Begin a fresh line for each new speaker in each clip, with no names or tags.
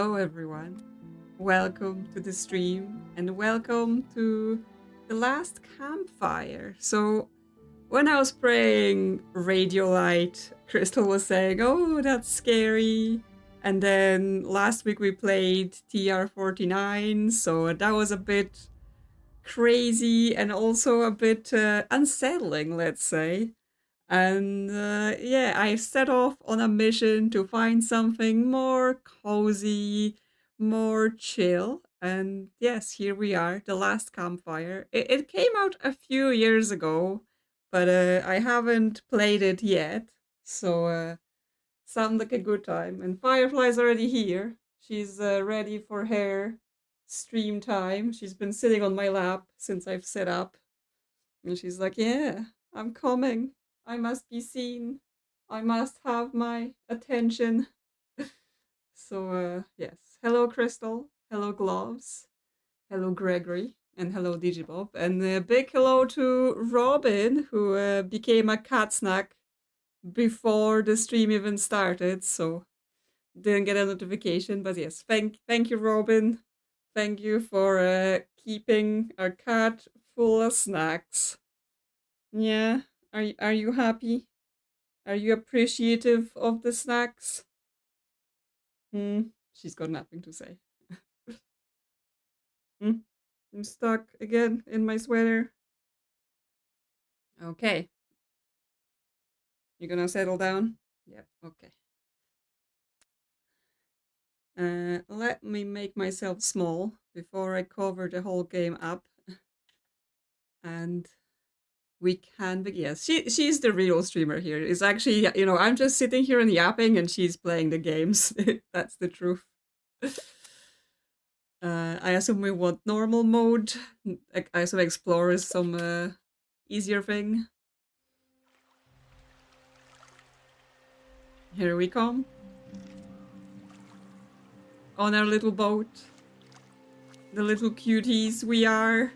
Hello everyone, welcome to the stream and welcome to the Last Campfire. So when I was playing Radiolite, Crystal was saying, oh, that's scary. And then last week we played TR49, so that was a bit crazy and also a bit unsettling, let's say. And yeah, I set off on a mission to find something more cozy, more chill. And yes, here we are, The Last Campfire. It came out a few years ago, but I haven't played it yet. So sounds like a good time. And Firefly's already here. She's ready for her stream time. She's been sitting on my lap since I've set up. And she's like, yeah, I'm coming. I must be seen. I must have my attention. So, yes. Hello, Crystal. Hello, Gloves. Hello, Gregory. And hello, Digibob. And a big hello to Robin, who became a cat snack before the stream even started. So, didn't get a notification. But yes, thank you, Robin. Thank you for keeping our cat full of snacks. Yeah. Are you happy? Are you appreciative of the snacks? She's got nothing to say. I'm stuck again in my sweater. Okay. You gonna settle down? Yep, okay. Let me make myself small before I cover the whole game up. And we can begin. Yes, she's the real streamer here. It's actually, you know, I'm just sitting here and yapping and she's playing the games. That's the truth. I assume we want normal mode. I assume explore is some easier thing. Here we come. On our little boat. The little cuties we are.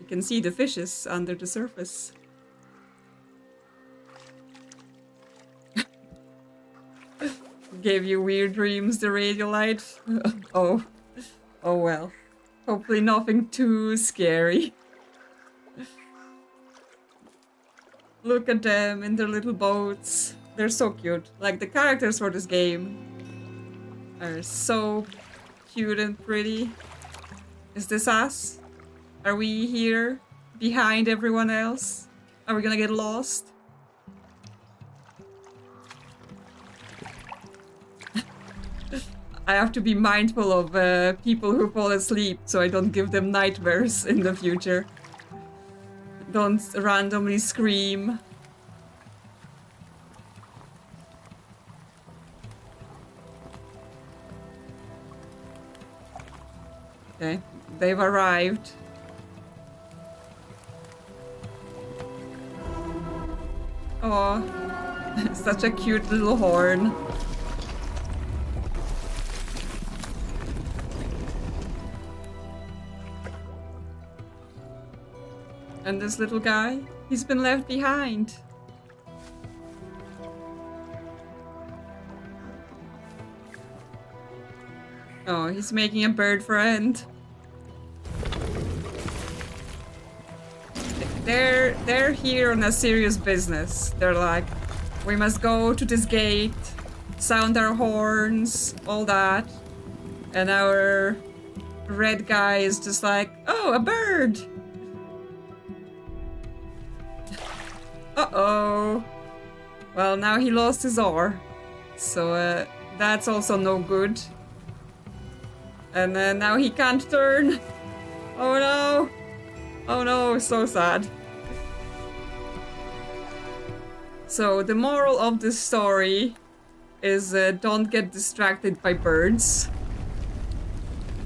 You can see the fishes under the surface. Gave you weird dreams, the radiolite. Oh well. Hopefully nothing too scary. Look at them in their little boats. They're so cute. Like, the characters for this game are so cute and pretty. Is this us? Are we here behind everyone else? Are we gonna get lost? I have to be mindful of people who fall asleep so I don't give them nightmares in the future. Don't randomly scream. Okay, they've arrived. Oh, such a cute little horn. And this little guy, he's been left behind. Oh, he's making a bird friend. They're here on a serious business. They're like, we must go to this gate, sound our horns, all that. And our red guy is just like, oh, a bird! Uh-oh. Well, now he lost his oar. So, that's also no good. And then now he can't turn. Oh no! Oh no, so sad. So, the moral of this story is don't get distracted by birds.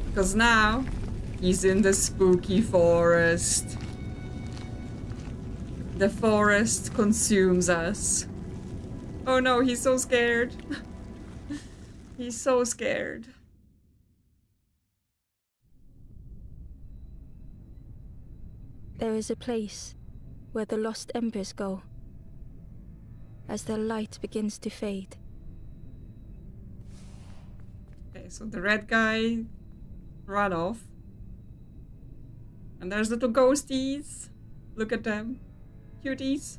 Because now, he's in the spooky forest. The forest consumes us. Oh no, he's so scared. He's so scared.
There is a place where the lost embers go as their light begins to fade.
Okay, so the red guy ran off. And there's little ghosties. Look at them. Cuties.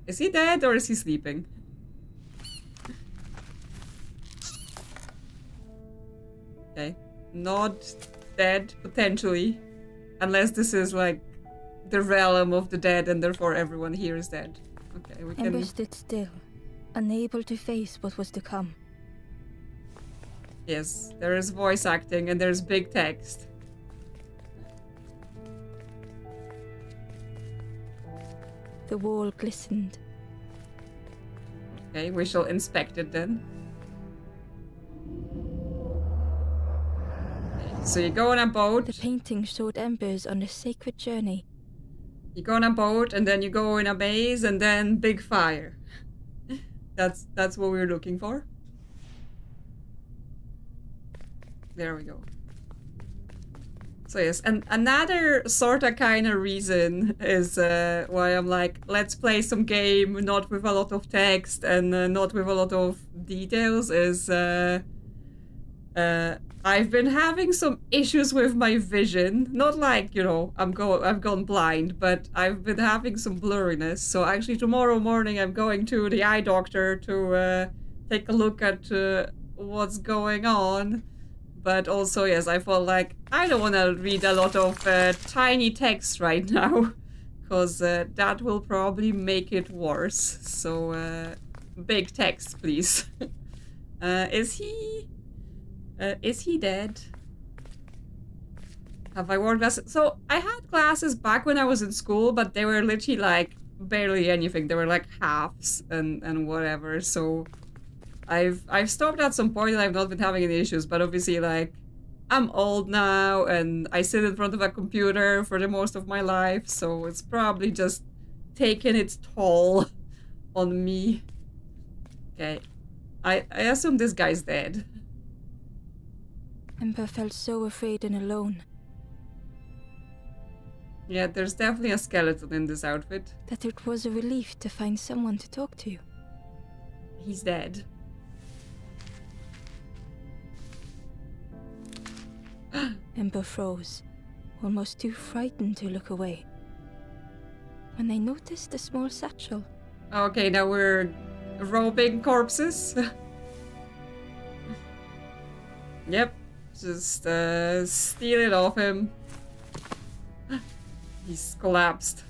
Is he dead or is he sleeping? Okay. Not dead, potentially. Unless this is like the realm of the dead and therefore everyone here is dead. Okay, we can...
Ember stood still, unable to face what was to come.
Yes, there is voice acting and there's big text.
The wall glistened.
Okay, we shall inspect it then. Okay, so you go on a boat.
The painting showed embers on a sacred journey.
You go on a boat and then you go in a maze and then big fire. That's what we're looking for. There we go. So yes, and another sort of kind of reason is why I'm like, let's play some game, not with a lot of text and not with a lot of details, is I've been having some issues with my vision. Not like, you know, I've gone blind, but I've been having some blurriness. So actually tomorrow morning I'm going to the eye doctor to take a look at what's going on. But also, yes, I felt like I don't want to read a lot of tiny text right now, because that will probably make it worse. So, big text, please. Is he dead? Have I worn glasses? So, I had glasses back when I was in school, but they were literally like barely anything. They were like halves and whatever, so... I've stopped at some point and I've not been having any issues, but obviously, like, I'm old now and I sit in front of a computer for the most of my life, so it's probably just taken its toll on me. Okay. I assume this guy's dead.
Ember felt so afraid and alone.
Yeah, there's definitely a skeleton in this outfit.
That it was a relief to find someone to talk to.
He's dead.
Ember froze, almost too frightened to look away. When they noticed a small satchel.
Okay, now we're robbing corpses. Yep, just steal it off him. He's collapsed.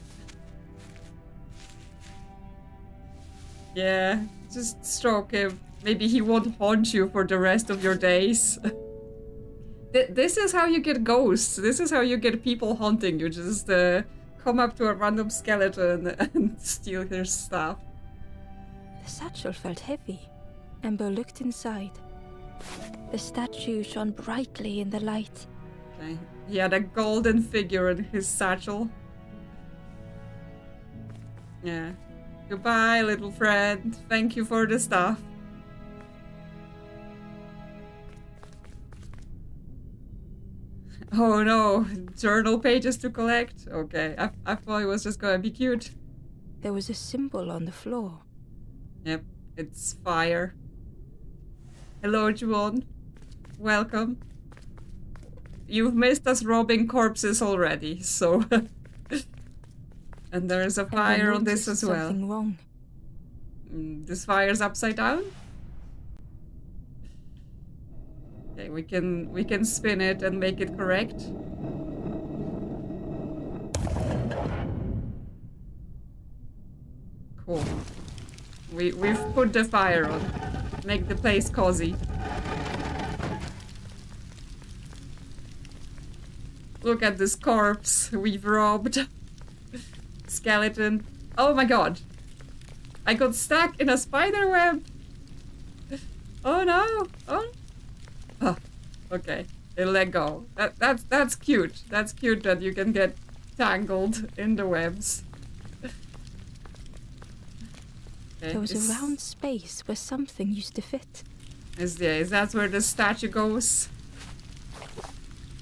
Yeah, just stroke him. Maybe he won't haunt you for the rest of your days. This is how you get ghosts. This is how you get people haunting you. Just come up to a random skeleton and steal their stuff.
The satchel felt heavy. Ember looked inside. The statue shone brightly in the light.
Okay. He had a golden figure in his satchel. Yeah. Goodbye, little friend. Thank you for the stuff. Oh no, journal pages to collect? Okay, I thought it was just gonna be cute.
There was a symbol on the floor.
Yep, it's fire. Hello, Juon. Welcome. You've missed us robbing corpses already, so... And there's a fire on this as well.
Something wrong.
This fire's upside down? Okay, we can spin it and make it correct. Cool. We've put the fire on. Make the place cozy. Look at this corpse we've robbed. Skeleton. Oh my god. I got stuck in a spider web. Oh no. Oh, okay. It'll let go. That's cute. That's cute that you can get tangled in the webs. Okay,
There was a round space where something used to fit.
Is that where the statue goes?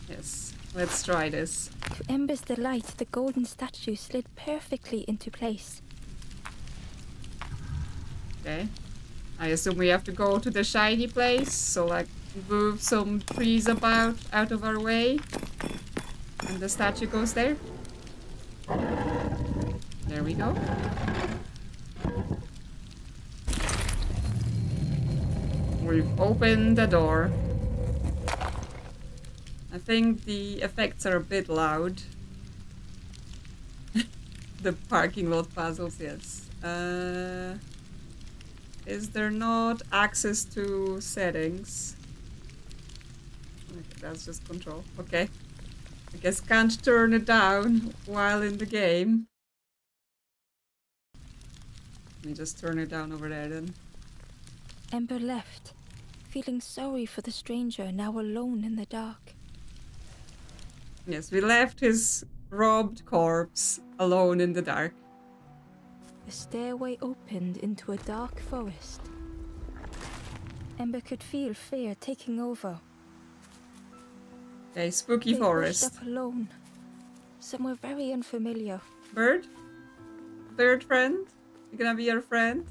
Yes. Let's try this.
To Ember's delight, the golden statue slid perfectly into place.
Okay. I assume we have to go to the shiny place, so like move some trees about out of our way. And the statue goes there. There we go. We've opened the door. I think the effects are a bit loud. The parking lot puzzles, yes. Is there not access to settings? Okay, that's just control. Okay. I guess can't turn it down while in the game. Let me just turn it down over there then.
Ember left, feeling sorry for the stranger now alone in the dark.
Yes, we left his robbed corpse alone in the dark.
The stairway opened into a dark forest. Ember could feel fear taking over.
Okay, spooky
They
forest.
pushed up alone, somewhere very unfamiliar.
Bird? Bird friend? You gonna be our friend?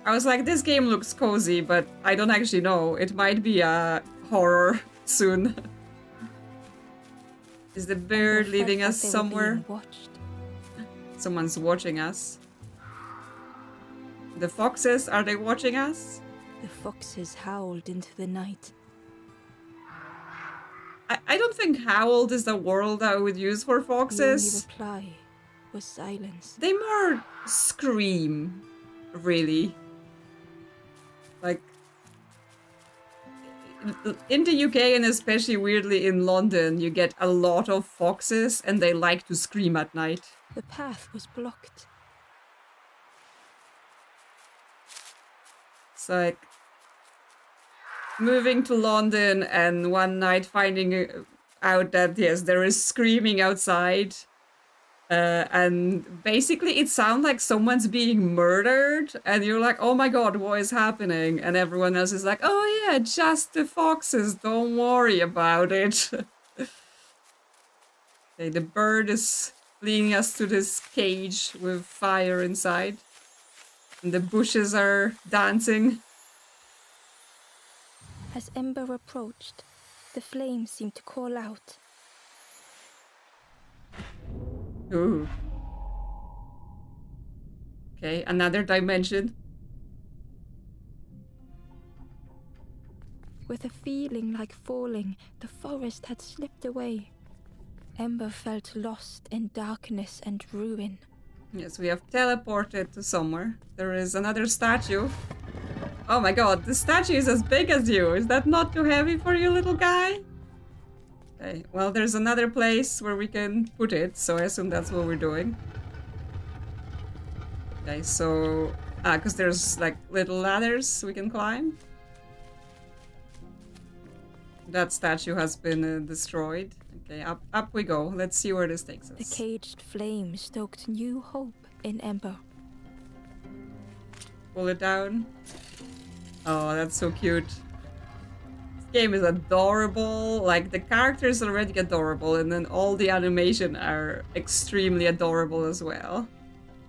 I was like, this game looks cozy, but I don't actually know. It might be a horror soon. Is the bird leading us somewhere?
Watched.
Someone's watching us. The foxes, are they watching us?
The foxes howled into the night.
I don't think howled is the word I would use for foxes.
The only reply was silence.
They more scream, really. Like, in the UK and especially weirdly in London, you get a lot of foxes and they like to scream at night.
The path was blocked.
It's like moving to London and one night finding out that, yes, there is screaming outside. And basically it sounds like someone's being murdered and you're like, oh my god, what is happening? And everyone else is like, oh yeah, just the foxes, don't worry about it. Okay, the bird is leading us to this cage with fire inside. And the bushes are dancing.
As Ember approached, the flames seemed to call out.
Ooh. Okay, another dimension.
With a feeling like falling, the forest had slipped away. Ember felt lost in darkness and ruin.
Yes, we have teleported to somewhere. There is another statue. Oh my god, the statue is as big as you. Is that not too heavy for you, little guy? Okay, well, there's another place where we can put it, so I assume that's what we're doing. Okay, so... because there's, like, little ladders we can climb. That statue has been destroyed. Okay, up we go. Let's see where this takes us.
The caged flame stoked new hope in Ember.
Pull it down. Oh, that's so cute. This game is adorable. Like, the characters are already adorable, and then all the animation are extremely adorable as well.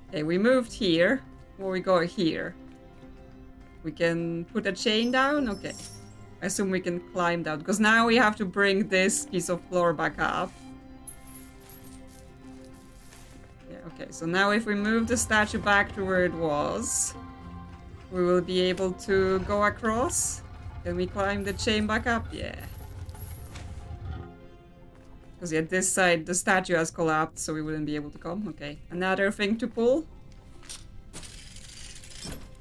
Okay, we moved here. Where we go here? We can put a chain down? Okay. I assume we can climb down, because now we have to bring this piece of floor back up. Yeah, okay, so now if we move the statue back to where it was, we will be able to go across. Can we climb the chain back up? Yeah. Because yeah, this side, the statue has collapsed, so we wouldn't be able to come. Okay, another thing to pull.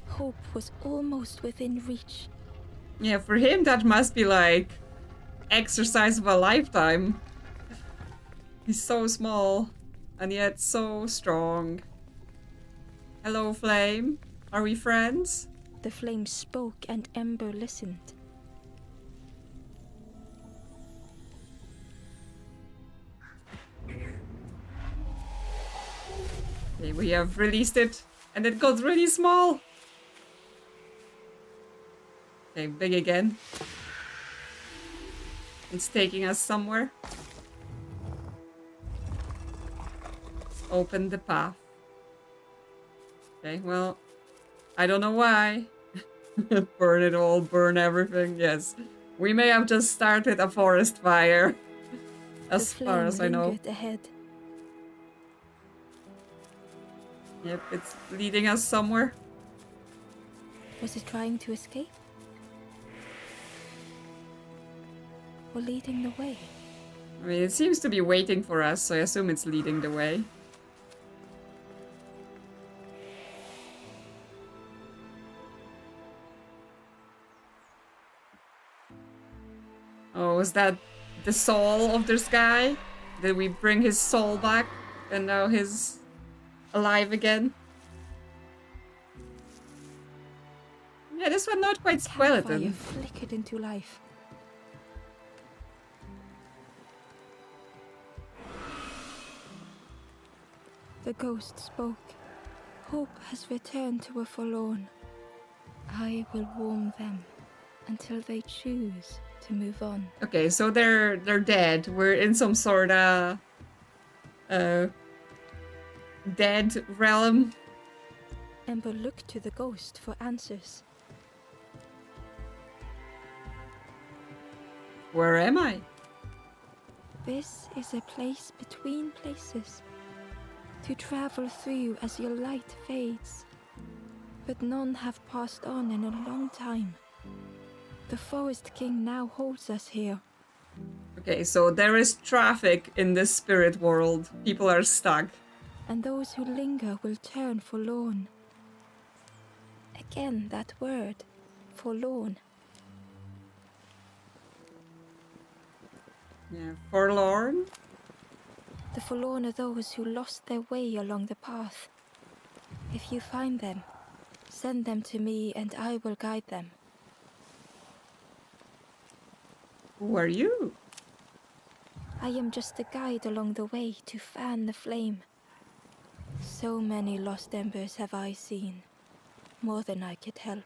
Hope was almost within reach.
Yeah, for him that must be like exercise of a lifetime. He's so small and yet so strong. Hello, Flame. Are we friends?
The flame spoke and Ember listened.
Okay, we have released it and it got really small. Okay, big again. It's taking us somewhere. Open the path. Okay, well, I don't know why. Burn it all, burn everything, yes. We may have just started a forest fire, as far as I know.
Lingered ahead.
Yep, it's leading us somewhere.
Was it trying to escape? Or leading the way?
I mean, it seems to be waiting for us, so I assume it's leading the way. Oh, is that the soul of this guy? Did we bring his soul back and now he's alive again? Yeah, this one not quite skeleton.
Campfire flickered into life. The ghost spoke. Hope has returned to a forlorn. I will warm them until they choose to move on.
Okay, so they're dead. We're in some sort of dead realm.
Ember looked to the ghost for answers.
Where am I?
This is a place between places, to travel through as your light fades. But none have passed on in a long time. The Forest King now holds us here.
Okay, so there is traffic in this spirit world. People are stuck.
And those who linger will turn forlorn. Again, that word, forlorn.
Yeah, forlorn.
The forlorn are those who lost their way along the path. If you find them, send them to me and I will guide them.
Who are you?
I am just a guide along the way to fan the flame. So many lost embers have I seen, more than I could help.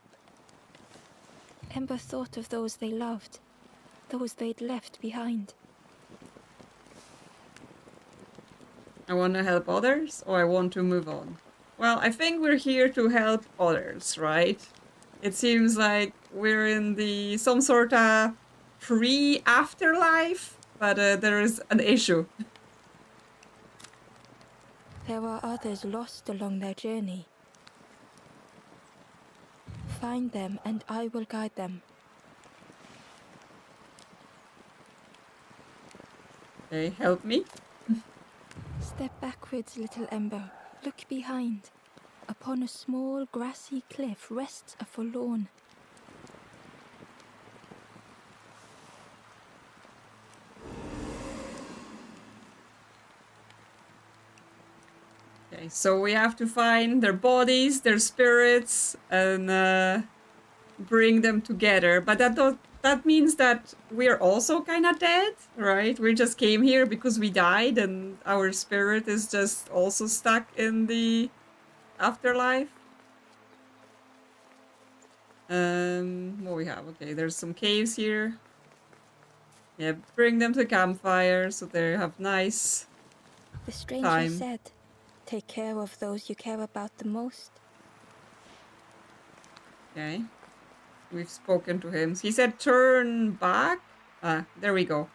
Ember thought of those they loved, those they'd left behind.
I want to help others, or I want to move on? Well, I think we're here to help others, right? It seems like we're in the some sort of pre-afterlife, but there is an issue.
There are others lost along their journey. Find them and I will guide them.
Okay, help me.
Step backwards, little Ember. Look behind. Upon a small grassy cliff rests a forlorn.
Okay, so we have to find their bodies, their spirits, and bring them together. But that means that we're also kind of dead, right? We just came here because we died, and our spirit is just also stuck in the afterlife. What we have? Okay, there's some caves here. Yeah, bring them to campfire so they have nice
The stranger
time.
said, take care of those you care about the most.
Okay. We've spoken to him. He said turn back. Ah, there we go.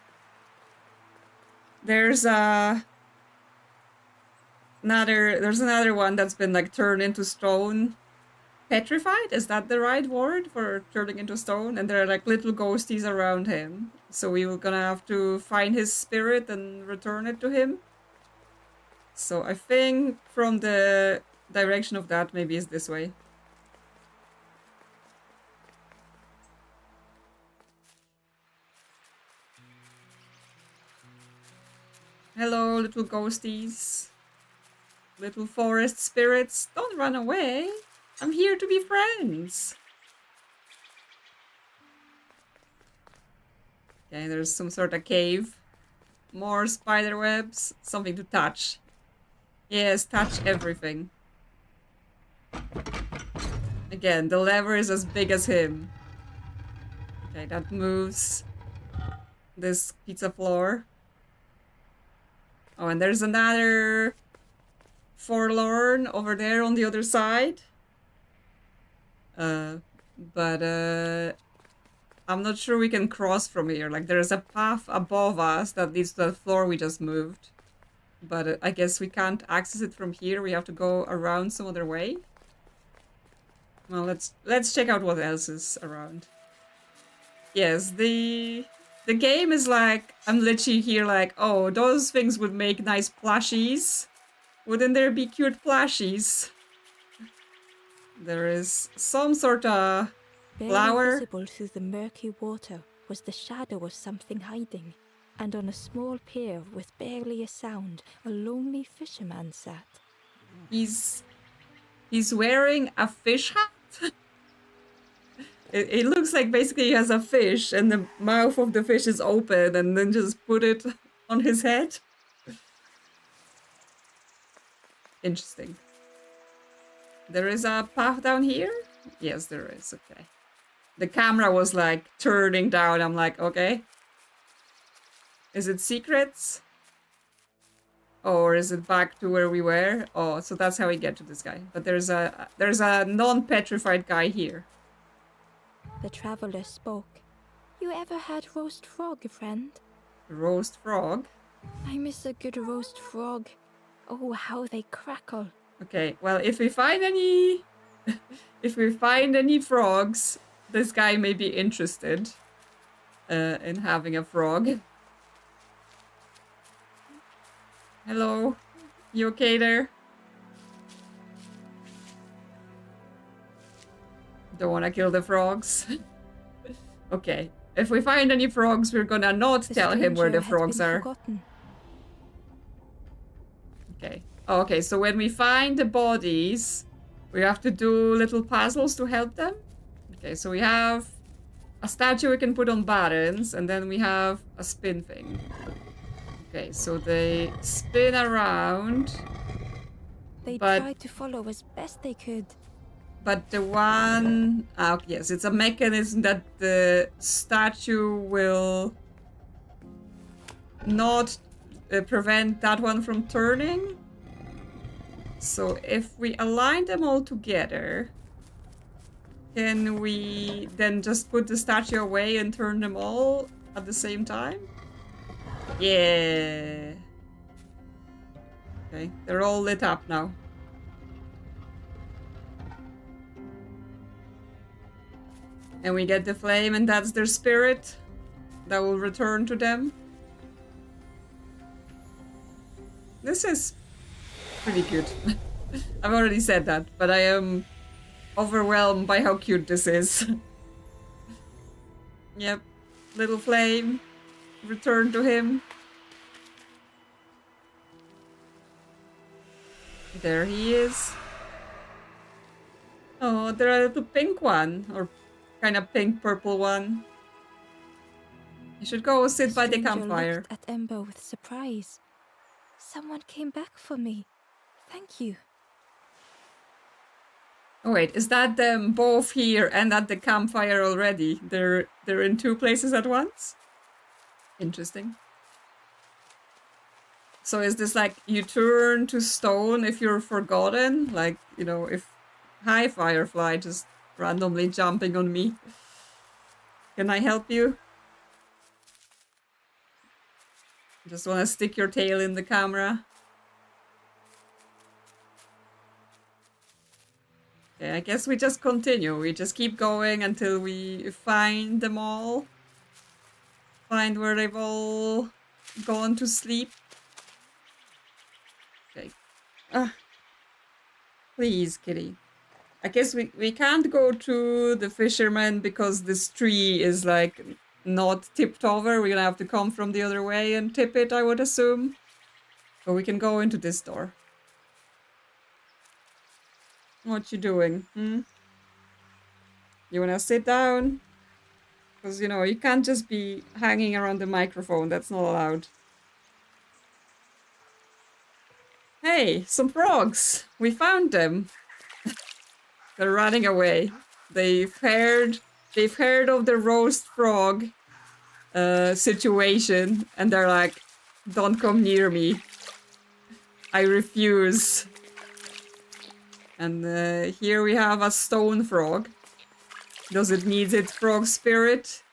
There's another one that's been like turned into stone. Petrified? Is that the right word for turning into stone? And there are like little ghosties around him. So we were gonna have to find his spirit and return it to him. So I think from the direction of that maybe is this way. Hello, little ghosties. Little forest spirits. Don't run away. I'm here to be friends. Okay, there's some sort of cave. More spider webs. Something to touch. Yes, touch everything. Again, the lever is as big as him. Okay, that moves this pizza floor. Oh, and there's another forlorn over there on the other side. But I'm not sure we can cross from here. Like, there's a path above us that leads to the floor we just moved. But I guess we can't access it from here. We have to go around some other way. Well, let's check out what else is around. Yes, the game is like, I'm literally here like, oh, those things would make nice plushies. Wouldn't there be cute plushies? There is some sort of flower.
Barely visible through the murky water was the shadow of something hiding, and on a small pier with barely a sound, a lonely fisherman sat.
He's wearing a fish hat. It looks like basically he has a fish and the mouth of the fish is open and then just put it on his head. Interesting. There is a path down here? Yes, there is. Okay. The camera was like turning down. I'm like, okay. Is it secrets? Or is it back to where we were? Oh, so that's how we get to this guy. But there's a non-petrified guy here.
The traveler spoke. You ever had roast frog, friend?
Roast frog?
I miss a good roast frog. Oh, how they crackle.
Okay, well, if we find any... if we find any frogs, this guy may be interested in having a frog. Hello? You okay there? Don't want to kill the frogs. Okay. If we find any frogs, we're gonna not tell him where the frogs are.
Forgotten.
Okay. Oh, okay, so when we find the bodies, we have to do little puzzles to help them. Okay, so we have a statue we can put on buttons, and then we have a spin thing. Okay, so they spin around.
They tried to follow as best they could.
But the one... yes, it's a mechanism that the statue will not prevent that one from turning. So if we align them all together, can we then just put the statue away and turn them all at the same time? Yeah. Okay, they're all lit up now. And we get the flame, and that's their spirit that will return to them. This is pretty cute. I've already said that, but I am overwhelmed by how cute this is. Yep. Little flame. Return to him. There he is. Oh, there's a little pink one. Or kind of pink purple one. You should go sit by the campfire.
Looked at Ember with surprise. Someone came back for me. Thank you.
Oh wait, is that them both here and at the campfire already? They're in two places at once? Interesting. So is this like you turn to stone if you're forgotten? Like, you know, if... Hi, Firefly, just randomly jumping on me. Can I help you? Just want to stick your tail in the camera. Okay, I guess we just continue. We just keep going until we find them all. Find where they've all gone to sleep. Okay. Please, kitty. I guess we can't go to the fisherman because this tree is like not tipped over. We're gonna have to come from the other way and tip it, I would assume. But we can go into this door. What you doing? Hmm? You wanna sit down? Because, you know, you can't just be hanging around the microphone. That's not allowed. Hey, some frogs! We found them! They're running away. They've heard of the roast frog situation, and they're like, don't come near me. I refuse. And here we have a stone frog. Does it need its frog spirit?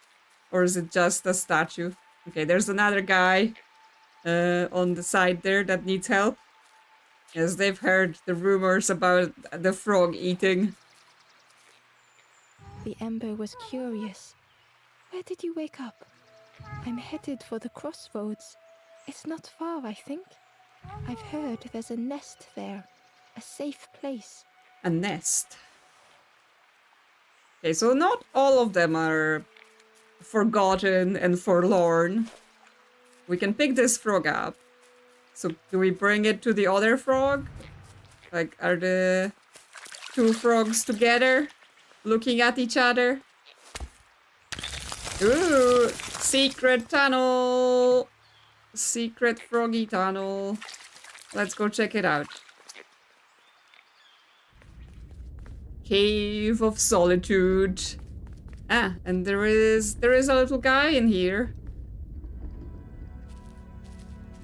Or is it just a statue? Okay, there's another guy on the side there that needs help. Yes, they've heard the rumors about the frog eating.
The ember was curious. Where did you wake up? I'm headed for the crossroads. It's not far, I think. I've heard there's a nest there. A safe place.
A nest. Okay, so not all of them are forgotten and forlorn. We can pick this frog up. So do we bring it to the other frog? Like, are the two frogs together? Looking at each other? Ooh! Secret tunnel! Secret froggy tunnel. Let's go check it out. Cave of Solitude. Ah, and there is a little guy in here.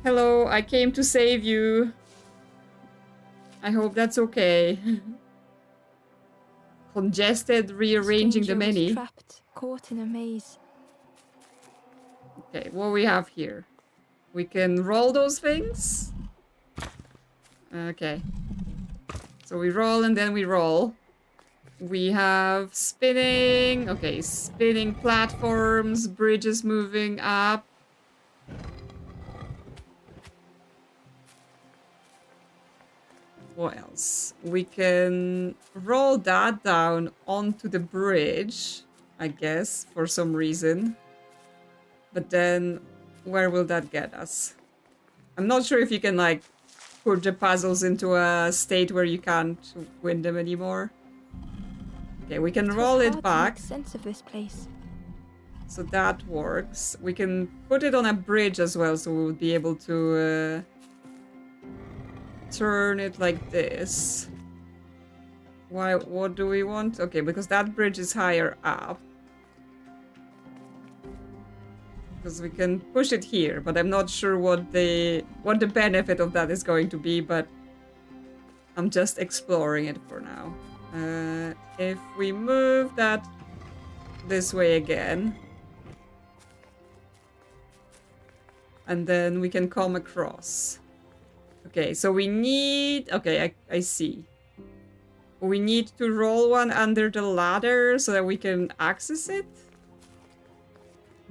Hello, I came to save you. I hope that's okay. Congested, rearranging the
Stranger was
menu.
trapped, caught in a maze.
Okay, what we have here? We can roll those things. Okay. So we roll and then we roll. We have spinning. Okay, spinning platforms, bridges moving up. What else? We can roll that down onto the bridge, I guess, for some reason. But then, where will that get us? I'm not sure if you can, like, put the puzzles into a state where you can't win them anymore. Okay, we can roll it back.
Make sense of this place.
So that works. We can put it on a bridge as well, so we'll be able to turn it like this. Why? What do we want? Okay, because that bridge is higher up. Because we can push it here, but I'm not sure what the benefit of that is going to be, but I'm just exploring it for now. If we move that this way again, and then we can come across. Okay, so we need... Okay, I see. We need to roll one under the ladder so that we can access it.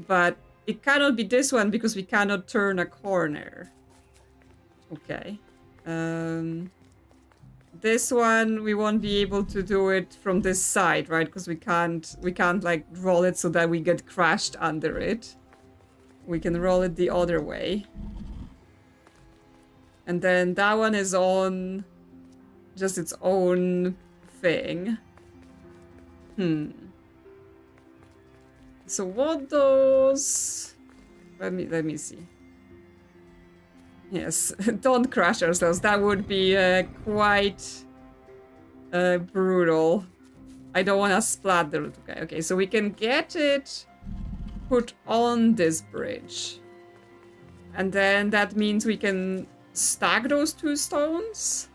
But it cannot be this one because we cannot turn a corner. Okay. This one, we won't be able to do it from this side, right? Because we can't like roll it so that we get crashed under it. We can roll it the other way. And then that one is on just its own thing. So what those... Let me see. Yes, don't crash ourselves. That would be quite brutal. I don't want to splatter. Okay, so we can get it put on this bridge. And then that means we can stack those two stones.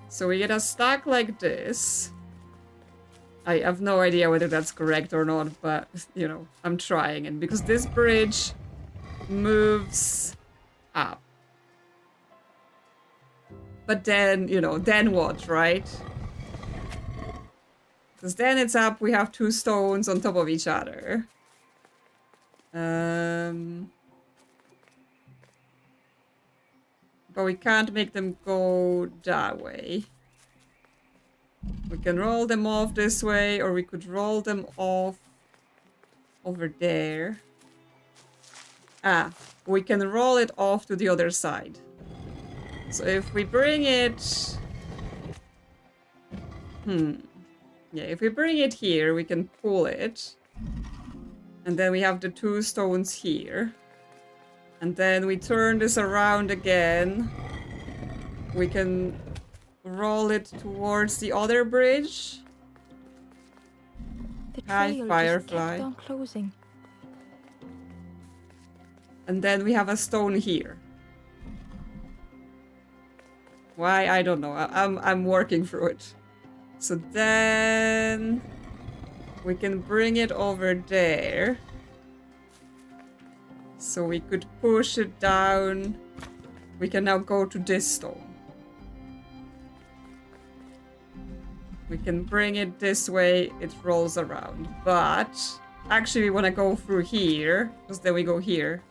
So we get a stack like this. I have no idea whether that's correct or not, but, you know, I'm trying it. Because this bridge moves up. But then, you know, then what, right? Because then it's up, we have two stones on top of each other. But we can't make them go that way. We can roll them off this way, or we could roll them off over there. Ah, we can roll it off to the other side. So if we bring it... Yeah, if we bring it here, we can pull it. And then we have the two stones here. And then we turn this around again. We can roll it towards the other bridge.
The
Hi,
trail
Firefly.
just kept on closing.
And then we have a stone here. Why? I don't know. I'm working through it. So then we can bring it over there. So we could push it down. We can now go to this stone. We can bring it this way, it rolls around. But actually we want to go through here, because then we go here.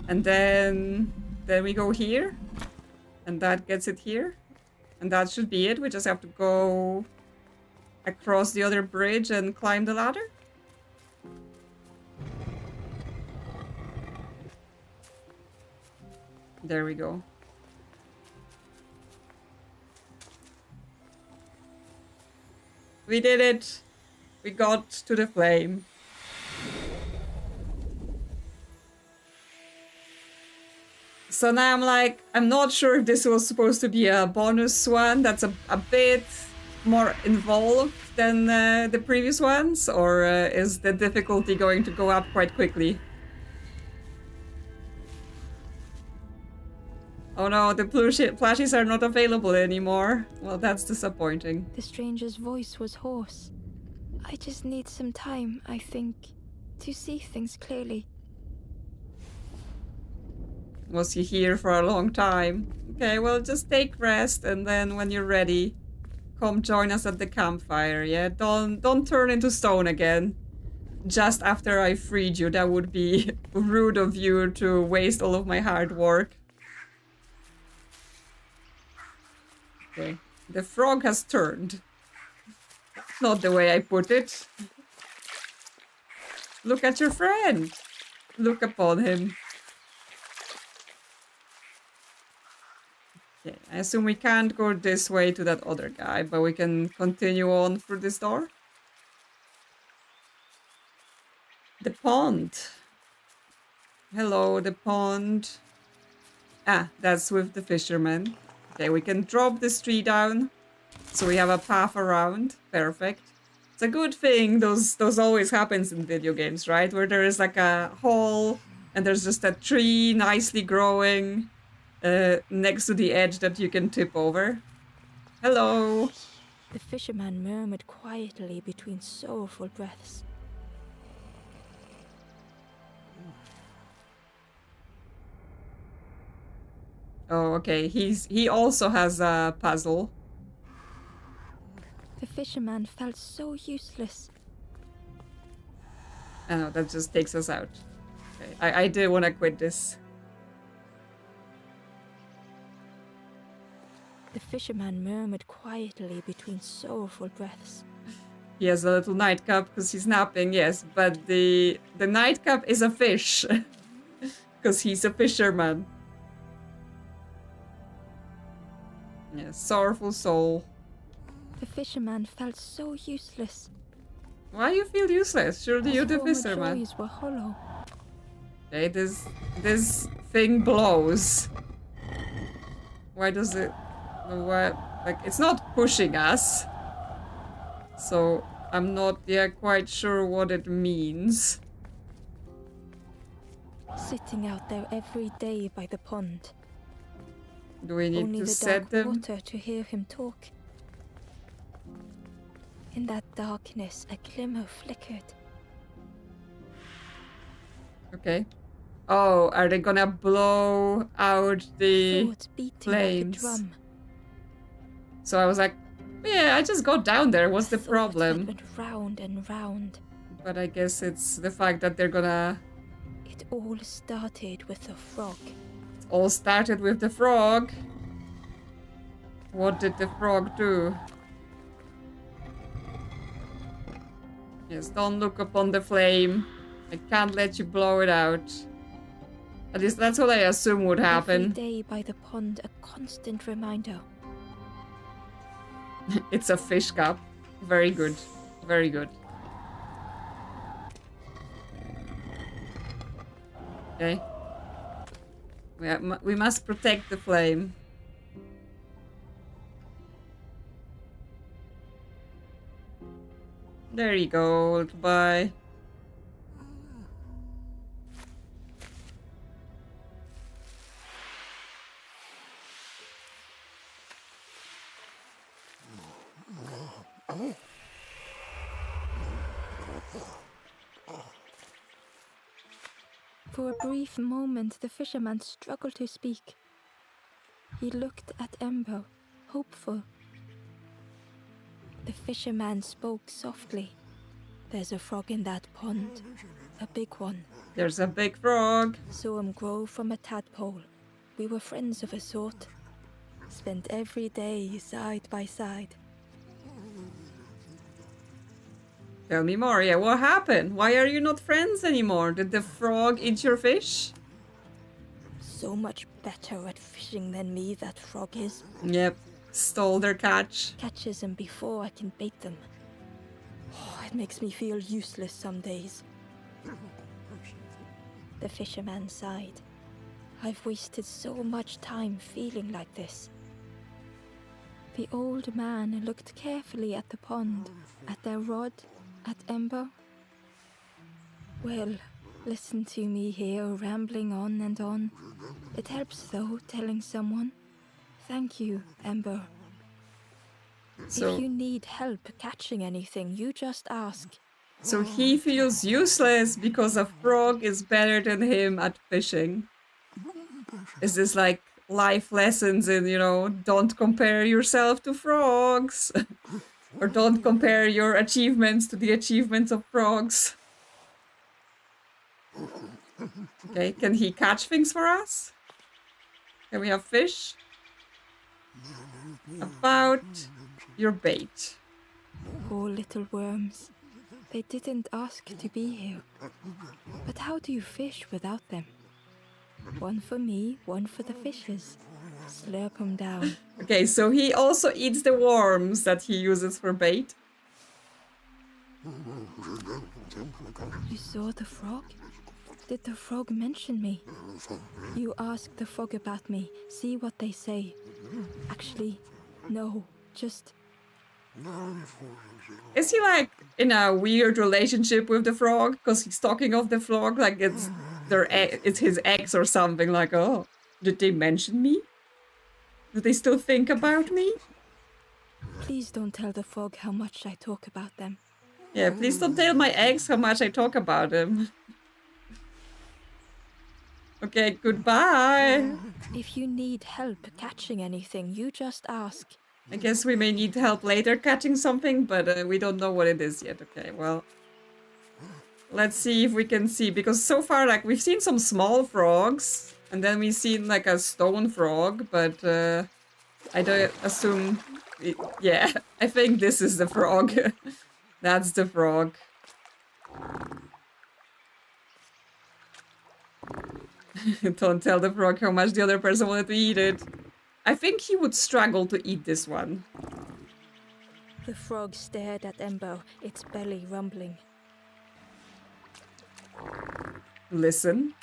And then we go here. And that gets it here. And that should be it. We just have to go across the other bridge and climb the ladder. There we go. We did it! We got to the flame. So now I'm like, I'm not sure if this was supposed to be a bonus one that's a bit more involved than the previous ones, or is the difficulty going to go up quite quickly? Oh no, the plushies are not available anymore. Well, that's disappointing.
The stranger's voice was hoarse. I just need some time, I think, to see things clearly.
Was he here for a long time? Okay, well, just take rest, and then when you're ready, come join us at the campfire, yeah? Don't turn into stone again. Just after I freed you, that would be rude of you to waste all of my hard work. Okay, the frog has turned. Not the way I put it. Look at your friend. Look upon him. Okay, I assume we can't go this way to that other guy, but we can continue on through this door. The pond. Hello, the pond. Ah, that's with the fisherman. Okay, we can drop this tree down, so we have a path around. Perfect. It's a good thing those always happens in video games, right? Where there is like a hole, and there's just a tree nicely growing next to the edge that you can tip over. Hello!
The fisherman murmured quietly between sorrowful breaths.
Oh, okay. He also has a puzzle.
The fisherman felt so useless.
I know, that just takes us out. Okay, I did want to quit this.
The fisherman murmured quietly between sorrowful breaths.
He has a little nightcap because he's napping, yes, but the nightcap is a fish. Because he's a fisherman. Yes, sorrowful soul.
The fisherman felt so useless.
Why you feel useless? Surely you're the
His
fisherman.
former joys were hollow.
Okay, this thing blows. Why does it? What? Like, it's not pushing us. So I'm not yet quite sure what it means.
Sitting out there every day by the pond.
Do we need
Only
to
the
set
dark
them?
water to hear him talk. In that darkness, a glimmer flickered.
Okay. Oh, are they gonna blow out the
Thoughts beating
flames?
like a drum.
So I was like, yeah, I just got down there. What's the
Thoughts
problem?
that went round and round.
But I guess it's the fact that they're gonna...
It all started with a frog.
It all started with the frog. What did the frog do? Yes, don't look upon the flame. I can't let you blow it out. At least that's what I assume would
Every
happen.
day by the pond, a constant reminder.
It's a fish cup. Very good. Very good. Okay. We must protect the flame. There you go. Goodbye.
For a brief moment, the fisherman struggled to speak. He looked at Ember, hopeful. The fisherman spoke softly. There's a frog in that pond. A big one.
There's a big frog.
Saw him grow from a tadpole. We were friends of a sort. Spent every day side by side.
Tell me more, yeah, what happened? Why are you not friends anymore? Did the frog eat your fish?
So much better at fishing than me, that frog is.
Yep, stole their catch.
Catches them before I can bait them. Oh, it makes me feel useless some days. The fisherman sighed. I've wasted so much time feeling like this. The old man looked carefully at the pond, at their rod, at Ember. Well, listen to me here, rambling on and on. It helps, though, telling someone. Thank you, Ember.
So,
if you need help catching anything, you just ask.
So he feels useless because a frog is better than him at fishing. Is this like life lessons in, you know, don't compare yourself to frogs? Or don't compare your achievements to the achievements of frogs? Okay, can he catch things for us? Can we have fish? About your bait.
Poor little worms. They didn't ask to be here. But how do you fish without them? One for me, one for the fishes. Slurp 'em down.
Okay, so he also eats the worms that he uses for bait.
You saw the frog? Did the frog mention me? You ask the frog about me, see what they say. Actually, no, just...
Is he like in a weird relationship with the frog? Because he's talking of the frog like it's his ex or something. Like, oh, did they mention me? Do they still think about me?
Please don't tell the frog how much I talk about them.
Yeah, please don't tell my ex how much I talk about him. Okay, goodbye.
If you need help catching anything, you just ask.
I guess we may need help later catching something, but we don't know what it is yet. Okay, well, let's see if we can see, because so far, like, we've seen some small frogs, and then we've seen, like, a stone frog, but I don't assume... Yeah, I think this is the frog. That's the frog. Don't tell the frog how much the other person wanted to eat it. I think he would struggle to eat this one.
The frog stared at Ember, its belly rumbling.
Listen.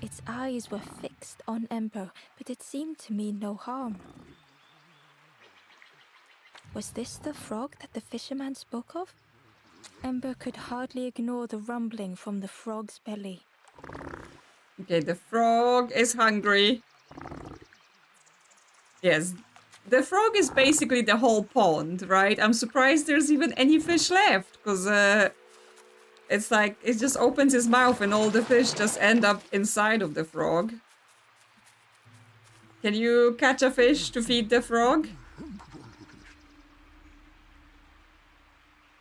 Its eyes were fixed on Ember, but it seemed to mean no harm. Was this the frog that the fisherman spoke of? Ember could hardly ignore the rumbling from the frog's belly.
Okay, the frog is hungry. Yes, the frog is basically the whole pond, right? I'm surprised there's even any fish left, because it's like it just opens his mouth and all the fish just end up inside of the frog. Can you catch a fish to feed the frog?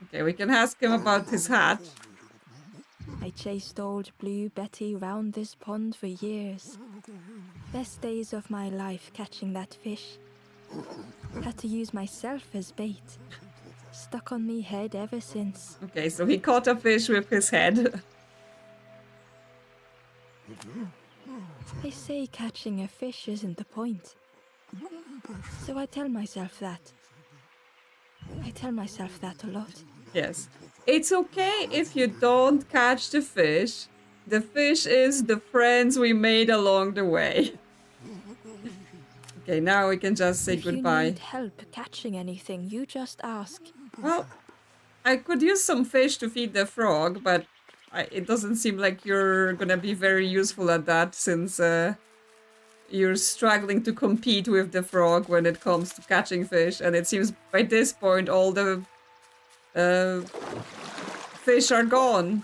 Okay, we can ask him about his hat.
I chased old Blue Betty round this pond for years. Best days of my life catching that fish. Had to use myself as bait. Stuck on me head ever since.
Okay, so he caught a fish with his head.
They say catching a fish isn't the point. So I tell myself that. I tell myself that a lot.
Yes. It's okay if you don't catch the fish. The fish is the friends we made along the way. Okay, now we can just say goodbye.
If you need help catching anything, you just ask.
Well, I could use some fish to feed the frog, but it doesn't seem like you're gonna be very useful at that, since you're struggling to compete with the frog when it comes to catching fish, and it seems by this point all the fish are gone.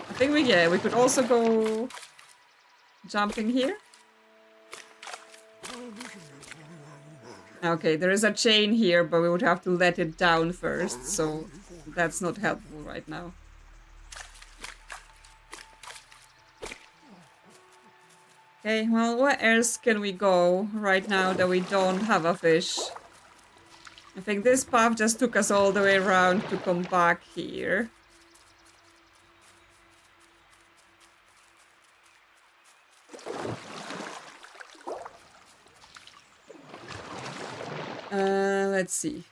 I think we could also go jumping here. Okay, there is a chain here, but we would have to let it down first, so that's not helpful right now. Okay, well, where else can we go right now that we don't have a fish? I think this path just took us all the way around to come back here. Let's see.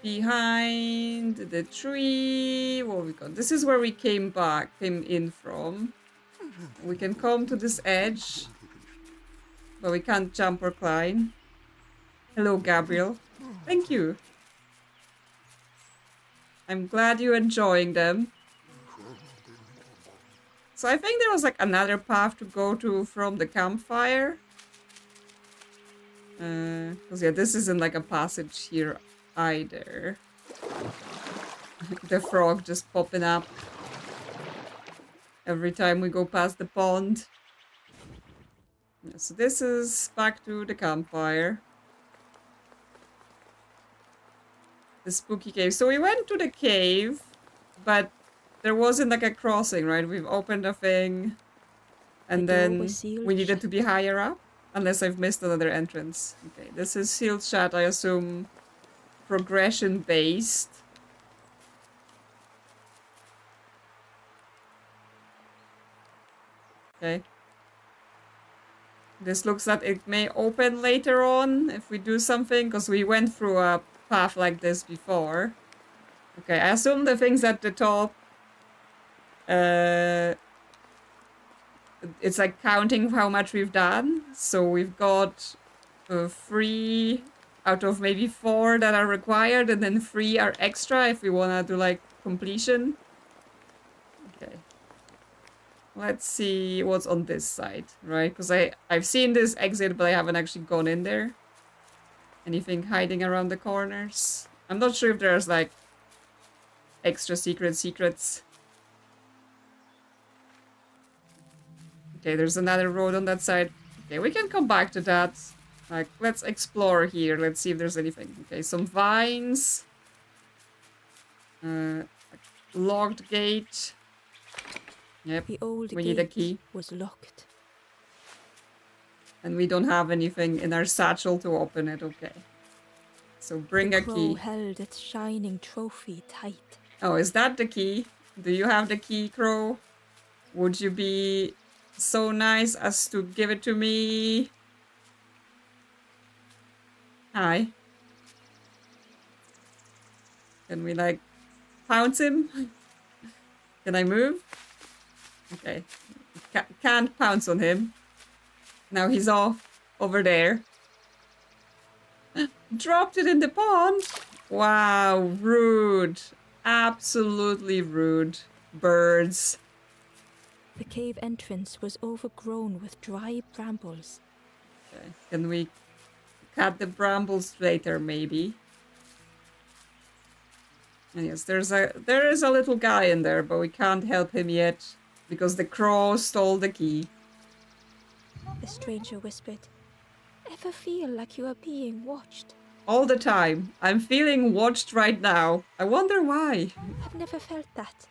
Behind the tree, what we got? This is where we came in from. We can come to this edge, but we can't jump or climb. Hello, Gabriel. Thank you. I'm glad you're enjoying them. So I think there was like another path to go to from the campfire. Because yeah, this isn't like a passage here either. The frog just popping up every time we go past the pond. Yeah, so this is back to the campfire. The spooky cave. So we went to the cave, but there wasn't like a crossing, right? We've opened a thing, and then we needed to be higher up. Unless I've missed another entrance. Okay, this is sealed shut, I assume progression based. Okay. This looks like it may open later on if we do something, because we went through a path like this before. Okay, I assume the things at the top, it's like counting how much we've done. So we've got 3 out of maybe 4 that are required, and then 3 are extra if we want to do like completion. Okay. Let's see what's on this side, right? Because I've seen this exit, but I haven't actually gone in there. Anything hiding around the corners? I'm not sure if there's like extra secrets. Okay, there's another road on that side. Okay, we can come back to that. Like, let's explore here. Let's see if there's anything. Okay, some vines. Locked gate. Yep,
the old
we need a key.
Was locked.
And we don't have anything in our satchel to open it. Okay. So bring a key.
The crow held its shining trophy tight.
Oh, is that the key? Do you have the key, Crow? Would you be so nice as to give it to me? Hi. Can we, like, pounce him? Can I move? Okay. Can't pounce on him. Now he's off over there. Dropped it in the pond. Wow, rude. Absolutely rude. Birds.
The cave entrance was overgrown with dry brambles.
Okay. Can we cut the brambles later, maybe? And yes, there is a little guy in there, but we can't help him yet because the crow stole the key.
The stranger whispered, "Ever feel like you are being watched?"
All the time. I'm feeling watched right now. I wonder why.
I've never felt that.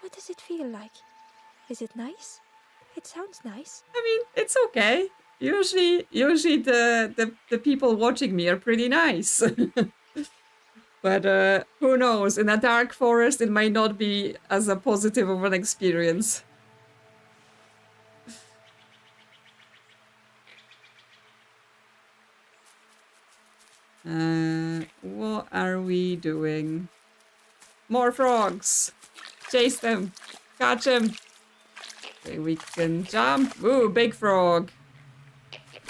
What does it feel like? Is it nice? It sounds nice.
I mean, it's okay. Usually the people watching me are pretty nice. But who knows? In a dark forest, it might not be as a positive of an experience. What are we doing? More frogs! Chase them! Catch them! Okay, we can jump. Ooh, big frog.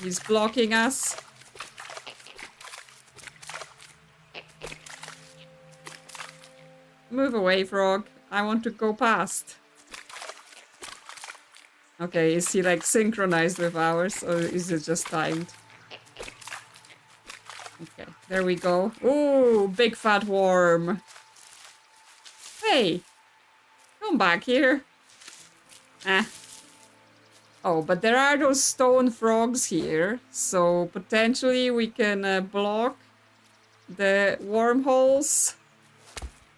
He's blocking us. Move away, frog. I want to go past. Okay, is he like synchronized with ours, or is it just timed? Okay, there we go. Ooh, big fat worm. Hey! Come back here. Eh. Oh, but there are those stone frogs here, so potentially we can block the wormholes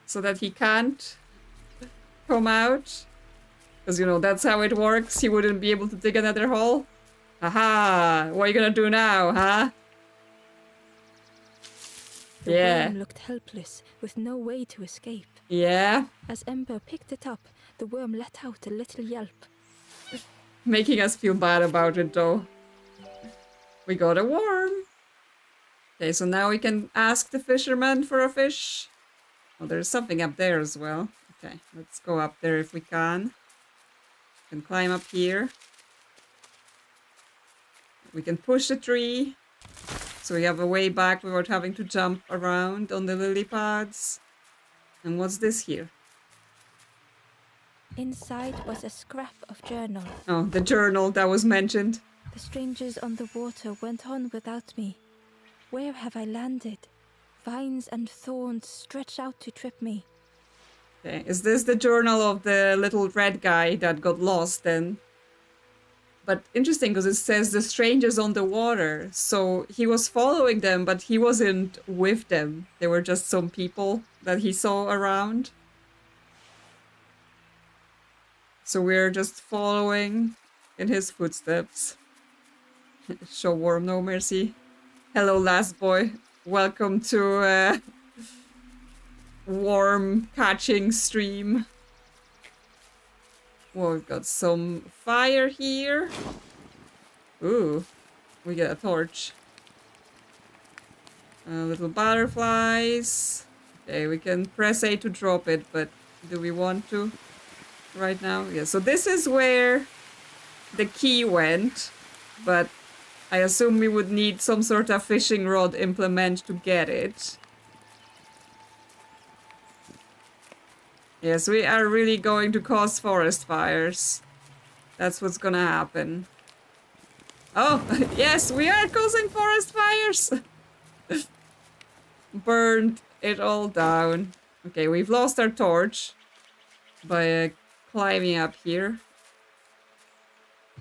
so that he can't come out. Because, you know, that's how it works. He wouldn't be able to dig another hole. Aha! What are you gonna do now, huh?
The worm looked helpless, with no way to escape.
Yeah.
As Ember picked it up, the worm let out a little yelp.
Making us feel bad about it, though. We got a worm. Okay, so now we can ask the fisherman for a fish. Oh, there's something up there as well. Okay, let's go up there if we can. We can climb up here. We can push the tree. So we have a way back without having to jump around on the lily pads. And what's this here?
Inside was a scrap of journal.
Oh, the journal that was mentioned.
The strangers on the water went on without me. Where have I landed? Vines and thorns stretch out to trip me.
Okay, is this the journal of the little red guy that got lost then? But interesting because it says the strangers on the water. So he was following them, but he wasn't with them. They were just some people that he saw around. So we're just following in his footsteps. Show worm no mercy. Hello, last boy. Welcome to worm catching stream. Whoa, we've got some fire here. Ooh, we get a torch. Little butterflies. Okay, we can press A to drop it, but do we want to right now? Yeah, so this is where the key went, but I assume we would need some sort of fishing rod implement to get it. Yes, we are really going to cause forest fires. That's what's gonna happen. Oh, yes, we are causing forest fires! Burned it all down. Okay, we've lost our torch by climbing up here.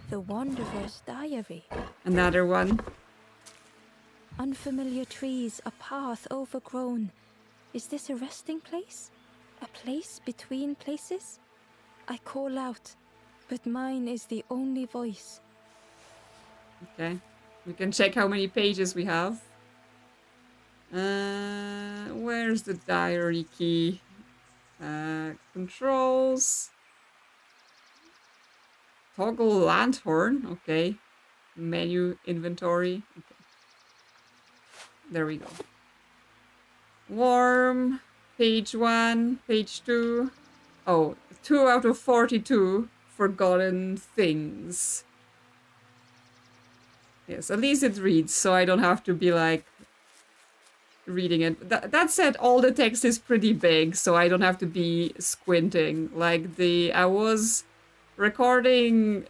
The Wanderer's Diary.
Another one.
Unfamiliar trees, a path overgrown. Is this a resting place? A place between places? I call out, but mine is the only voice.
Okay. We can check how many pages we have. Where's the diary key? Controls. Toggle lantern. Okay. Menu inventory. Okay. There we go. Worm. Page 1. Page 2. Oh, 2 out of 42 forgotten things. Yes, at least it reads, so I don't have to be like reading it. That said, all the text is pretty big, so I don't have to be squinting. Like I was recording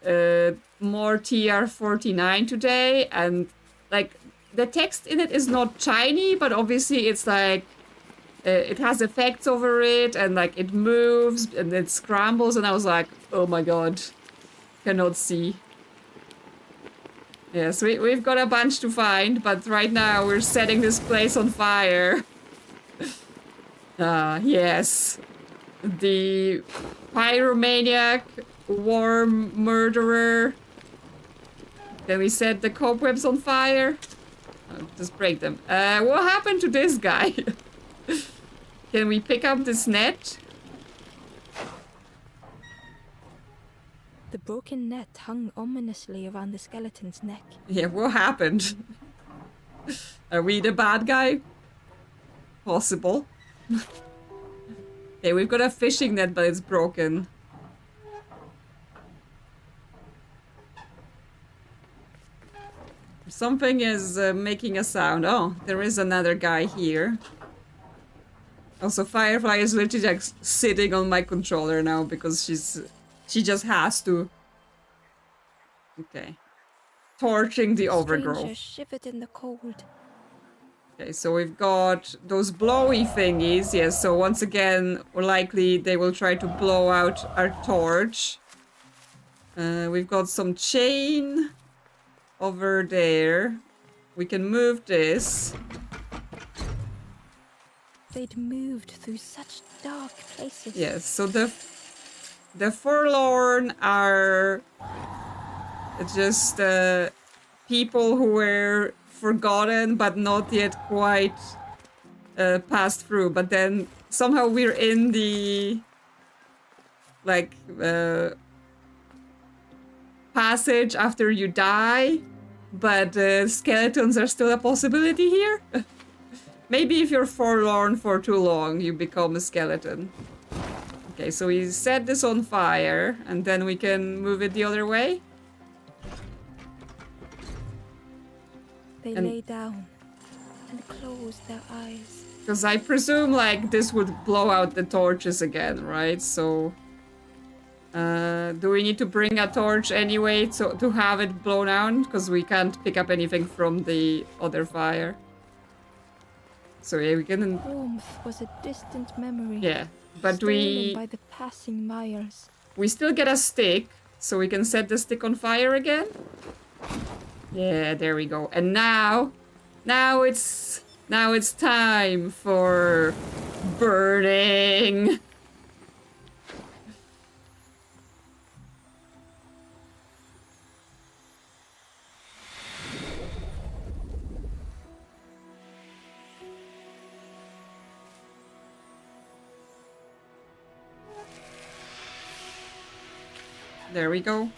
more TR49 today, and like the text in it is not tiny, but obviously it's like it has effects over it, and like it moves and it scrambles, and I was like, oh my god, cannot see. Yes, we've got a bunch to find, but right now we're setting this place on fire. Yes. The pyromaniac, worm murderer. Can we set the cobwebs on fire? Oh, just break them. What happened to this guy? Can we pick up this net?
The broken net hung ominously around the skeleton's neck.
Yeah, what happened? Are we the bad guy? Possible. Okay, we've got a fishing net, but it's broken. Something is making a sound. Oh, there is another guy here. Also, Firefly is literally like sitting on my controller now because she just has to. Okay. Torching the overgrowth.
Stranger shivered in the cold.
Okay, so we've got those blowy thingies. Yes, so once again, likely they will try to blow out our torch. We've got some chain over there. We can move this.
They'd moved through such dark places.
Yes, so the forlorn are just people who were forgotten but not yet quite passed through. But then somehow we're in the like passage after you die, but skeletons are still a possibility here. Maybe if you're forlorn for too long, you become a skeleton. Okay, so we set this on fire, and then we can move it the other way.
They lay down and close their eyes.
Because I presume, like, this would blow out the torches again, right? So... do we need to bring a torch anyway to have it blown out? Because we can't pick up anything from the other fire. So yeah, we can...
Warmth was a distant memory.
Yeah, but
stolen by the passing miles.
we still get a stick, so we can set the stick on fire again. Yeah, there we go. And now it's time for burning. There we go.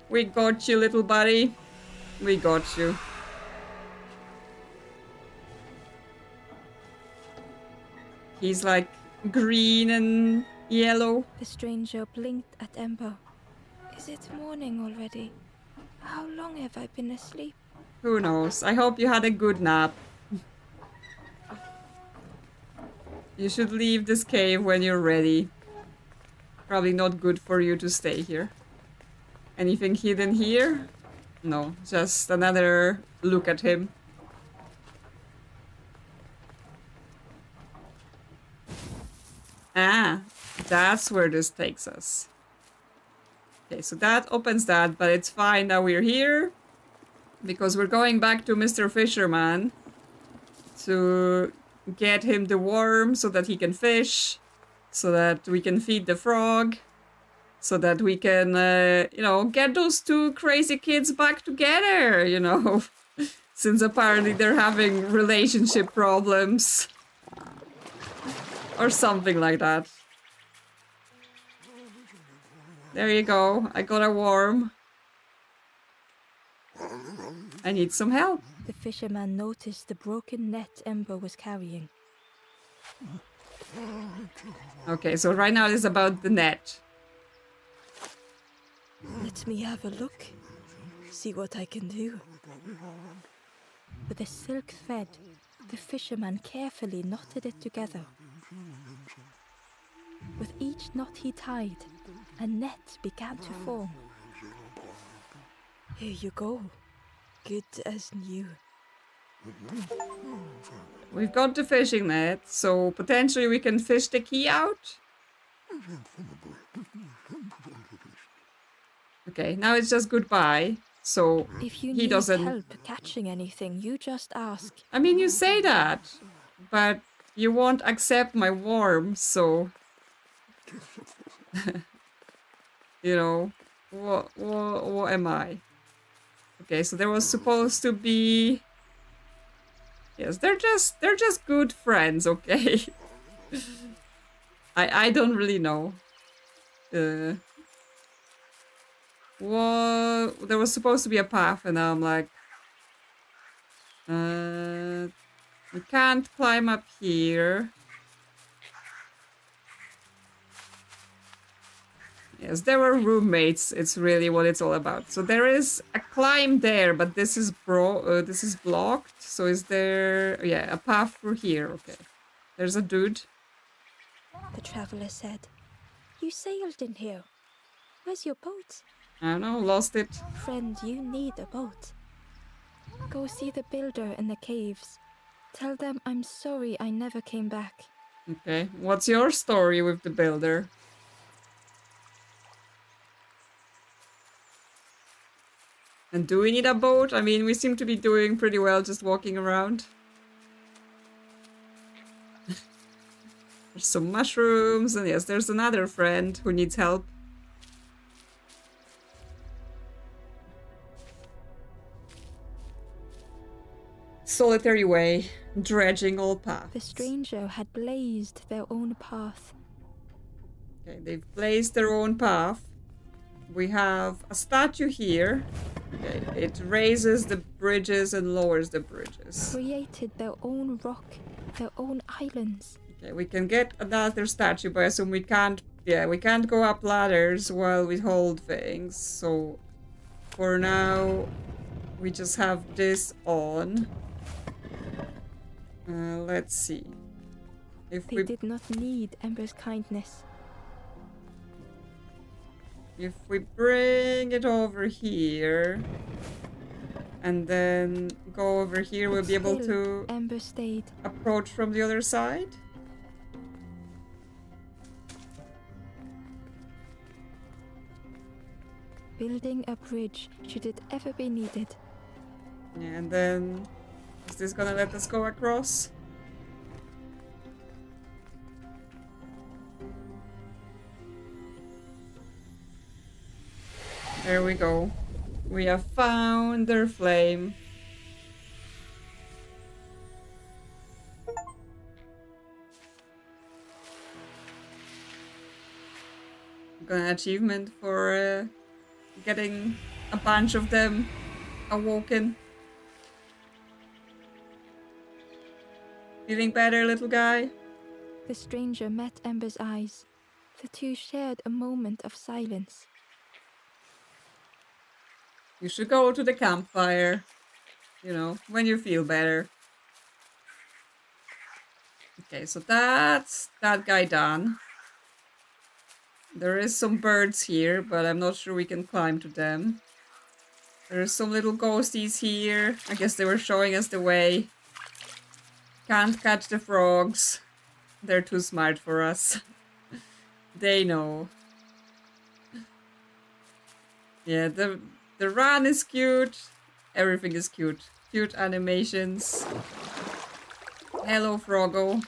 We got you, little buddy. We got you. He's like green and yellow.
The stranger blinked at Ember. Is it morning already? How long have I been asleep?
Who knows? I hope you had a good nap. You should leave this cave when you're ready. Probably not good for you to stay here. Anything hidden here? No, just another look at him. Ah, that's where this takes us. Okay, so that opens that, but it's fine that we're here. Because we're going back to Mr. Fisherman to get him the worm so that he can fish. So that we can feed the frog. So that we can, you know, get those two crazy kids back together, you know. Since apparently they're having relationship problems. Or something like that. There you go. I got a worm. I need some help.
The fisherman noticed the broken net Ember was carrying.
Okay, so right now it's about the net.
Let me have a look. See what I can do. With a silk thread, the fisherman carefully knotted it together. With each knot he tied, a net began to form. Here you go. Good as new.
We've got the fishing net, so potentially we can fish the key out. Okay, now it's just goodbye. So
if you
he
need
doesn't
help catching anything, you just ask.
I mean, you say that, but you won't accept my worm, so you know, what am I? Okay, so there was supposed to be... Yes, they're just good friends, okay? I don't really know. Well, there was supposed to be a path, and now I'm like... we can't climb up here. Yes, there were roommates. It's really what it's all about. So there is a climb there, but this is blocked. So is there... Yeah, a path through here. Okay. There's a dude.
The traveler said, "You sailed in here. Where's your boat?"
I don't know, lost it.
Friend, you need a boat. Go see the builder in the caves. Tell them I'm sorry I never came back.
Okay, what's your story with the builder? And do we need a boat? I mean, we seem to be doing pretty well just walking around. There's some mushrooms, and yes, there's another friend who needs help. Solitary way, dredging all paths.
The stranger had blazed their own path.
Okay, they've blazed their own path. We have a statue here. Okay, it raises the bridges and lowers the bridges.
Created their own rock, their own islands.
Okay, we can get another statue, but I assume we can't. Yeah, we can't go up ladders while we hold things. So for now, we just have this on. Let's see. If
They did not need Ember's kindness.
If we bring it over here and then go over here, we'll be able to
Ember stayed.
approach from the other side.
Building a bridge should it ever be needed.
Yeah, and then is this gonna let us go across? There we go. We have found their flame. Got an achievement for getting a bunch of them awoken. Feeling better, little guy?
The stranger met Ember's eyes. The two shared a moment of silence.
You should go to the campfire. You know, when you feel better. Okay, so that's that guy done. There is some birds here, but I'm not sure we can climb to them. There's some little ghosties here. I guess they were showing us the way. Can't catch the frogs. They're too smart for us. They know. Yeah, the run is cute. Everything is cute. Cute animations. Hello, Froggo.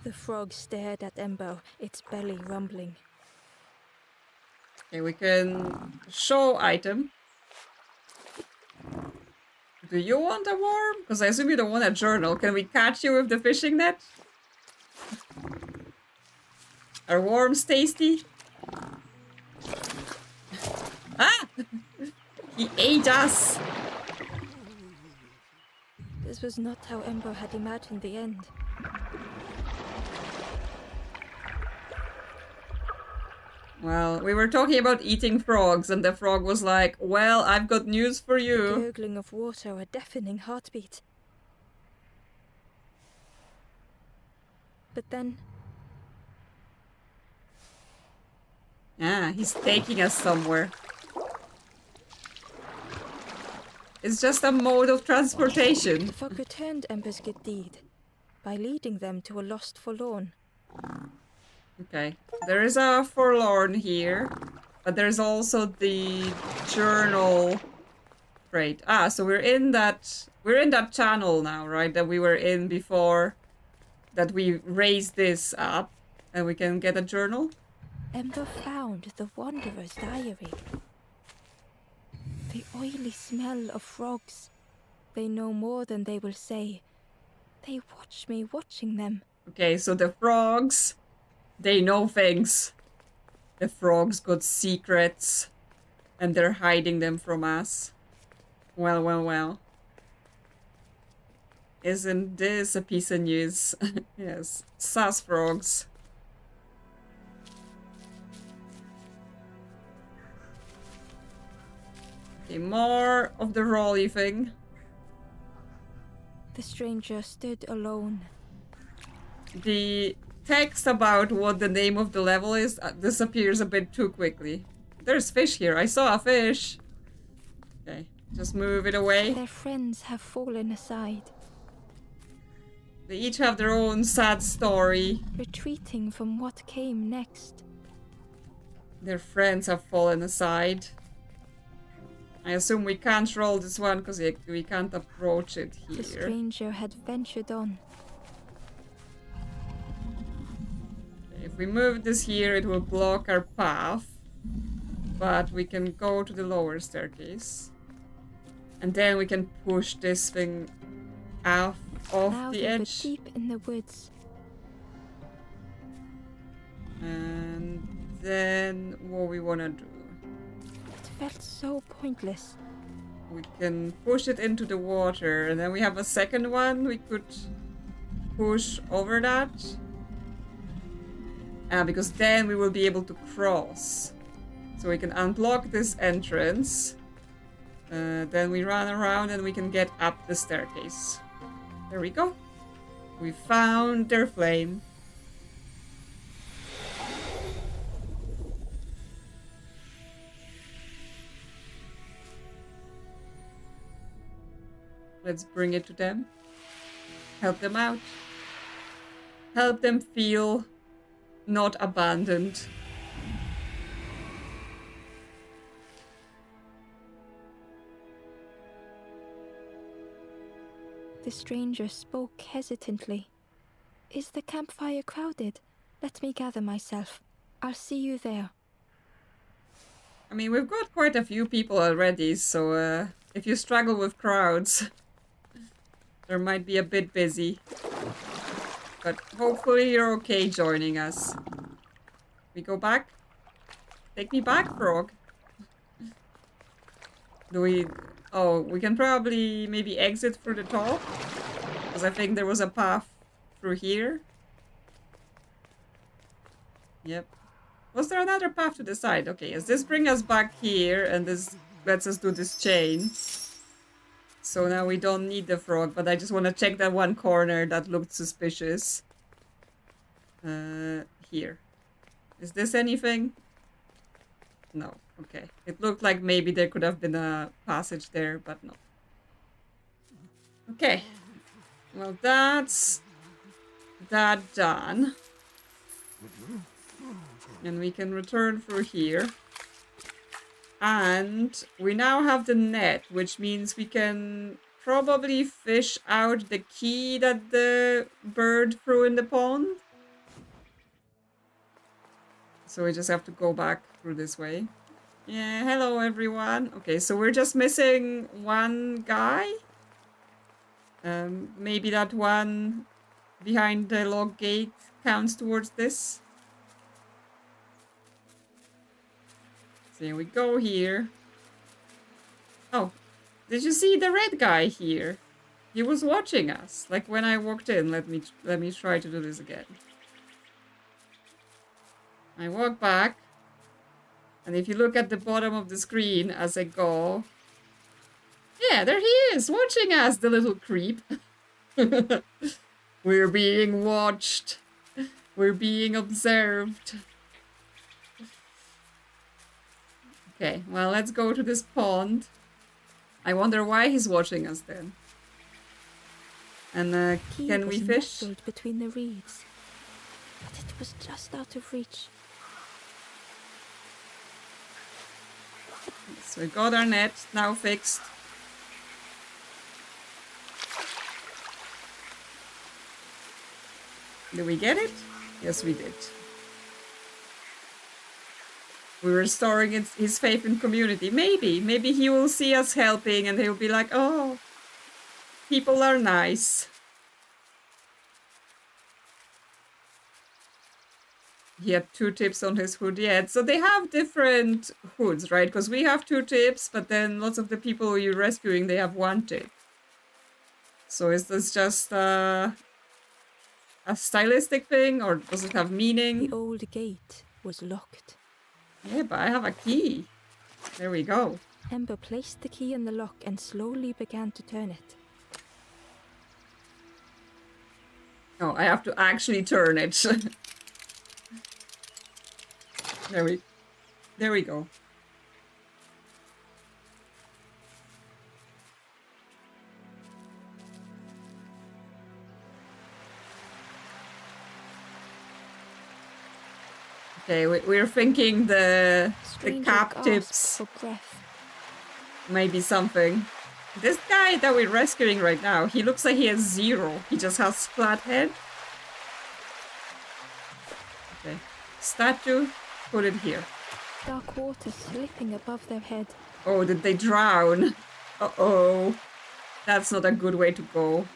The frog stared at Ember, its belly rumbling.
Okay, we can show item. Do you want a worm? Because I assume you don't want a journal. Can we catch you with the fishing net? Are worms tasty? Ah! He ate us!
This was not how Ember had imagined the end.
Well, we were talking about eating frogs, and the frog was like, well, I've got news for
The
you.
gurgling of water, a deafening heartbeat. But then,
Yeah, he's taking us somewhere. It's just a mode of transportation.
the frog returned Ember's good deed by leading them to a lost forlorn.
Okay, there is a forlorn here, but there's also the journal crate. Ah, so we're in that channel now, right? That we were in before, that we raised this up, and we can get a journal.
Ember found the Wanderer's diary. The oily smell of frogs. They know more than they will say. They watch me watching them.
Okay, so the frogs, they know things. The frogs got secrets, and they're hiding them from us. Well, well, well. Isn't this a piece of news? Yes, sus frogs. Okay, more of the rolly thing.
The stranger stood alone.
The text about what the name of the level is disappears a bit too quickly. There's fish here. I saw a fish. Okay. Just move it away.
Their friends have fallen aside,
They each have their own sad story.
retreating from what came next.
Their friends have fallen aside. I assume we can't roll this one because we can't approach it
The
here.
stranger had ventured on.
If we move this here, it will block our path. But we can go to the lower staircase. And then we can push this thing off
Now
the
they were
edge.
deep in the woods.
And then what we want to do?
It felt so pointless.
We can push it into the water. And then we have a second one we could push over that. Because then we will be able to cross. So we can unblock this entrance. Then we run around and we can get up the staircase. There we go. We found their flame. Let's bring it to them. Help them out. Help them feel not abandoned.
The stranger spoke hesitantly. Is the campfire crowded? Let me gather myself. I'll see you there.
I mean, we've got quite a few people already, so if you struggle with crowds, there might be a bit busy. But hopefully you're okay joining us. We go back? Take me back, frog. Do we... Oh, we can probably maybe exit through the top. Because I think there was a path through here. Yep. Was there another path to the side? Okay, does this bring us back here? And this lets us do this chain. So now we don't need the frog, but I just want to check that one corner that looked suspicious. Here. Is this anything? No. Okay. It looked like maybe there could have been a passage there, but no. Okay. Well, that's that done. And we can return through here. And we now have the net, which means we can probably fish out the key that the bird threw in the pond. So we just have to go back through this way. Yeah, hello everyone. Okay, so we're just missing one guy. Maybe that one behind the log gate counts towards this. So here we go here. Oh, did you see the red guy here? He was watching us. Like when I walked in. Let me try to do this again. I walk back. And if you look at the bottom of the screen as I go... Yeah, there he is, watching us, the little creep. We're being watched. We're being observed. Okay, well, let's go to this pond. I wonder why he's watching us then. And can we fish?
Nestled between the reeds, but it was just out of reach.
So we got our net now fixed. Did we get it? Yes, we did. We're restoring his faith in community. Maybe he will see us helping and he'll be like, oh, people are nice. He had 2 tips on his hood yet. So they have different hoods, right? Because we have 2 tips, but then lots of the people you're rescuing, they have 1 tip. So is this just a stylistic thing, or does it have meaning?
The old gate was locked.
Yeah, but I have a key. There we go.
Ember placed the key in the lock and slowly began to turn it.
Oh, I have to actually turn it. There we go. Okay, we're thinking the
Stranger gasped
captives
for breath.
maybe something. This guy that we're rescuing right now, he looks like he has 0. He just has flat head. Okay. Statue, put it here.
Dark water slipping above their head.
Oh, did they drown? Uh-oh. That's not a good way to go.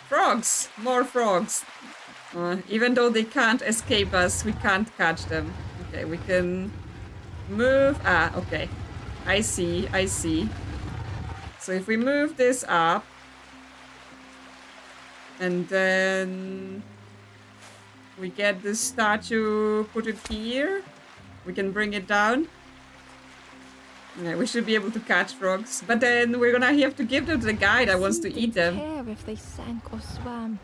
Frogs! More frogs. Even though they can't escape us, we can't catch them. Okay, we can move. Ah, okay. I see, I see. So if we move this up, and then we get this statue, put it here, we can bring it down. Yeah, we should be able to catch frogs, but then we're gonna have to give them to the guy that wants to eat them.
Care if they sank or swam.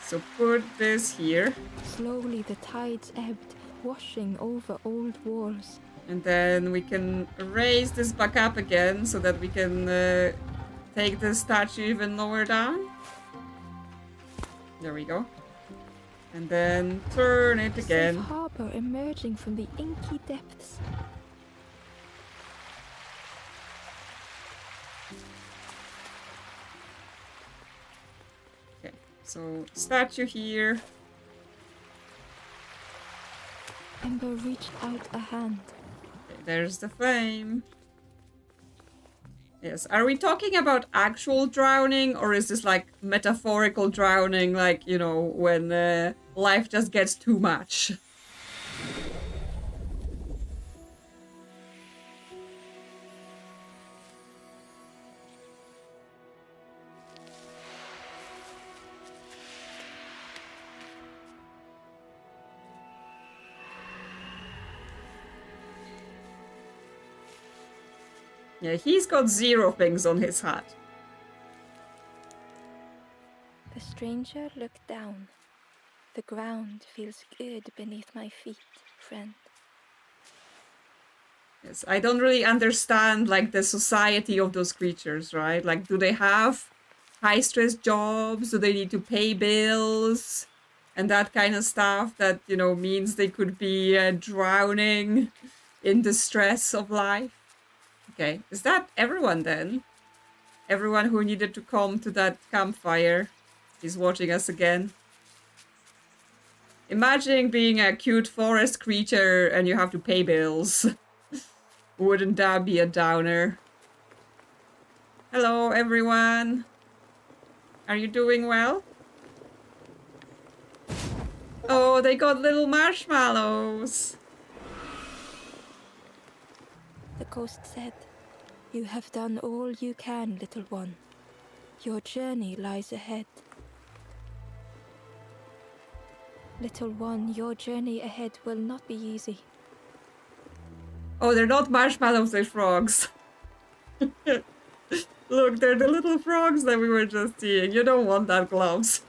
So put this here.
Slowly the tides ebbed, washing over old walls.
And then we can raise this back up again so that we can take the statue even lower down. There we go. And then turn it again.
Safe harbor emerging from the inky depths.
Okay, so statue here.
Ember reached out a hand.
Okay, there's the flame. Yes, are we talking about actual drowning, or is this like metaphorical drowning, like, you know, when life just gets too much? Yeah, he's got 0 things on his hat.
The stranger looked down. The ground feels good beneath my feet, friend.
Yes, I don't really understand, like, the society of those creatures, right? Like, do they have high-stress jobs? Do they need to pay bills? And that kind of stuff that, you know, means they could be drowning in the stress of life. Okay, is that everyone then? Everyone who needed to come to that campfire is watching us again. Imagining being a cute forest creature and you have to pay bills. Wouldn't that be a downer? Hello, everyone. Are you doing well? Oh, they got little marshmallows.
The ghost said, "You have done all you can, little one. Your journey lies ahead." Little one, your journey ahead will not be easy.
Oh, they're not marshmallows, they're frogs. Look, they're the little frogs that we were just seeing. You don't want that, gloves.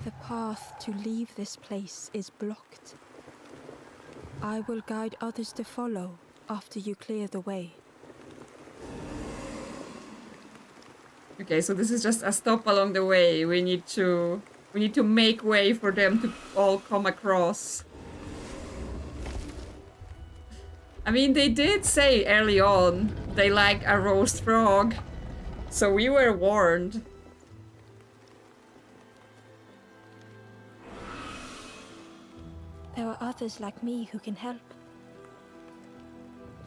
The path to leave this place is blocked. I will guide others to follow after you clear the way.
Okay, so this is just a stop along the way. We need to make way for them to all come across. I mean, they did say early on they like a roast frog, so we were warned.
There are others like me who can help.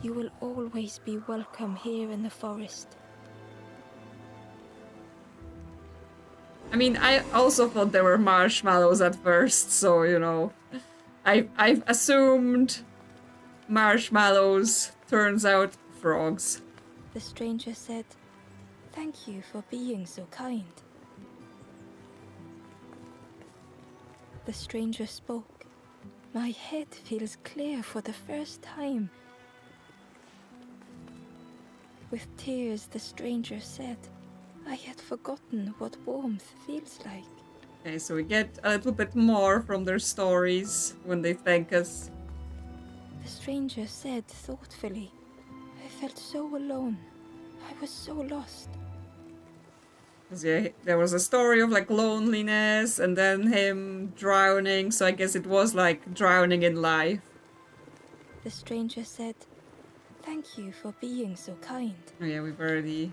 You will always be welcome here in the forest.
I mean, I also thought there were marshmallows at first, so, you know, I've assumed marshmallows, turns out frogs.
The stranger said, "Thank you for being so kind." The stranger spoke. My head feels clear for the first time. With tears, the stranger said, "I had forgotten what warmth feels like."
Okay, so we get a little bit more from their stories when they thank us.
The stranger said thoughtfully, "I felt so alone. I was so lost.
'Cause, yeah, there was a story of like loneliness and then him drowning, so I guess it was like drowning in life.
The stranger said, "Thank you for being so kind."
Oh yeah, we've already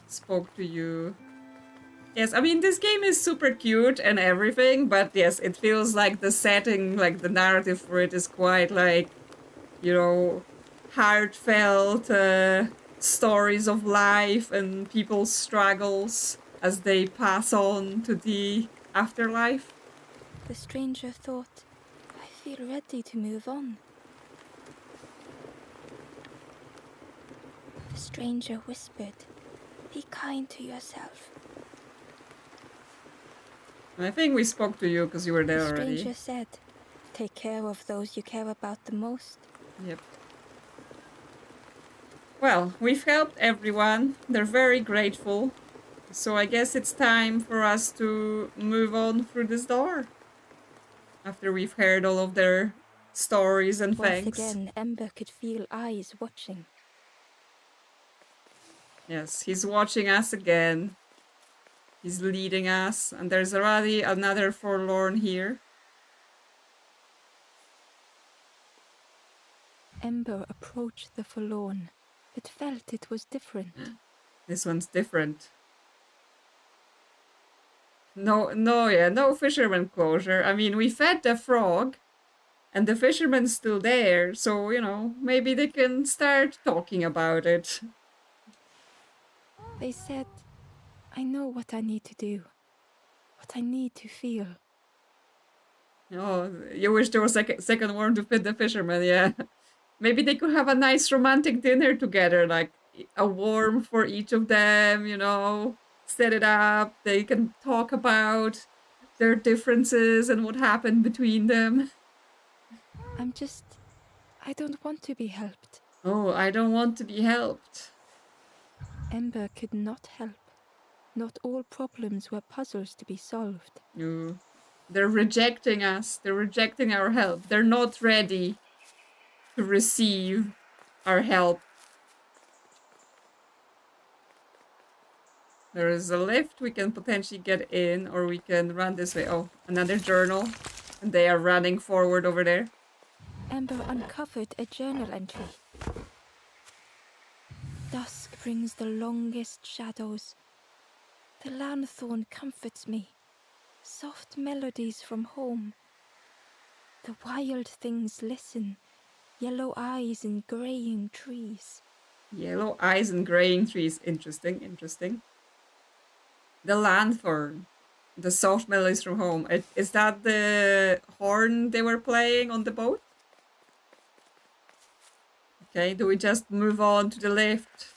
spoke to you. Yes, I mean, this game is super cute and everything, but yes, it feels like the setting, like the narrative for it is quite like, you know, heartfelt stories of life and people's struggles as they pass on to the afterlife.
The stranger thought, "I feel ready to move on." The stranger whispered, "Be kind to yourself."
I think we spoke to you because you were there
The
already.
stranger said, "Take care of those you care about the most."
Yep. Well, we've helped everyone. They're very grateful. So I guess it's time for us to move on through this door. After we've heard all of their stories and
Once
thanks.
again, Ember could feel eyes watching.
Yes, he's watching us again. He's leading us. And there's already another forlorn here.
Ember approached the forlorn, but felt it was different.
This one's different. No fisherman closure. I mean, we fed the frog, and the fisherman's still there, so, you know, maybe they can start talking about it.
They said, "I know what I need to do, what I need to feel."
Oh, you wish there was a second worm to feed the fisherman, yeah. Maybe they could have a nice romantic dinner together, like a worm for each of them, you know, set it up. They can talk about their differences and what happened between them.
I don't want to be helped.
Oh, I don't want to be helped.
Ember could not help. Not all problems were puzzles to be solved.
No. They're rejecting us. They're rejecting our help. They're not ready to receive our help. There is a lift we can potentially get in, or we can run this way. Oh, another journal. And they are running forward over there.
Ember uncovered a journal entry. "Dusk brings the longest shadows. The lanthorn comforts me. Soft melodies from home. The wild things listen. Yellow eyes in graying trees."
Yellow eyes and graying trees. Interesting, interesting. The lanthorn. The soft melodies from home. Is that the horn they were playing on the boat? Okay, do we just move on to the lift?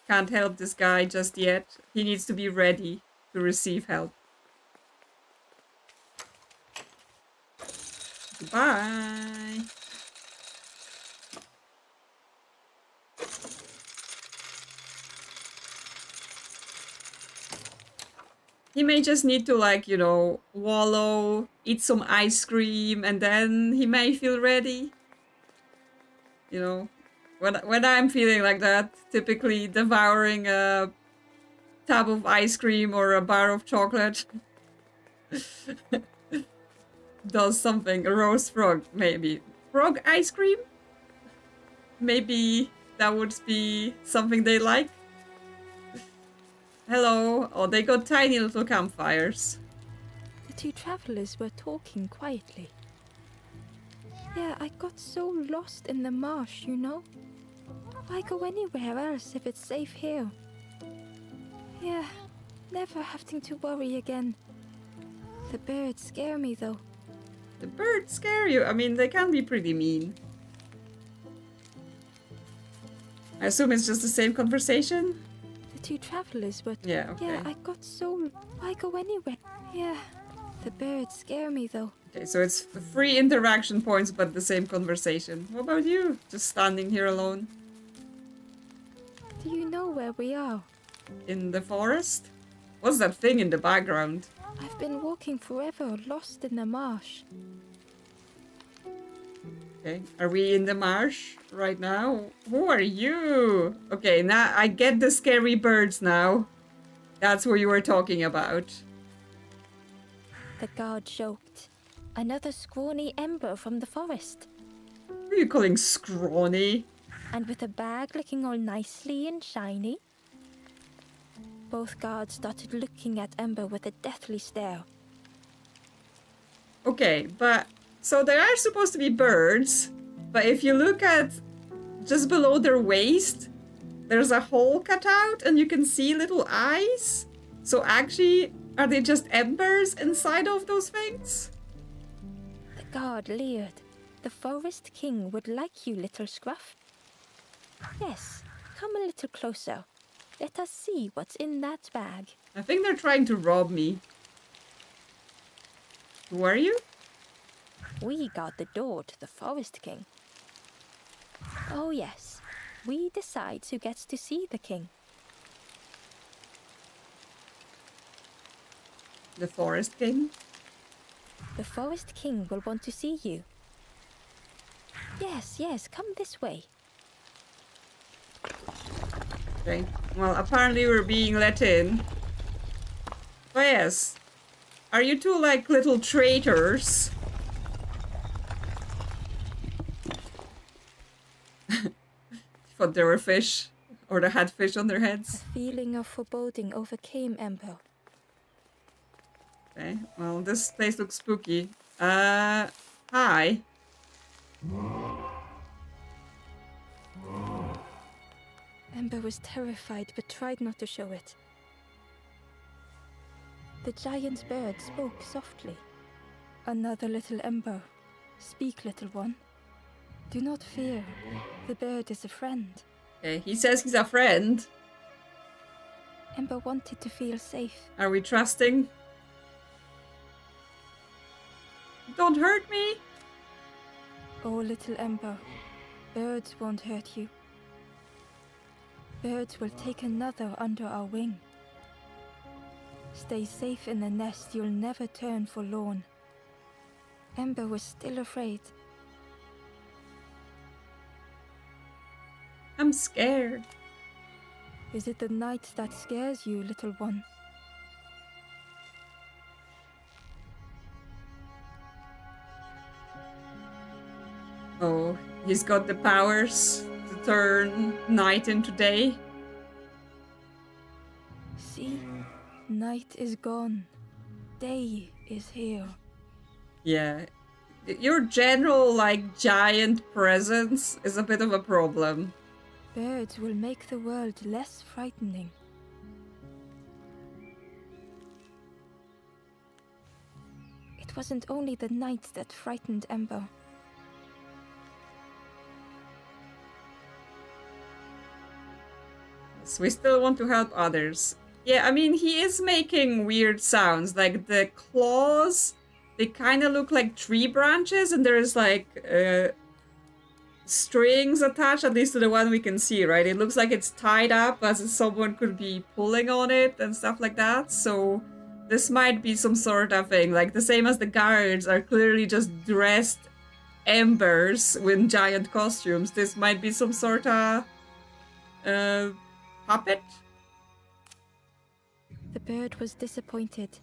Can't help this guy just yet. He needs to be ready to receive help. Goodbye. He may just need to, like, you know, wallow, eat some ice cream, and then he may feel ready. You know, when I'm feeling like that, typically devouring a tub of ice cream or a bar of chocolate does something. A roast frog, maybe. Frog ice cream? Maybe that would be something they like. Hello. Oh, they got tiny little campfires.
The two travelers were talking quietly. "Yeah, I got so lost in the marsh, you know. Why go anywhere else if it's safe here? Yeah, never having to worry again. The birds scare me, though."
The birds scare you. I mean, they can be pretty mean. I assume it's just the same conversation?
The two travelers were...
Yeah, okay.
"Yeah, I got so... Why go anywhere? Yeah, the birds scare me, though."
Okay, so it's 3 interaction points, but the same conversation. What about you? Just standing here alone?
"Do you know where we are?"
In the forest? What's that thing in the background?
"I've been walking forever, lost in the marsh."
Okay, are we in the marsh right now? Who are you? Okay, now I get the scary birds now. That's what you were talking about.
The guard joked. Another scrawny ember from the forest.
Who are you calling scrawny?
And with a bag looking all nicely and shiny. Both guards started looking at Ember with a deathly stare.
Okay, but so they are supposed to be birds, but if you look at just below their waist, there's a hole cut out and you can see little eyes. So actually, are they just embers inside of those things?
The guard leered. The forest king would like you, little scruff. Yes, come a little closer. Let us see what's in that bag.
I think they're trying to rob me. Who are you?
We guard the door to the forest king. Oh yes, we decide who gets to see the king.
The forest king?
The forest king will want to see you. Yes, come this way.
Okay. Well, apparently we're being let in. But yes. Are you two like little traitors? Thought they were fish. Or they had fish on their
A
heads.
feeling of foreboding overcame Ember.
Okay. Well, this place looks spooky. Hi.
Ember was terrified but tried not to show it. The giant bird spoke softly. Another little Ember. Speak, little one. Do not fear. The bird is a friend.
Okay, he says he's a friend.
Ember wanted to feel safe.
Are we trusting? Don't hurt me!
Oh, little Ember. Birds won't hurt you. Birds will take another under our wing. Stay safe in the nest, you'll never turn forlorn. Ember was still afraid.
I'm scared.
Is it the night that scares you, little one?
Oh, he's got the powers to turn night into day.
See? Night is gone. Day is here.
Yeah. Your general, like, giant presence is a bit of a problem.
Birds will make the world less frightening. It wasn't only the night that frightened Ember.
So we still want to help others. Yeah, I mean, he is making weird sounds. Like, the claws, they kind of look like tree branches, and there's, like, strings attached, at least to the one we can see, right? It looks like it's tied up as if someone could be pulling on it and stuff like that. So this might be some sort of thing. Like, the same as the guards are clearly just dressed embers with giant costumes. This might be some sort of puppet?
The bird was disappointed.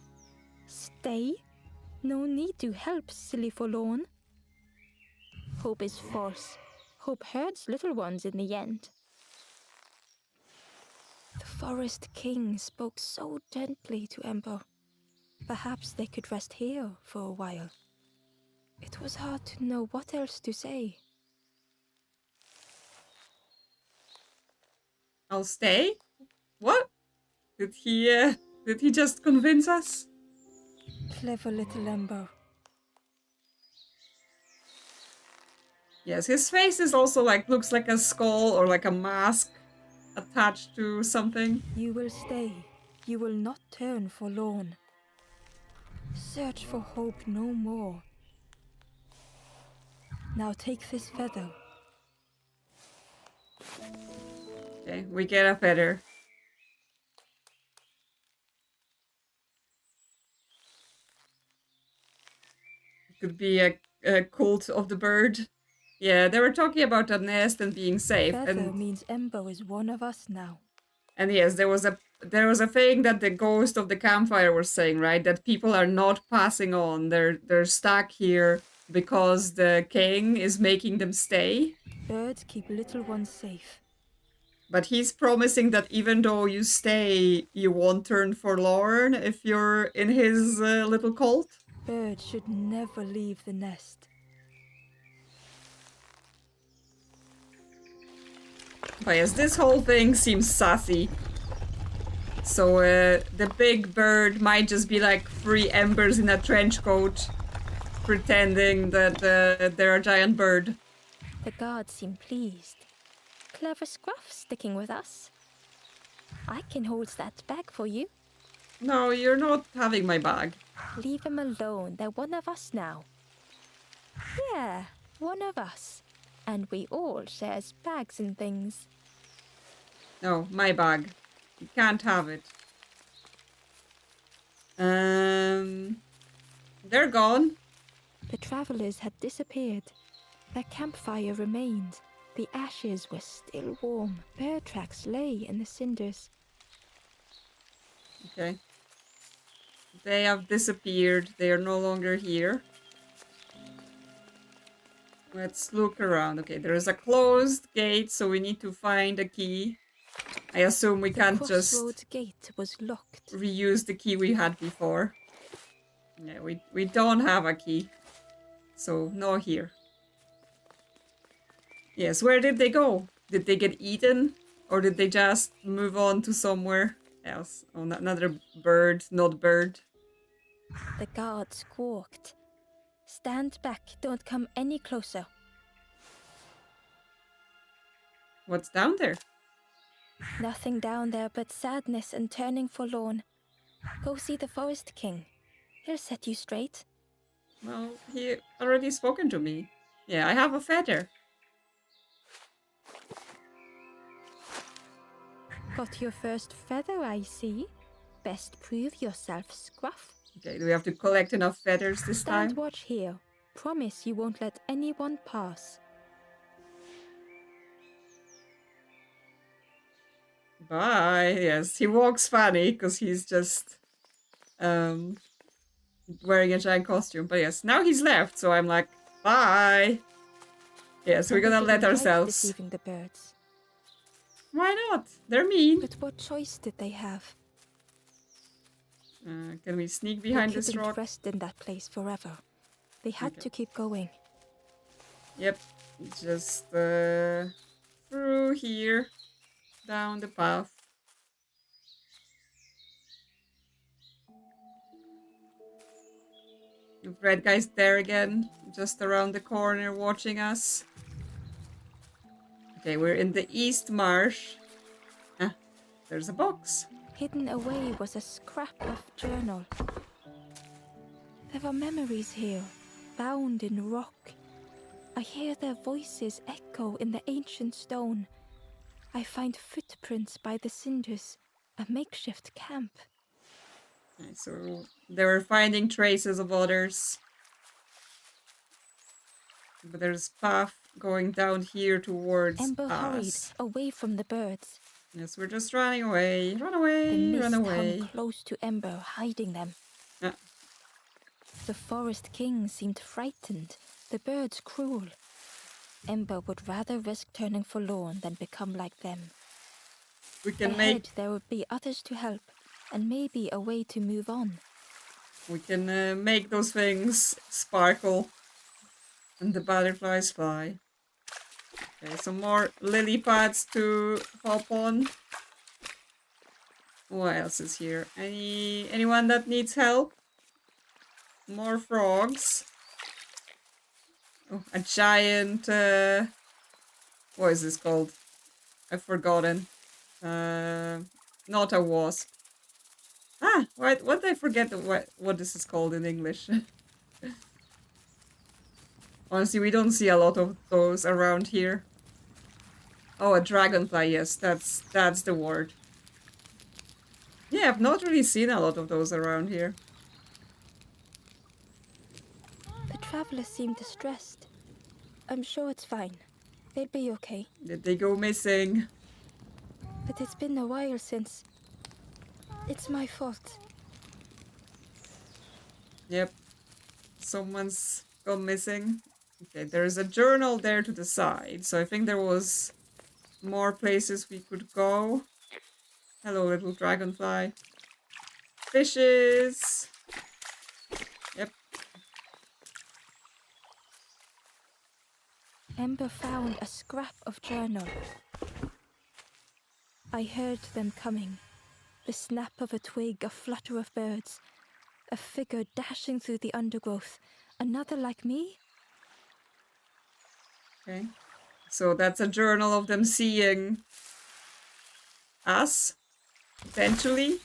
Stay? No need to help, silly forlorn. Hope is false. Hope hurts little ones in the end. The forest king spoke so gently to Ember. Perhaps they could rest here for a while. It was hard to know what else to say.
I'll stay? What? Did he just convince us?
Clever little Ember.
Yes, his face is also like, looks like a skull or like a mask attached to something.
You will stay. You will not turn forlorn. Search for hope no more. Now take this feather.
Okay, we get a feather. Could be a cult of the bird. Yeah, they were talking about a nest and being safe.
Feather
And
means Ember is one of us now.
And yes, there was a thing that the ghost of the campfire was saying, right? That people are not passing on. They're stuck here because the king is making them stay.
Birds keep little ones safe.
But he's promising that even though you stay, you won't turn forlorn if you're in his little cult.
Birds should never leave the nest.
But yes, this whole thing seems sassy. So the big bird might just be like 3 embers in a trench coat, pretending that they're a giant bird.
The guards seem pleased. Clever scruff sticking with us. I can hold that bag for you.
No, you're not having my bag.
Leave them alone. They're one of us now. Yeah, one of us. And we all shares bags and things.
No, my bag. You can't have it. They're gone.
The travelers had disappeared. Their campfire remained. The ashes were still warm. Bear tracks lay in the cinders.
Okay. They have disappeared. They are no longer here. Let's look around. Okay, there is a closed gate, so we need to find a key. I assume we can't
The
just
crossroads gate was locked.
reuse the key we had before. Yeah, we don't have a key. So, no here. Yes, where did they go? Did they get eaten? Or did they just move on to somewhere else? Oh, another bird, not bird.
The guard squawked. Stand back, don't come any closer.
What's down there?
Nothing down there but sadness and turning forlorn. Go see the Forest King. He'll set you straight.
Well, he already spoken to me. Yeah, I have a feather.
Got your first feather, I see. Best prove yourself, Scruff.
Okay, do we have to collect enough feathers this time?
Stand watch here. Promise you won't let anyone pass.
Bye. Yes, he walks funny because he's just wearing a giant costume. But yes, now he's left, so I'm like, bye. Yes, we're gonna let ourselves.
Deceiving the birds.
Why not? They're mean.
But what choice did they have?
Can we sneak behind
They
this
couldn't
rock?
rest in that place forever. They had to keep going.
Yep, just through here, down the path. The red guy's there again, just around the corner watching us. Okay, we're in the East Marsh. Ah, there's a box.
Hidden away was a scrap of journal. There are memories here, bound in rock. I hear their voices echo in the ancient stone. I find footprints by the cinders, a makeshift camp.
Okay, so they were finding traces of others. But there's a path going down here towards
Ember hurried
us.
away from the birds.
Yes, we're just running away. Run
The
away,
mist
run away.
hung close to Ember, hiding them.
Ah.
The Forest King seemed frightened, the birds cruel. Ember would rather risk turning forlorn than become like them.
We can
Ahead, there would be others to help, and maybe a way to move on.
make those things sparkle, and the butterflies fly. Okay, some more lily pads to hop on. What else is here? Anyone that needs help? More frogs. Oh, a giant. What is this called? I've forgotten. Not a wasp. Ah, what did I forget what this is called in English? Honestly, we don't see a lot of those around here. Oh, a dragonfly, yes, that's the word. Yeah, I've not really seen a lot of those around here.
The travelers seem distressed. I'm sure it's fine. They'll be okay.
Did they go missing?
The but it's been a while since. It's my fault.
Yep. Someone's gone missing. Okay, there's a journal there to the side, so I think there was more places we could go. Hello, little dragonfly. Fishes! Yep.
Ember found a scrap of journal. I heard them coming. The snap of a twig, a flutter of birds. A figure dashing through the undergrowth. Another like me?
Okay. So that's a journal of them seeing us, potentially.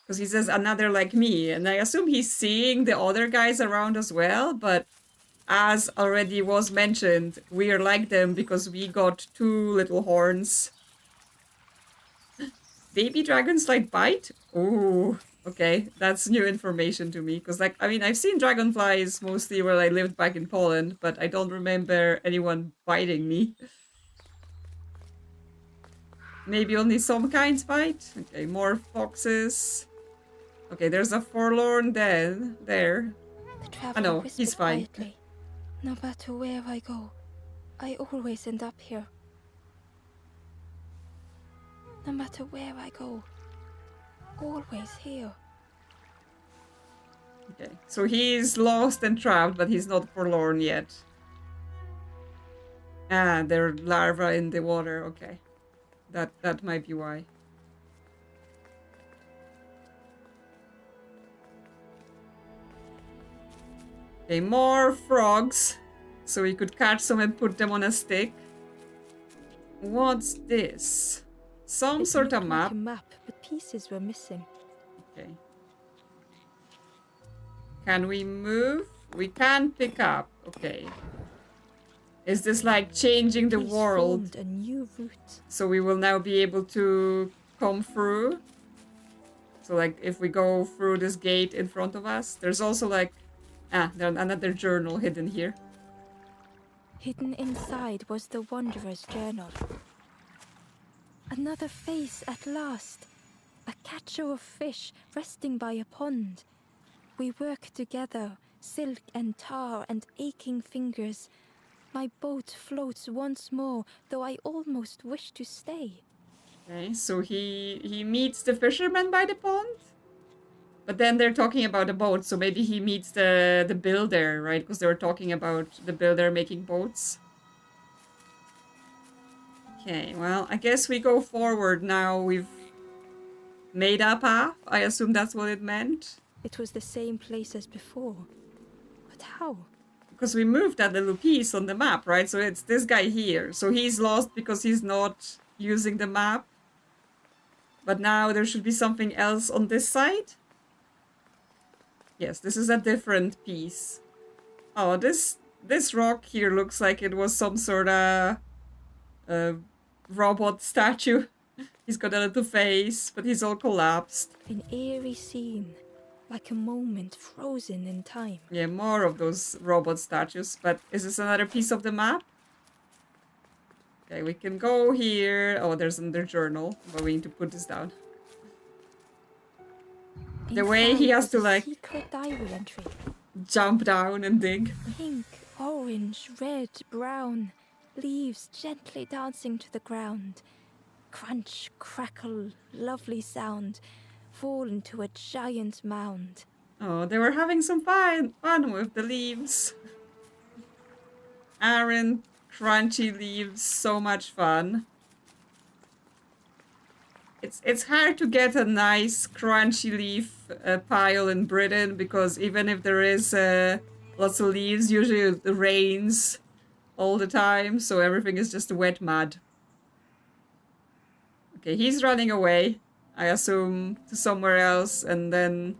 Because he says another like me. And I assume he's seeing the other guys around as well. But as already was mentioned, we are like them because we got 2 little horns. Baby dragons like bite? Ooh, okay. That's new information to me. Because, like, I mean, I've seen dragonflies mostly where I lived back in Poland, but I don't remember anyone biting me. Maybe only some kinds bite? Okay, more foxes. Okay, there's a forlorn then there.
The
I
traveler
know,
whispered
he's fine.
quietly. No matter where I go, I always end up here. No matter where I go, always here.
Okay, so he's lost and trapped, but he's not forlorn yet. Ah, there are larvae in the water. Okay, that might be why. Okay, more frogs. So we could catch some and put them on a stick. What's this? Some
It
sort of
looked
map.
like a map, but pieces were missing.
Okay. Can we move? We can pick up. Okay. Is this like changing the
Trees
world?
formed a new route.
So we will now be able to come through. So like if we go through this gate in front of us, there's also like there's another journal hidden here.
Hidden inside was the Wanderer's journal. Another face at last. A catcher of fish resting by a pond. We work together, silk and tar and aching fingers. My boat floats once more, though I almost wish to stay.
Okay, so he meets the fisherman by the pond? But then they're talking about a boat, so maybe he meets the builder, right? Because they were talking about the builder making boats. Okay, well, I guess we go forward now. We've made a path. I assume that's what it meant.
It was the same place as before. But how?
Because we moved that little piece on the map, right? So it's this guy here. So he's lost because he's not using the map. But now there should be something else on this side. Yes, this is a different piece. Oh, this rock here looks like it was some sort of robot statue. He's got a little face, but he's all collapsed.
An eerie scene, like a moment frozen in time.
Yeah, more of those robot statues. But is this another piece of the map? Okay, we can go here. Oh, there's another journal, but we need to put this down. The way he has to, like,
secret diary entry.
jump down and dig.
Pink, orange, red, brown. Leaves gently dancing to the ground. Crunch, crackle, lovely sound. Fall into a giant mound.
Oh, they were having some fun with the leaves. Aaron, crunchy leaves, so much fun. It's hard to get a nice crunchy leaf pile in Britain because even if there is lots of leaves, usually it rains all the time, so everything is just wet mud. Okay, he's running away, I assume, to somewhere else, and then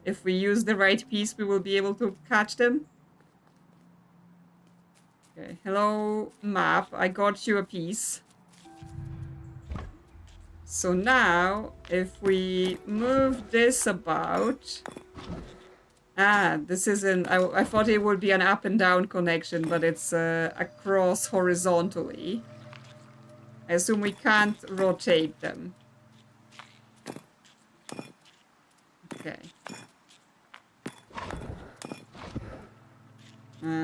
if we use the right piece, we will be able to catch them. Okay, hello, map. I got you a piece. So now, if we move this about... this isn't... I thought it would be an up and down connection, but it's across horizontally. I assume we can't rotate them. Okay.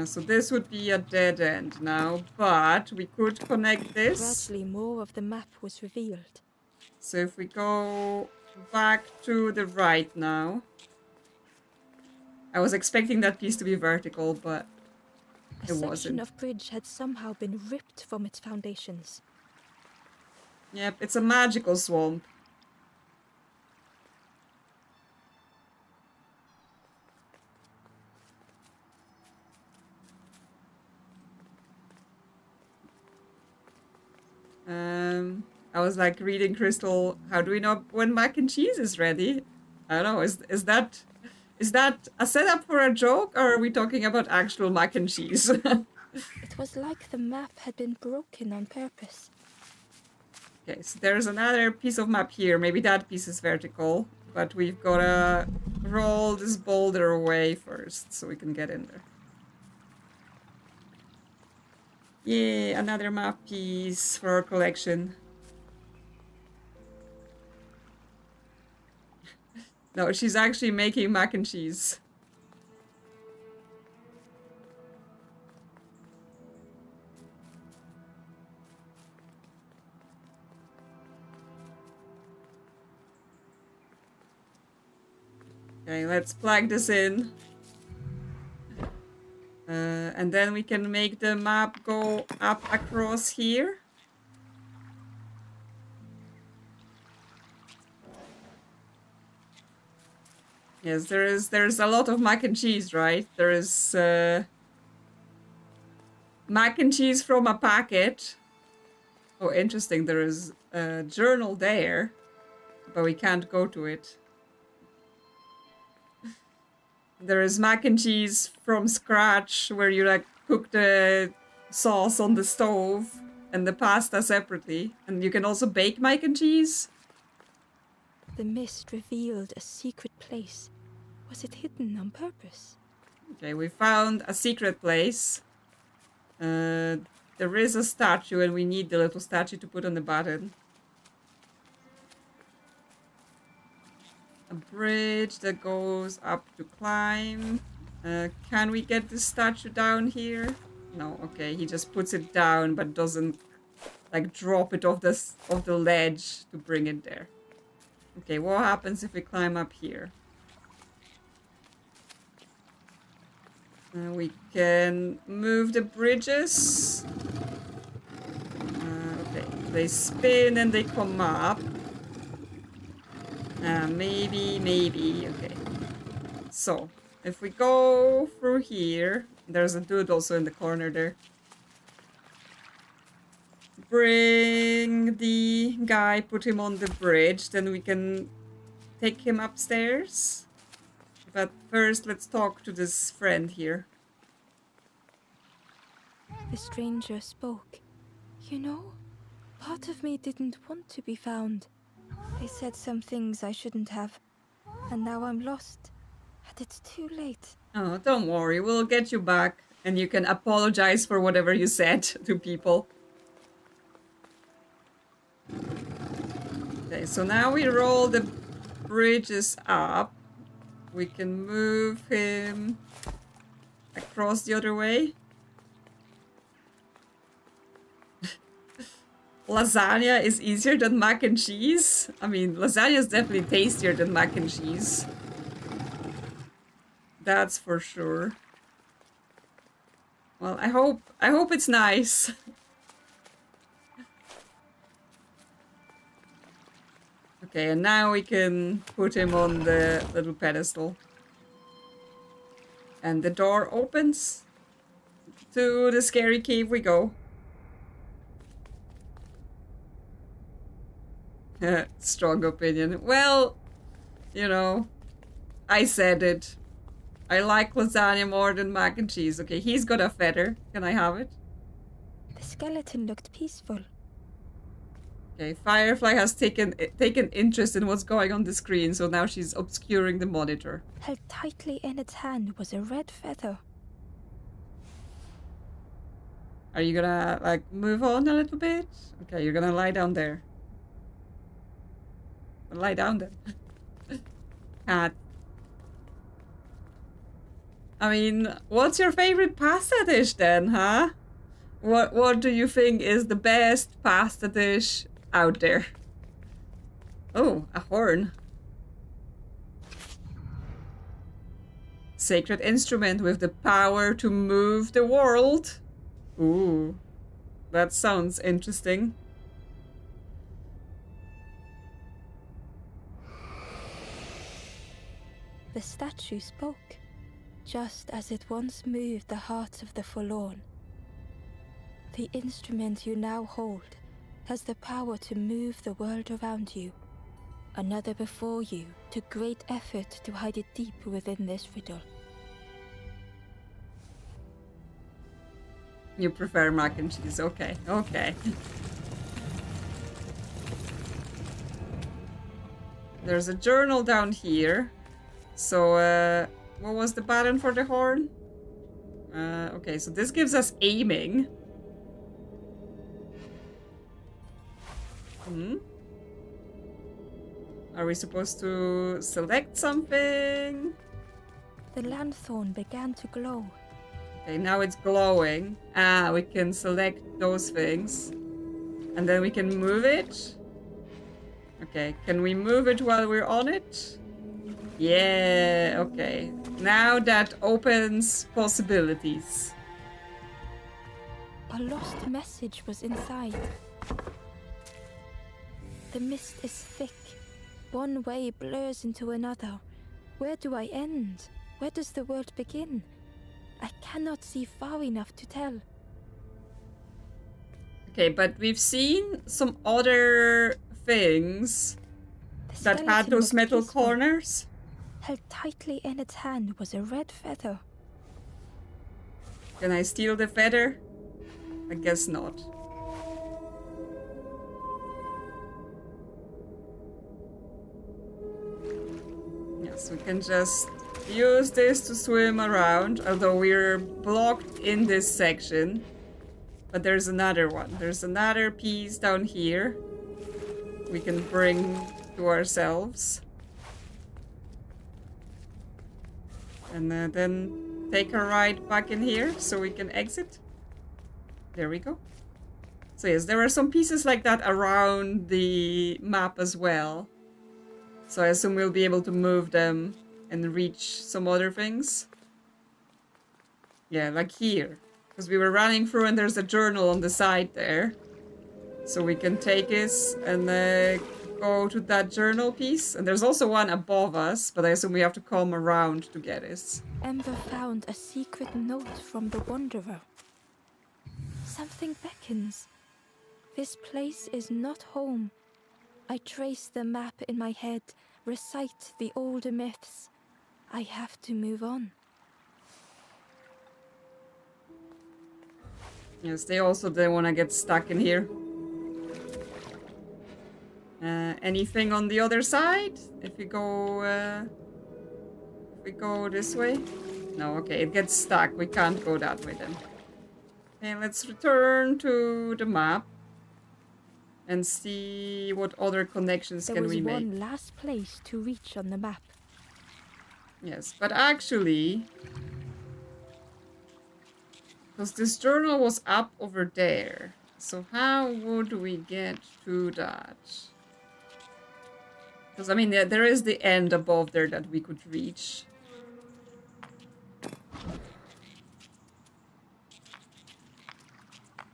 So this would be a dead end now, but we could connect this.
Gradually, more of the map was revealed.
So if we go back to the right now. I was expecting that piece to be vertical, but
A
it
section
wasn't.
of bridge had somehow been ripped from its foundations.
Yep, it's a magical swamp. I was like reading Crystal, how do we know when mac and cheese is ready? I don't know, is that a setup for a joke, or are we talking about actual mac and cheese?
It was like the map had been broken on purpose.
Okay, so there's another piece of map here. Maybe that piece is vertical, but we've gotta roll this boulder away first so we can get in there. Yay, another map piece for our collection. No, she's actually making mac and cheese. Okay, let's plug this in. And then we can make the map go up across here. Yes, there's a lot of mac and cheese, right? There is mac and cheese from a packet. Oh, interesting. There is a journal there, but we can't go to it. There is mac and cheese from scratch, where you like cook the sauce on the stove and the pasta separately. And you can also bake mac and cheese.
The mist revealed a secret place. Was it hidden on purpose?
Okay, we found a secret place. There is a statue, and we need the little statue to put on the button. A bridge that goes up to climb. Can we get this statue down here? No, okay, he just puts it down, but doesn't like drop it off the ledge to bring it there. Okay, what happens if we climb up here? We can move the bridges. Okay, they spin and they come up. Maybe, okay. So, if we go through here, there's a dude also in the corner there. Bring the guy, put him on the bridge, then we can take him upstairs. But first, let's talk to this friend here.
The stranger spoke. You know, part of me didn't want to be found. I said some things I shouldn't have, and now I'm lost. And it's too late.
Oh, don't worry, we'll get you back, and you can apologize for whatever you said to people. Okay, so now we roll the bridges up. We can move him across the other way. Lasagna is easier than mac and cheese? I mean, lasagna is definitely tastier than mac and cheese. That's for sure. Well, I hope it's nice. Okay, and now we can put him on the little pedestal. And the door opens. To the scary cave we go. Strong opinion. Well, you know, I said it. I like lasagna more than mac and cheese. Okay, he's got a feather. Can I have it?
The skeleton looked peaceful.
Okay, Firefly has taken interest in what's going on the screen, so now she's obscuring the monitor.
Held tightly in its hand was a red feather.
Are you gonna, like, move on a little bit? Okay, you're gonna lie down there. Lie down then. I mean, what's your favorite pasta dish then, huh? What do you think is the best pasta dish out there? Oh, a horn. Sacred instrument with the power to move the world. Ooh, that sounds interesting.
The statue spoke, just as it once moved the hearts of the forlorn. The instrument you now hold has the power to move the world around you. Another before you took great effort to hide it deep within this riddle.
You prefer mac and cheese, okay, okay. There's a journal down here. So, what was the button for the horn? Okay, so this gives us aiming. Are we supposed to select something?
The lanthorn began to glow.
Okay, now it's glowing. Ah, we can select those things. And then we can move it. Okay, can we move it while we're on it? Yeah, okay. Now that opens possibilities.
A lost message was inside. The mist is thick. One way blurs into another. Where do I end? Where does the world begin? I cannot see far enough to tell.
Okay, but we've seen some other things that had those metal corners.
Held tightly in its hand was a red feather.
Can I steal the feather? I guess not. Yes, we can just use this to swim around, although we're blocked in this section. But there's another one. There's another piece down here we can bring to ourselves. And then take a ride back in here so we can exit. There we go. So yes, there are some pieces like that around the map as well. So I assume we'll be able to move them and reach some other things. Yeah, like here. Because we were running through and there's a journal on the side there. So we can take this and go to that journal piece. And there's also one above us, but I assume we have to come around to get it.
Ember found a secret note from the Wanderer. Something beckons. This place is not home. I trace the map in my head, recite the older myths. I have to move on.
Yes, they also don't want to get stuck in here. Anything on the other side? If we go this way? No, okay, it gets stuck. We can't go that way then. Okay, let's return to the map and see what other connections can we make.
There was one last place to reach on the map.
Yes, but actually, because this journal was up over there, so how would we get to that? Because, I mean, there is the end above there that we could reach.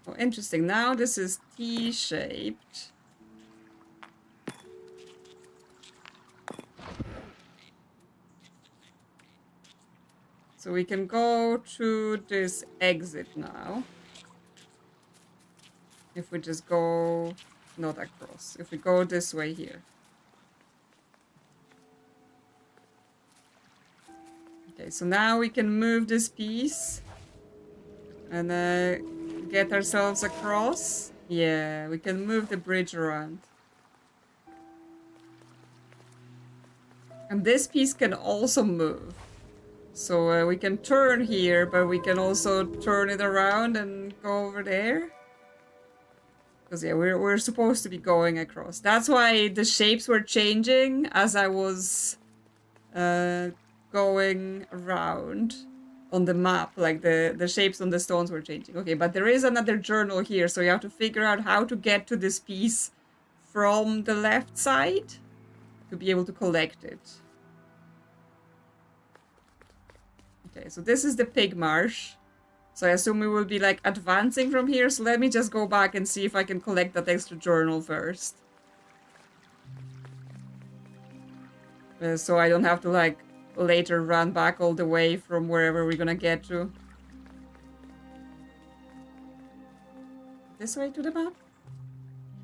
Oh, interesting. Now this is T-shaped. So we can go to this exit now. If we just go not across. If we go this way here. Okay, so now we can move this piece and get ourselves across. Yeah, we can move the bridge around. And this piece can also move. So we can turn here, but we can also turn it around and go over there. Because yeah, we're supposed to be going across. That's why the shapes were changing as I was going around. on the map, like the shapes on the stones were changing. Okay, but there is another journal here, so you have to figure out how to get to this piece from the left side to be able to collect it. Okay, so this is the pig marsh. So I assume we will be like advancing from here. So let me just go back and see if I can collect that extra journal first. So I don't have to like later run back all the way from wherever we're gonna get to. This way to the map?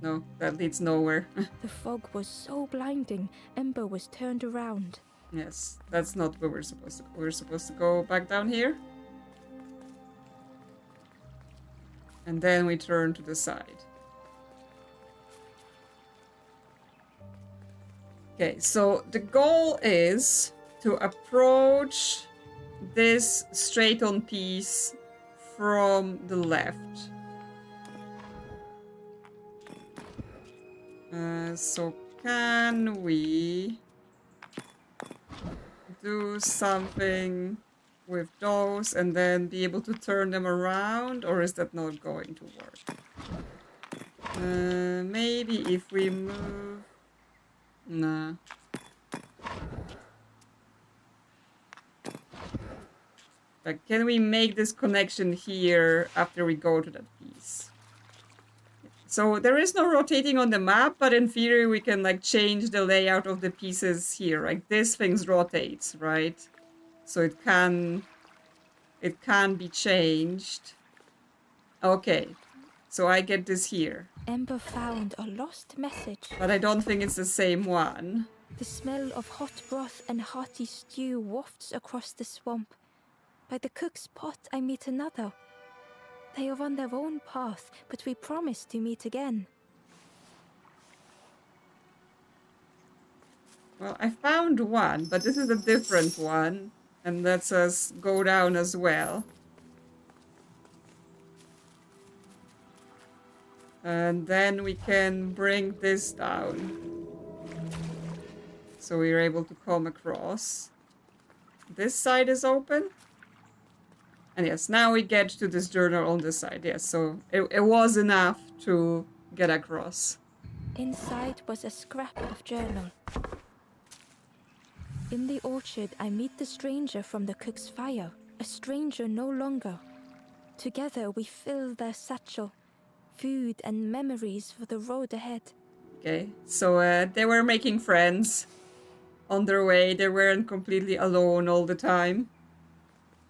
No, that leads nowhere.
The fog was so blinding, Ember was turned around.
Yes, that's not where we're supposed to go. We're supposed to go back down here. And then we turn to the side. Okay, so the goal is to approach this straight-on piece from the left. So can we do something with those and then be able to turn them around, or is that not going to work? Maybe if we move... Nah. Like, can we make this connection here after we go to that piece? So there is no rotating on the map, but in theory we can like change the layout of the pieces here. Like this thing rotates, right? So it can be changed. Okay, so I get this here.
Ember found a lost message.
But I don't think it's the same one.
The smell of hot broth and hearty stew wafts across the swamp. By the cook's pot I meet another. They are on their own path, but we promise to meet again.
Well, I found one, but this is a different one. And lets us go down as well. And then we can bring this down. So we're able to come across. This side is open. And yes, now we get to this journal on this side. Yes, so it was enough to get across.
Inside was a scrap of journal. In the orchard, I meet the stranger from the cook's fire. A stranger no longer. Together we fill their satchel. Food and memories for the road ahead.
Okay, so they were making friends on their way. They weren't completely alone all the time.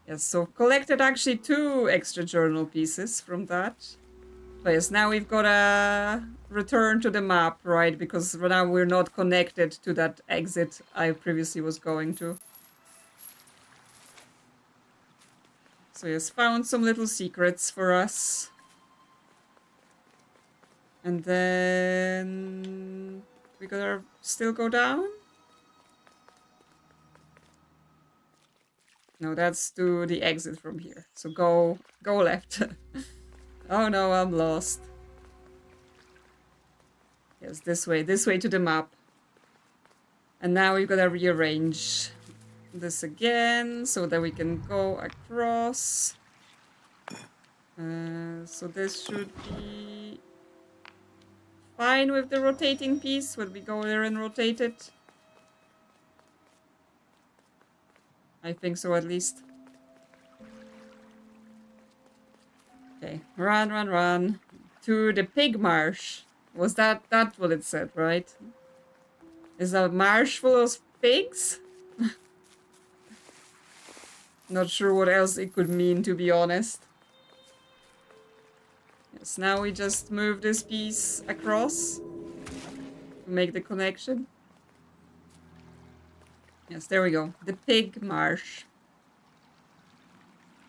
Yes, so collected actually 2 extra journal pieces from that. But yes, now we've got to return to the map, right? Because now we're not connected to that exit I previously was going to. So yes, found some little secrets for us. And then we gotta still go down? No, that's to the exit from here. So go left. Oh no, I'm lost. Yes, this way to the map. And now we've gotta rearrange this again so that we can go across. So this should be fine with the rotating piece when we go there and rotate it. I think so, at least. Okay, run. To the pig marsh. Was that what it said, right? Is a marsh full of pigs? Not sure what else it could mean, to be honest. Yes, now we just move this piece across to make the connection. Yes, there we go. The pig marsh.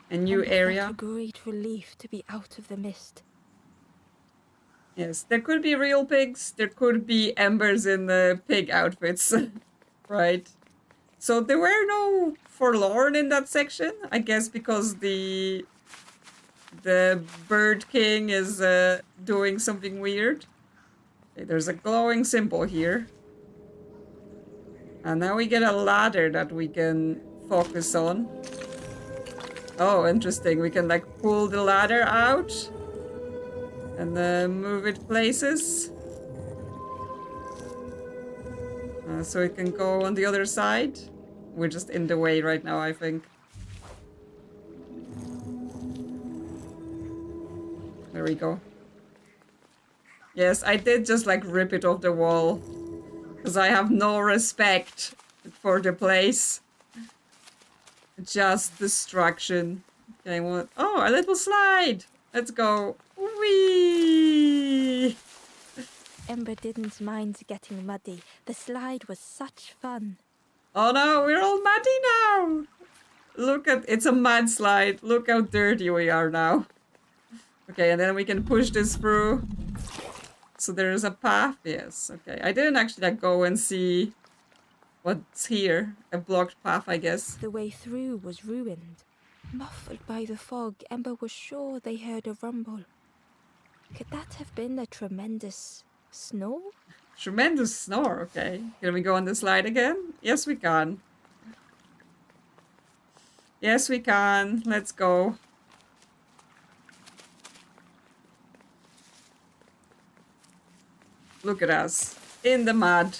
A new area.
A great relief to be out of the mist.
Yes, there could be real pigs. There could be embers in the pig outfits. Right? So there were no forlorn in that section. I guess because the bird king is doing something weird. Okay, there's a glowing symbol here. And now we get a ladder that we can focus on. Oh, interesting. We can like pull the ladder out and move it places. So it can go on the other side. We're just in the way right now, I think. There we go. Yes, I did just like rip it off the wall. Because I have no respect for the place. Just destruction. Okay, what? Oh, a little slide. Let's go. Whee!
Ember didn't mind getting muddy. The slide was such fun.
Oh no, we're all muddy now. Look at, it's a mudslide. Look how dirty we are now. Okay, and then we can push this through. So there's a path, yes. Okay, I didn't actually like, go and see what's here. A blocked path, I guess.
The way through was ruined. Muffled by the fog, Ember was sure they heard a rumble. Could that have been a tremendous snore?
Tremendous snore, okay. Can we go on the slide again? Yes, we can. Yes, we can. Let's go. Look at us. In the mud.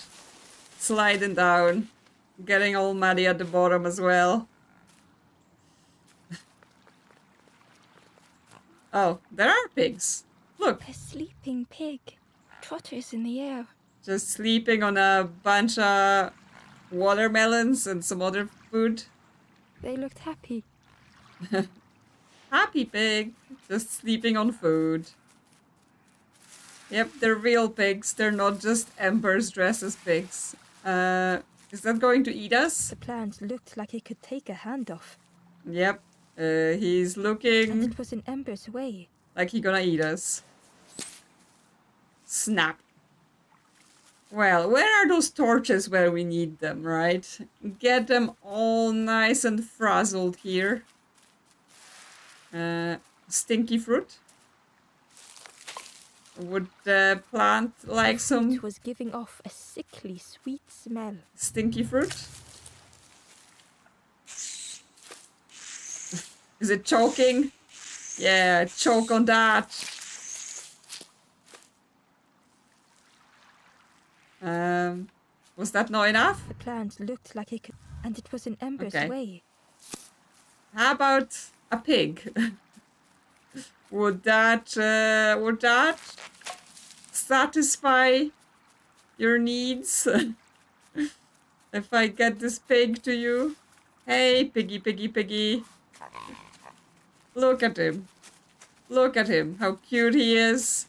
Sliding down. Getting all muddy at the bottom as well. Oh, there are pigs. Look.
A sleeping pig. Trotters in the air.
Just sleeping on a bunch of watermelons and some other food.
They looked happy.
Happy pig. Just sleeping on food. Yep, they're real pigs. They're not just embers dressed as pigs. Is that going to eat us?
The plant looked like it could take a hand off.
Yep. He's
And
looking
it was in Ember's way.
like he's gonna eat us. Snap. Well, where are those torches where we need them, right? Get them all nice and frazzled here. Stinky fruit. Would the plant like some
It was giving off a sickly sweet smell.
stinky fruit? Is it choking? Yeah, choke on that. Was that not enough?
The plant looked like it could, and it was in Ember's
Okay.
way.
How about a pig? Would that satisfy your needs? If I get this pig to you? Hey, piggy, piggy, piggy. Look at him. Look at him. How cute he is.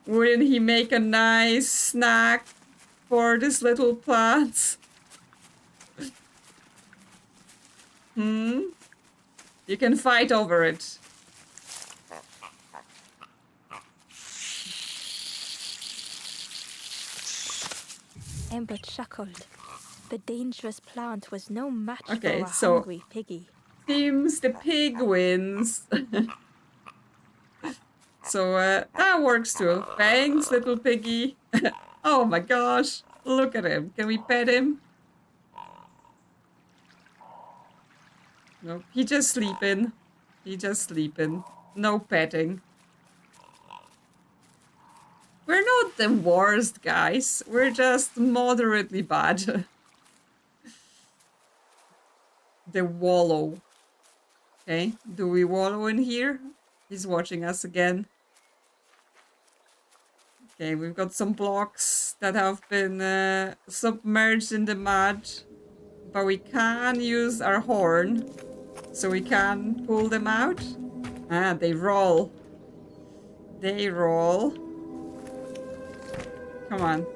Wouldn't he make a nice snack for this little plant? You can fight over it.
Ember chuckled. The dangerous plant was no match
Okay,
for a
so-
hungry piggy.
Seems the pig wins. So that works too. Thanks, little piggy. Oh my gosh. Look at him. Can we pet him? No, he just sleeping. He just sleeping. No petting. We're not the worst, guys. We're just moderately bad. The wallow. Okay, do we wallow in here? He's watching us again. Okay, we've got some blocks that have been submerged in the mud. But we can use our horn. So we can pull them out. Ah, they roll. They roll. Come on.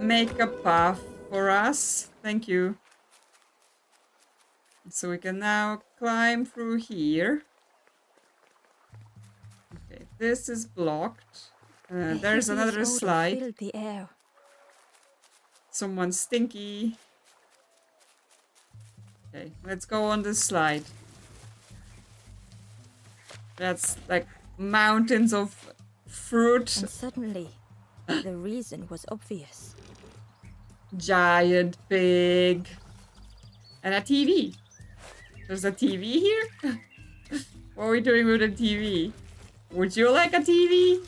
Make a path for us. Thank you. So we can now climb through here. Okay, this is blocked.
A
There's
hideous
another
odor
slide.
filled the air.
Someone stinky. Okay, let's go on this slide. That's like mountains of fruit.
And suddenly, the reason was obvious.
Giant pig. And a TV. There's a TV here? What are we doing with a TV? Would you like a TV?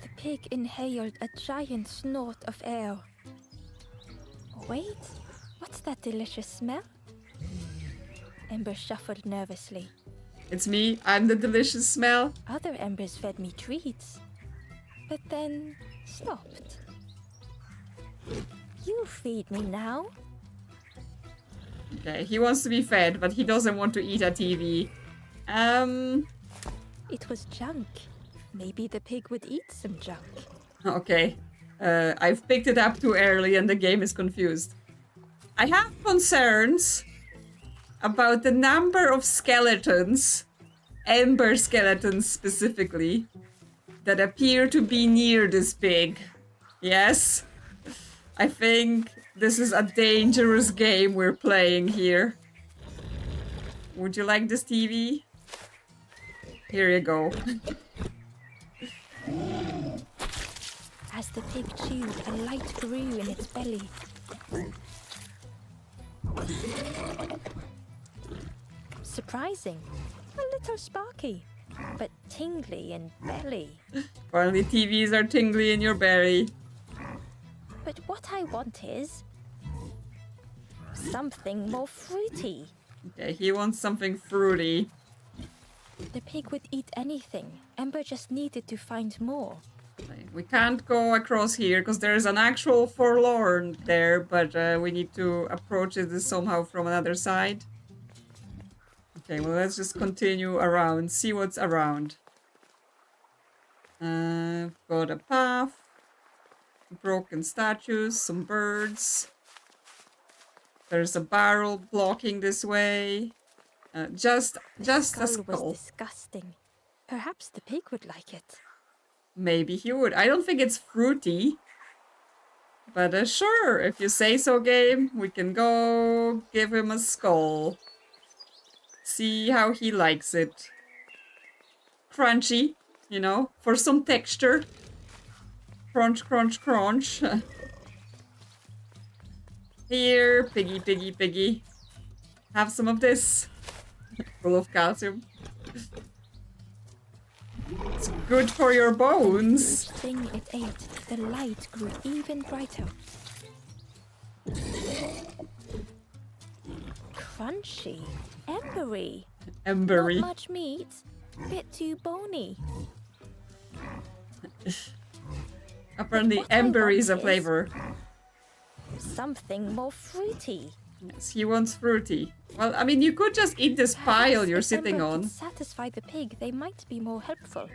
The pig inhaled a giant snort of air. Wait, what's that delicious smell? Ember shuffled nervously.
It's me. I'm the delicious smell.
Other embers fed me treats, but then stopped. You feed me now.
Okay, he wants to be fed, but he doesn't want to eat a TV.
It was junk. Maybe the pig would eat some junk.
Okay. I've picked it up too early and the game is confused. I have concerns about the number of skeletons, ember skeletons specifically, that appear to be near this pig. Yes? I think this is a dangerous game we're playing here. Would you like this TV? Here you go.
As the pig chewed, a light grew in its belly. Surprising. A little sparky, but tingly in belly.
Finally, TVs are tingly in your belly.
But what I want is something more fruity.
Okay, he wants something fruity.
The pig would eat anything. Ember just needed to find more.
Okay, we can't go across here because there's an actual forlorn there, but we need to approach it somehow from another side. Okay, well, let's just continue around, see what's around. Got a path, broken statues, some birds. There's a barrel blocking this way. Just a skull.
Was disgusting. Perhaps the pig would like it.
Maybe he would. I don't think it's fruity. But sure, if you say so, game, we can go give him a skull. See how he likes it. Crunchy, you know, for some texture. Crunch, crunch, crunch. Here, piggy, piggy, piggy. Have some of this. Full of calcium. It's good for your bones.
Each thing it ate, the light grew even brighter. Crunchy, embery.
Embery.
Not much meat, bit too bony.
Apparently,
What I
embery is a
want is-
flavor.
Something more fruity.
Yes, he wants fruity. Well, I mean, you could just eat this pile
Perhaps
you're
if
sitting
Ember
on.
could satisfy the pig, they might be more helpful.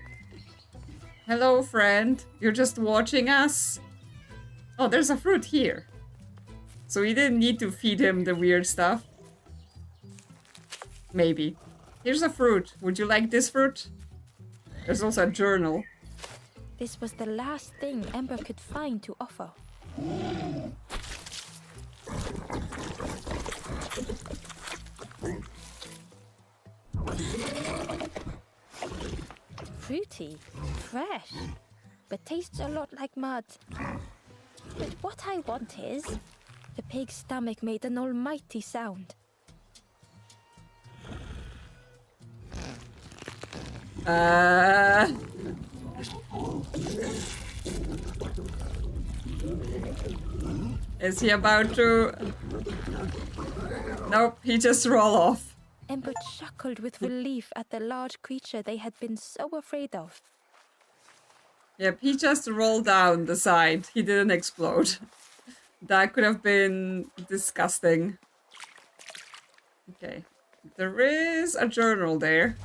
Hello, friend. You're just watching us? Oh, there's a fruit here. So we didn't need to feed him the weird stuff. Maybe. Here's a fruit. Would you like this fruit? There's also a journal.
This was the last thing Ember could find to offer. Fruity, fresh, but tastes a lot like mud. But what I want is... The pig's stomach made an almighty sound.
Is he about to... Nope, he just roll off.
Ember chuckled with relief at the large creature they had been so afraid of.
Yep, he just rolled down the side. He didn't explode. That could have been disgusting. Okay. There is a journal there.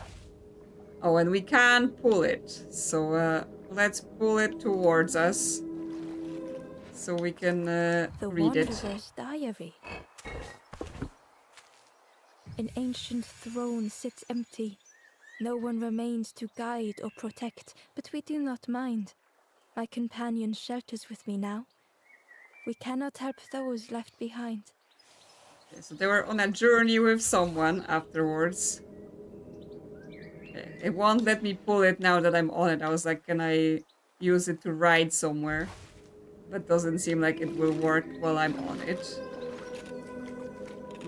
Oh, and we can pull it. So, let's pull it towards us. So we can
The
read it.
Wanderer's Diary. An ancient throne sits empty. No one remains to guide or protect, but we do not mind. My companion shelters with me now. We cannot help those left behind.
Okay, so they were on a journey with someone afterwards. Okay, it won't let me pull it now that I'm on it. I was like, can I use it to ride somewhere? But doesn't seem like it will work while I'm on it.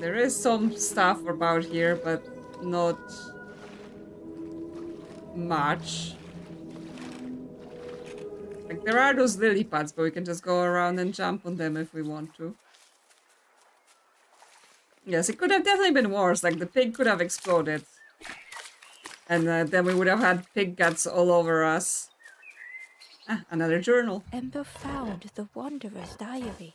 There is some stuff about here, but not much. Like, there are those lily pads, but we can just go around and jump on them if we want to. Yes, it could have definitely been worse. Like, the pig could have exploded. And then we would have had pig guts all over us. Ah, another journal.
Ember found the Wanderer's diary.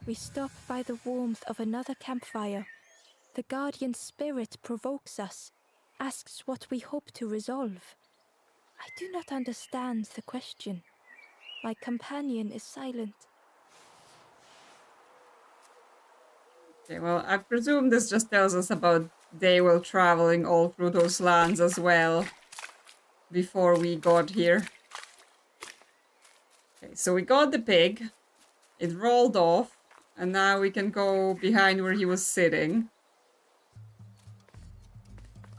We stop by the warmth of another campfire. The guardian spirit provokes us, asks what we hope to resolve. I do not understand the question. My companion is silent.
Okay, well, I presume this just tells us about they were traveling all through those lands as well before we got here. Okay, so we got the pig. It rolled off, and now we can go behind where he was sitting.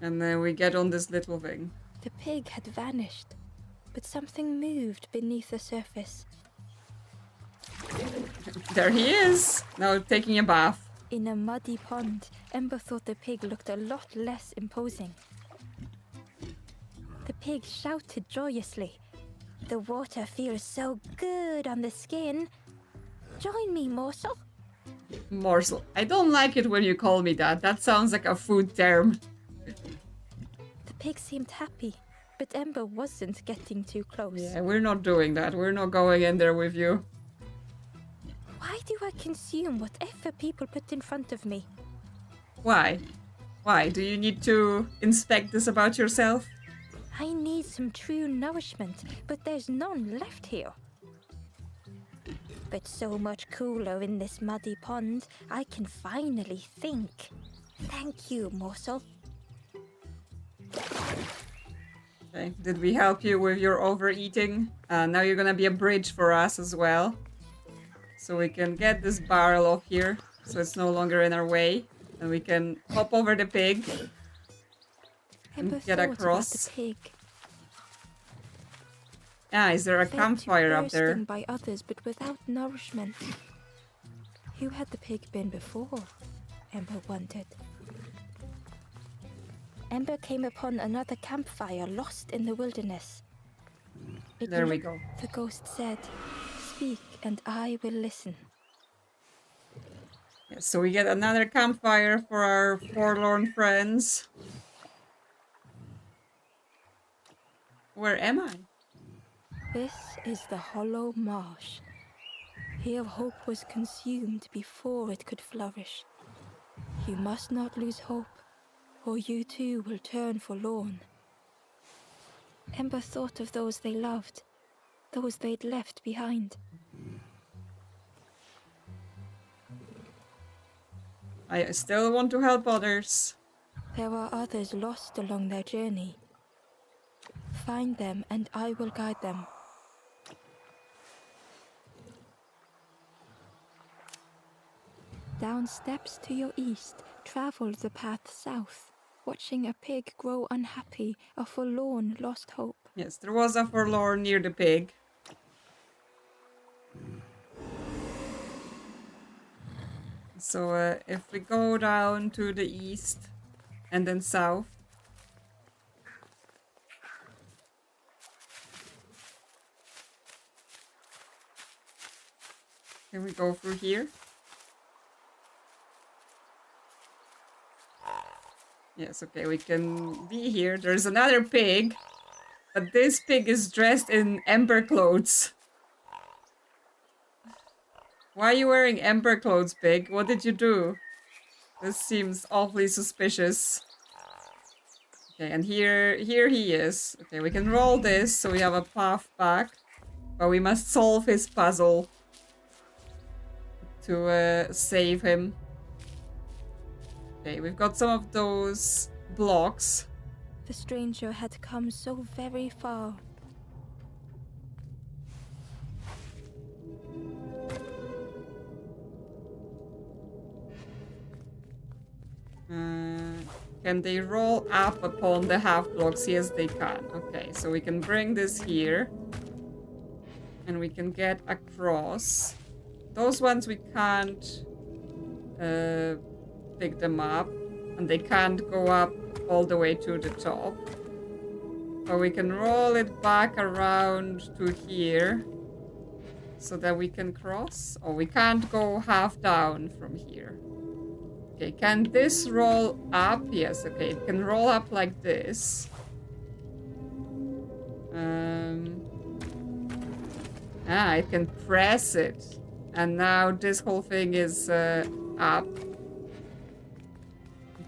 And then we get on this little thing.
The pig had vanished, but something moved beneath the surface.
There he is, now taking a bath.
In a muddy pond, Ember thought the pig looked a lot less imposing. The pig shouted joyously. The water feels so good on the skin. Join me, morsel.
Morsel. I don't like it when you call me that. That sounds like a food term.
The pig seemed happy, but Ember wasn't getting too close.
Yeah, we're not doing that. We're not going in there with you.
Why do I consume whatever people put in front of me?
Why? Why? Do you need to inspect this about yourself?
I need some true nourishment, but there's none left here. But so much cooler in this muddy pond, I can finally think. Thank you, morsel.
Okay, did we help you with your overeating? Now you're gonna be a bridge for us as well. So we can get this barrel off here, so it's no longer in our way. And we can hop over the pig and get across.
The pig.
Ah, is there a
Fed
campfire
to
up there?
bursting by others, but without nourishment. Who had the pig been before? Ember wondered. Ember came upon another campfire lost in the wilderness.
There we go.
The ghost said, "Speak, and I will listen."
Yeah, so we get another campfire for our forlorn friends. Where am I?
This is the hollow marsh. Here hope was consumed before it could flourish. You must not lose hope, or you too will turn forlorn. Ember thought of those they loved, those they'd left behind.
I still want to help others.
There are others lost along their journey. Find them and I will guide them. Down steps to your east, travel the path south, watching a pig grow unhappy, a forlorn lost hope.
Yes, there was a forlorn near the pig. So if we go down to the east and then south. Can we go through here? Yes, okay, we can be here. There's another pig, but this pig is dressed in ember clothes. Why are you wearing ember clothes, pig? What did you do? This seems awfully suspicious. Okay, and here he is. Okay, we can roll this so we have a path back, but we must solve his puzzle to save him. Okay, we've got some of those blocks.
The stranger had come so very far.
Can they roll up upon the half blocks? Yes, they can. Okay, so we can bring this here. And we can get across. Those ones we can't pick them up, and they can't go up all the way to the top. But we can roll it back around to here so that we can cross. Oh, we can't go half down from here. Okay, can this roll up? Yes, okay, it can roll up like this. I can press it. And now this whole thing is up.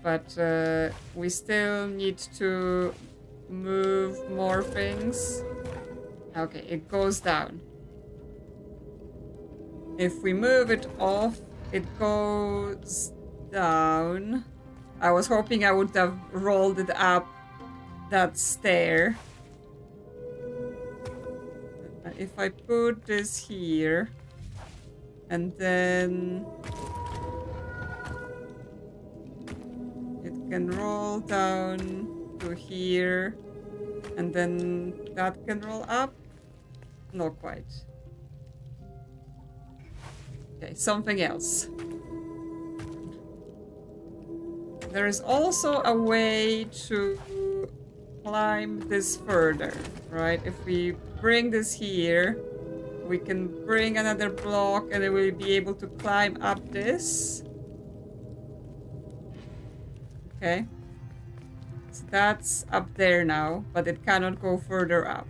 But we still need to move more things. Okay, it goes down. If we move it off, it goes down. I was hoping I would have rolled it up that stair. If I put this here, and then it can roll down to here, and then that can roll up? Not quite. Okay, something else. There is also a way to climb this further, right? If we bring this here, we can bring another block and then we'll be able to climb up this. Okay. So that's up there now, but it cannot go further up.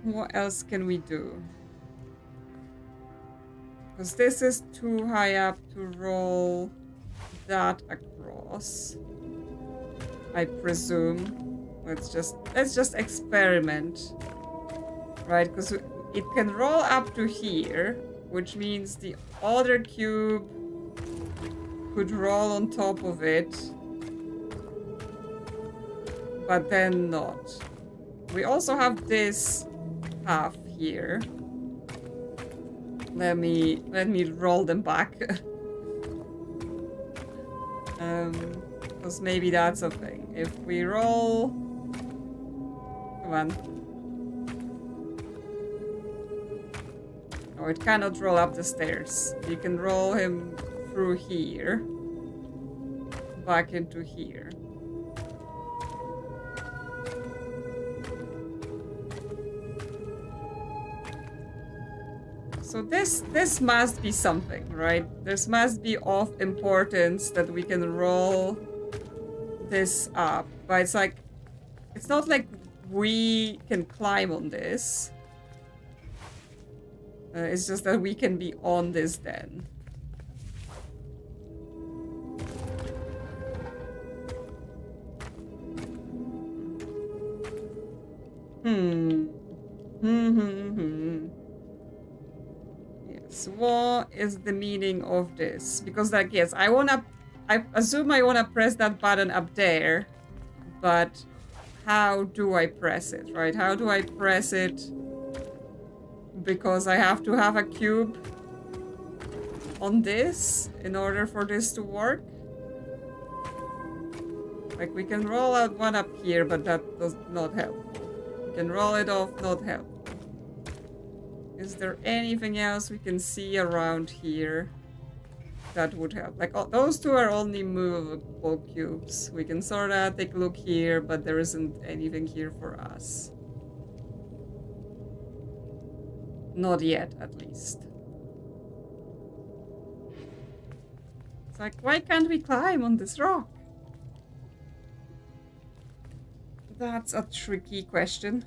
What else can we do? Because this is too high up to roll that across, I presume. Let's just experiment, right? Because it can roll up to here, which means the other cube could roll on top of it, but then not. We also have this half here. Let me roll them back. Because maybe that's a thing. If we roll... Come on. Oh, it cannot roll up the stairs. You can roll him through here. Back into here. So this must be something, right? This must be of importance that we can roll this up. But it's like, it's not like we can climb on this. It's just that we can be on this then. Yes, what is the meaning of this? Because like, yes, I assume I wanna press that button up there, but how do I press it, right? How do I press it? Because I have to have a cube on this in order for this to work. Like, we can roll out one up here, but that does not help. We can roll it off, not help. Is there anything else we can see around here that would help? Like, oh, those two are only movable cubes. We can sort of take a look here, but there isn't anything here for us. Not yet, at least. It's like, why can't we climb on this rock? That's a tricky question.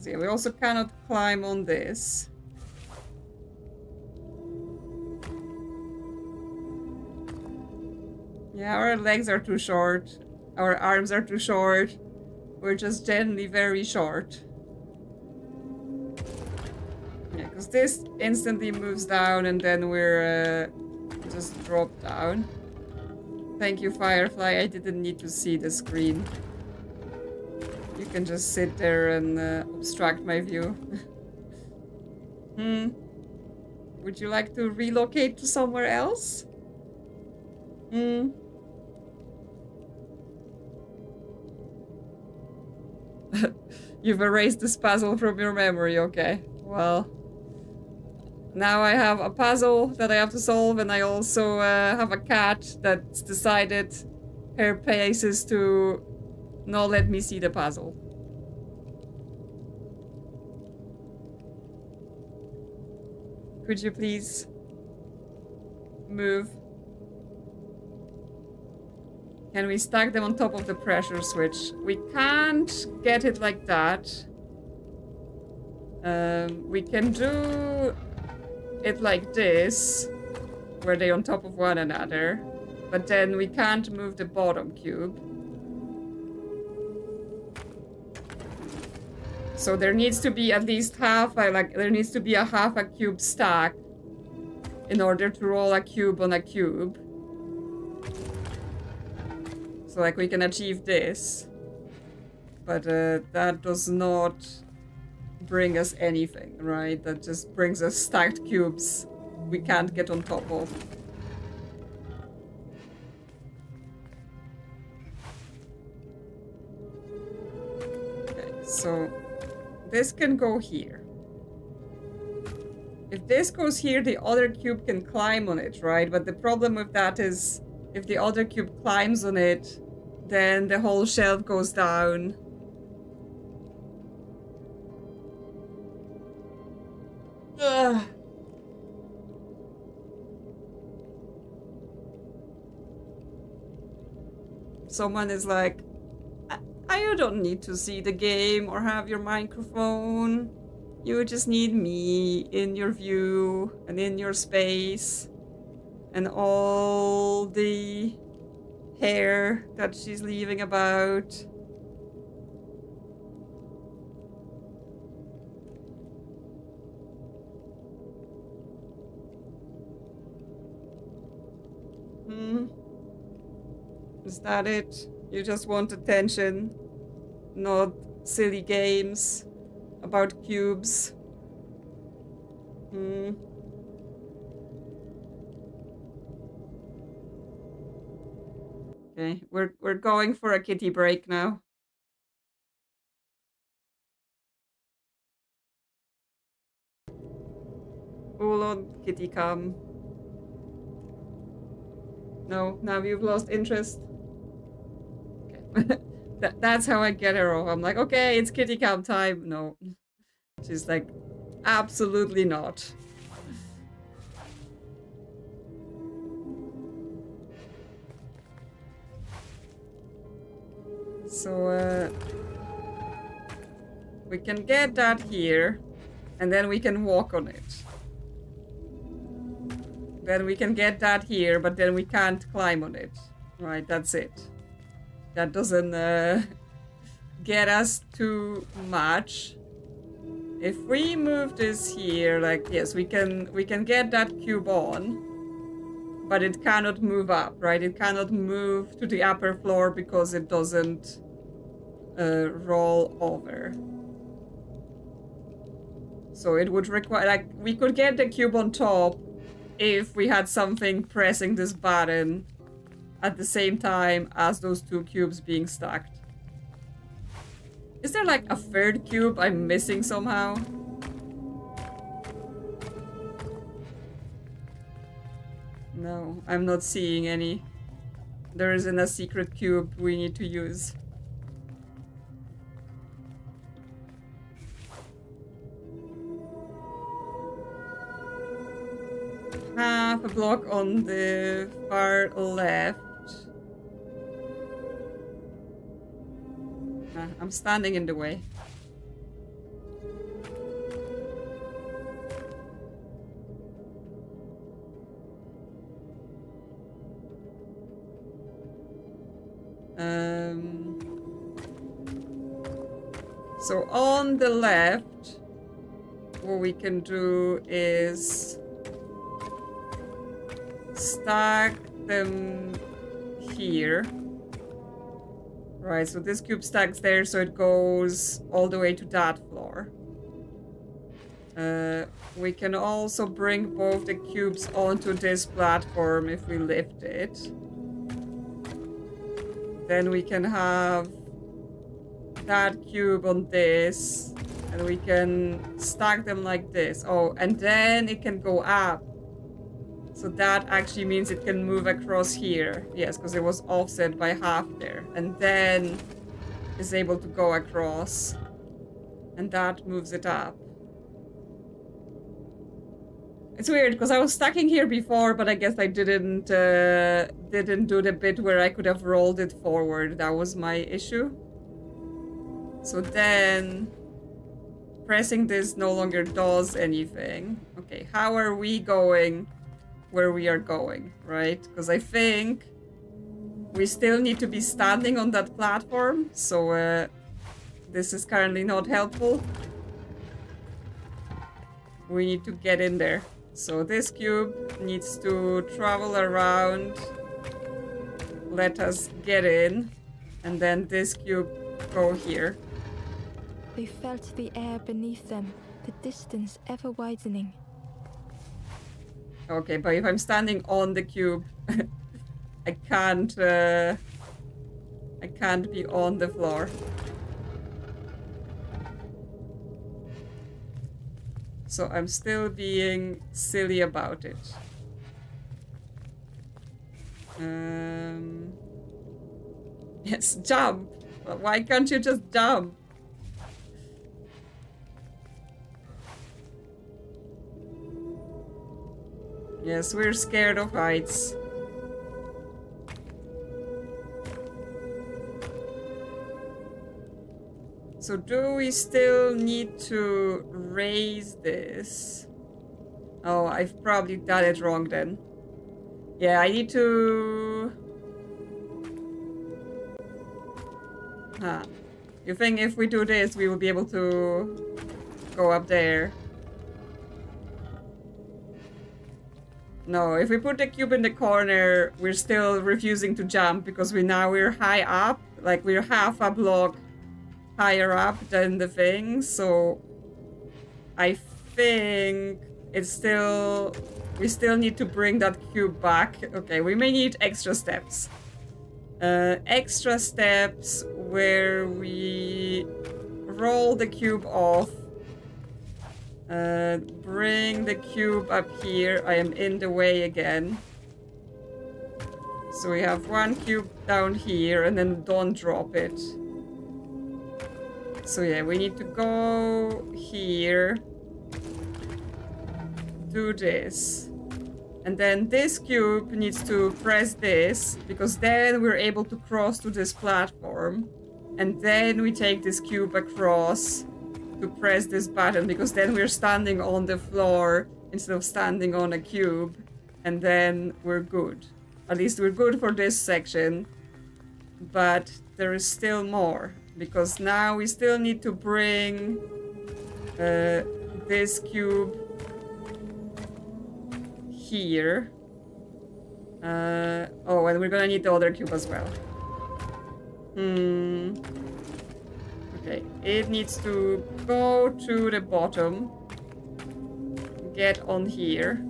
Yeah, we also cannot climb on this. Yeah, our legs are too short. Our arms are too short. We're just generally very short. Yeah, because this instantly moves down and then we're just drop down. Thank you, Firefly. I didn't need to see the screen. You can just sit there and obstruct my view. Would you like to relocate to somewhere else? You've erased this puzzle from your memory, okay. Well, Now I have a puzzle that I have to solve, and I also have a cat that's decided her place is to not let me see the puzzle. Could you please move? Can we stack them on top of the pressure switch? We can't get it like that. We can do it like this, where they're on top of one another, but then we can't move the bottom cube. So there needs to be at least half, there needs to be a half a cube stack in order to roll a cube on a cube. So like we can achieve this, but that does not bring us anything, right? That just brings us stacked cubes we can't get on top of. Okay, so this can go here. If this goes here, the other cube can climb on it, right? But the problem with that is if the other cube climbs on it, then the whole shelf goes down. Ugh. Someone is like, you don't need to see the game or have your microphone. You just need me in your view and in your space and all the hair that she's leaving about. Is that it? You just want attention, not silly games about cubes. Okay, we're going for a kitty break now. Hold on, kitty, come. No, now you've lost interest. Okay. That's how I get her off. I'm like, okay, it's kitty cam time. No. She's like, absolutely not. So, we can get that here, and then we can walk on it. Then we can get that here, but then we can't climb on it. Right, that's it. That doesn't get us too much. If we move this here, like, yes, we can get that cube on, but it cannot move up, right? It cannot move to the upper floor because it doesn't roll over. So it would require, like, we could get the cube on top if we had something pressing this button at the same time as those two cubes being stacked. Is there like a third cube I'm missing somehow? No, I'm not seeing any. There isn't a secret cube we need to use. Half a block on the far left. I'm standing in the way. So on the left, what we can do is stack them here. Right, so this cube stacks there, so it goes all the way to that floor. We can also bring both the cubes onto this platform if we lift it. Then we can have that cube on this, And we can stack them like this. Oh, and then it can go up. So that actually means it can move across here. Yes, because it was offset by half there. And then is able to go across. And that moves it up. It's weird because I was stacking here before, but I guess I didn't do the bit where I could have rolled it forward. That was my issue. So then pressing this no longer does anything. Okay, how are we going where we are going, right? Because I think we still need to be standing on that platform. So this is currently not helpful. We need to get in there. So this cube needs to travel around, let us get in, and then this cube go here.
They felt the air beneath them, the distance ever widening.
Okay, but if I'm standing on the cube, I can't be on the floor. So I'm still being silly about it. Yes, jump. Why can't you just jump? Yes, we're scared of heights. So do we still need to raise this? Oh, I've probably done it wrong then. Yeah, I need to... Huh. You think if we do this, we will be able to go up there? No, if we put the cube in the corner, we're still refusing to jump because we're high up. Like, we're half a block higher up than the thing, so I think it's still... We still need to bring that cube back. Okay, we may need extra steps. Extra steps where we roll the cube off. Bring the cube up here. I am in the way again. So we have one cube down here and then don't drop it. So yeah, we need to go here. Do this. And then this cube needs to press this, because then we're able to cross to this platform. And then we take this cube across to press this button, because then we're standing on the floor instead of standing on a cube. And then we're good. At least we're good for this section. But there is still more, because now we still need to bring this cube here. Oh, and we're gonna need the other cube as well. Okay, it needs to go to the bottom, get on here.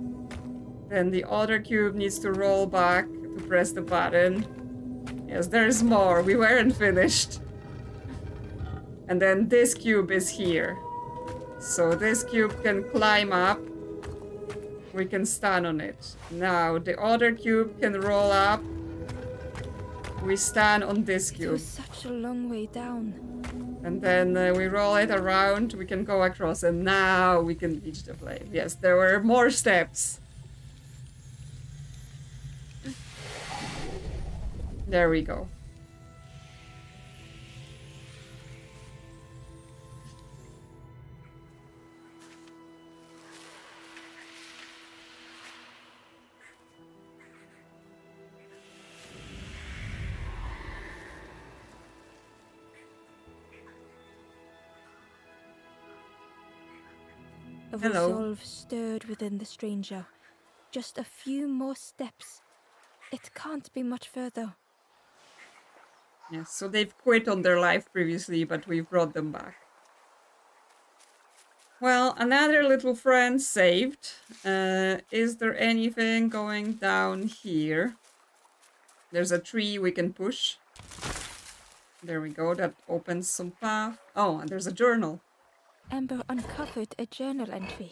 Then the other cube needs to roll back to press the button. Yes, there's more. We weren't finished. And then this cube is here. So this cube can climb up. We can stand on it. Now the other cube can roll up. We stand on this
It
cube.
was such a long way down.
And then we roll it around. We can go across. And now we can reach the flame. Yes, there were more steps. There we go.
A
Hello.
resolve stirred within the stranger. Just a few more steps. It can't be much further.
Yes, so they've quit on their life previously, but we've brought them back. Well, another little friend saved. Is there anything going down here? There's a tree we can push. There we go, that opens some path. Oh, and there's a journal.
Ember uncovered a journal entry.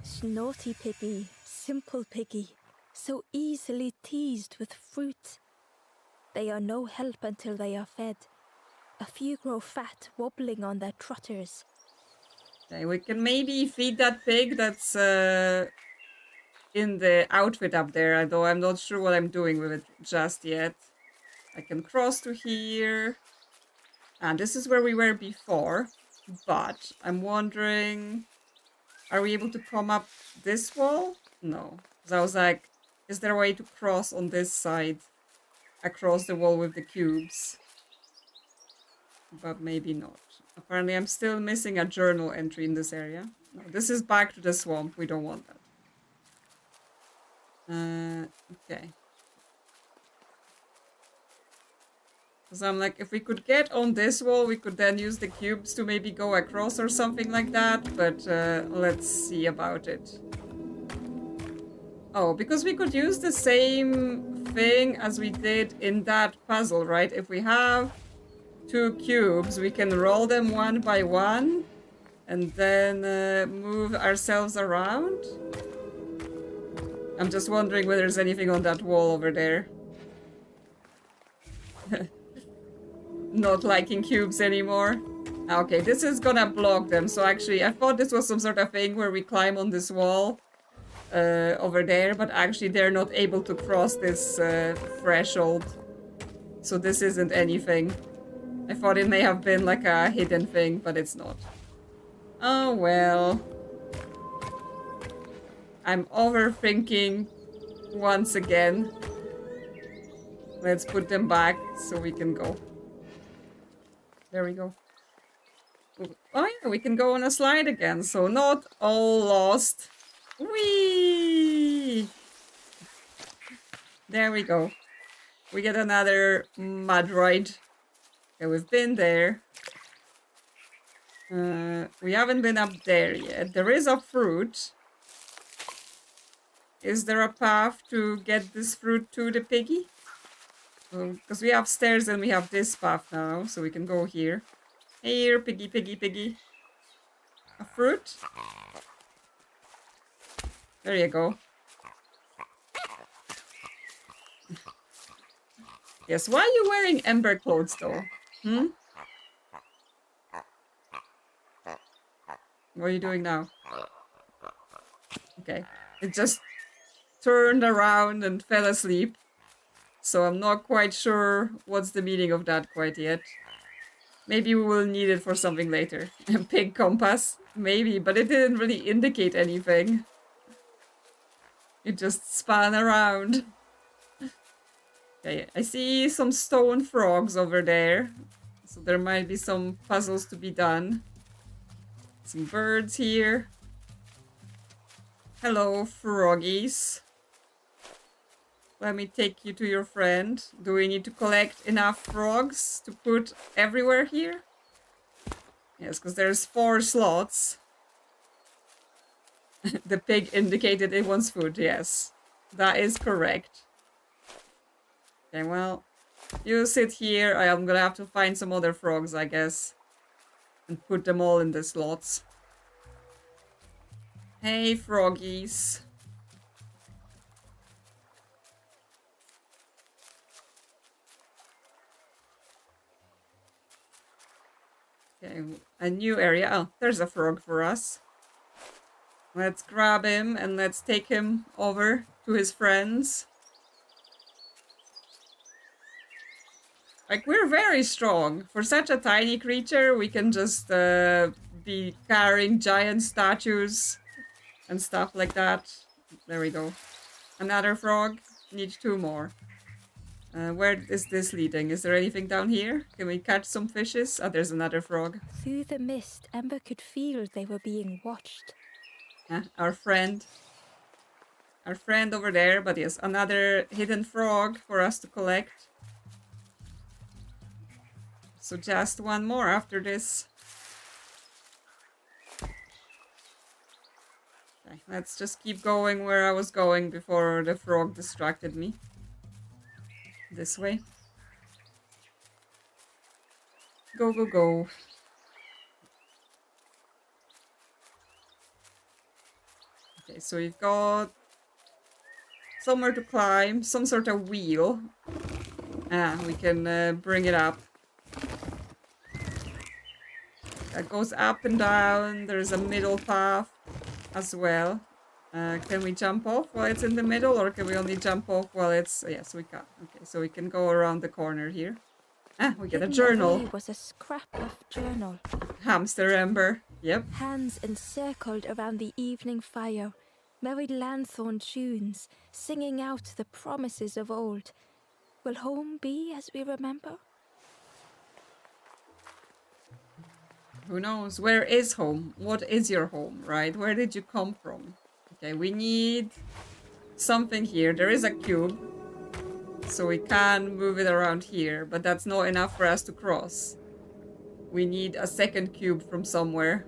Snaughty piggy, simple piggy, so easily teased with fruit. They are no help until they are fed. A few grow fat, wobbling on their trotters.
Okay, we can maybe feed that pig that's in the outfit up there, although I'm not sure what I'm doing with it just yet. I can cross to here. And this is where we were before. But I'm wondering, are we able to come up this wall? No. So I was like, is there a way to cross on this side? Across the wall with the cubes? But maybe not. Apparently I'm still missing a journal entry in this area. No, this is back to the swamp. We don't want that. Okay. So I'm like, if we could get on this wall, we could then use the cubes to maybe go across or something like that. But let's see about it. Oh, because we could use the same thing as we did in that puzzle, right? If we have 2 cubes, we can roll them one by one and then move ourselves around. I'm just wondering whether there's anything on that wall over there. Not liking cubes anymore. Okay, this is gonna block them. So actually, I thought this was some sort of thing where we climb on this wall over there, but actually they're not able to cross this threshold. So this isn't anything. I thought it may have been like a hidden thing, but it's not. Oh well. I'm overthinking once again. Let's put them back so we can go. There we go. Oh yeah, we can go on a slide again, so not all lost. Whee! There we go. We get another mud ride. Okay, we've been there. We haven't been up there yet. There is a fruit. Is there a path to get this fruit to the piggy? Because we have stairs and we have this path now, so we can go here. Here, piggy, piggy, piggy. A fruit? There you go. Yes, why are you wearing ember clothes though? Hmm? What are you doing now? Okay. It just turned around and fell asleep. So I'm not quite sure what's the meaning of that quite yet. Maybe we will need it for something later. A pig compass? Maybe, but it didn't really indicate anything. It just span around. Okay, I see some stone frogs over there. So there might be some puzzles to be done. Some birds here. Hello, froggies. Let me take you to your friend. Do we need to collect enough frogs to put everywhere here? Yes, because there's 4 slots. The pig indicated it wants food, yes. That is correct. Okay, well, you sit here. I'm gonna have to find some other frogs, I guess. And put them all in the slots. Hey, froggies. Okay, a new area. Oh, there's a frog for us. Let's grab him and let's take him over to his friends. Like, we're very strong. For such a tiny creature, we can just be carrying giant statues and stuff like that. There we go. Another frog. Need 2 more. Where is this leading? Is there anything down here? Can we catch some fishes? Oh, there's another frog.
Through the mist, Ember could feel they were being watched.
Our friend. Our friend over there, but yes, another hidden frog for us to collect. So just 1 more after this. Okay, let's just keep going where I was going before the frog distracted me. This way. Go, go, go. Okay, so we've got somewhere to climb, some sort of wheel. We can bring it up. That goes up and down. There's a middle path as well. Can we jump off while it's in the middle, or can we only jump off while it's... Yes, we can. Okay, so we can go around the corner here. We get a journal.
Away was a scrap of journal.
Hamster ember. Yep.
Hands encircled around the evening fire, merry lanthorn tunes, singing out the promises of old. Will home be as we remember?
Who knows? Where is home? What is your home, right? Where did you come from? Okay, we need something here. There is a cube, so we can move it around here, but that's not enough for us to cross. We need a second cube from somewhere.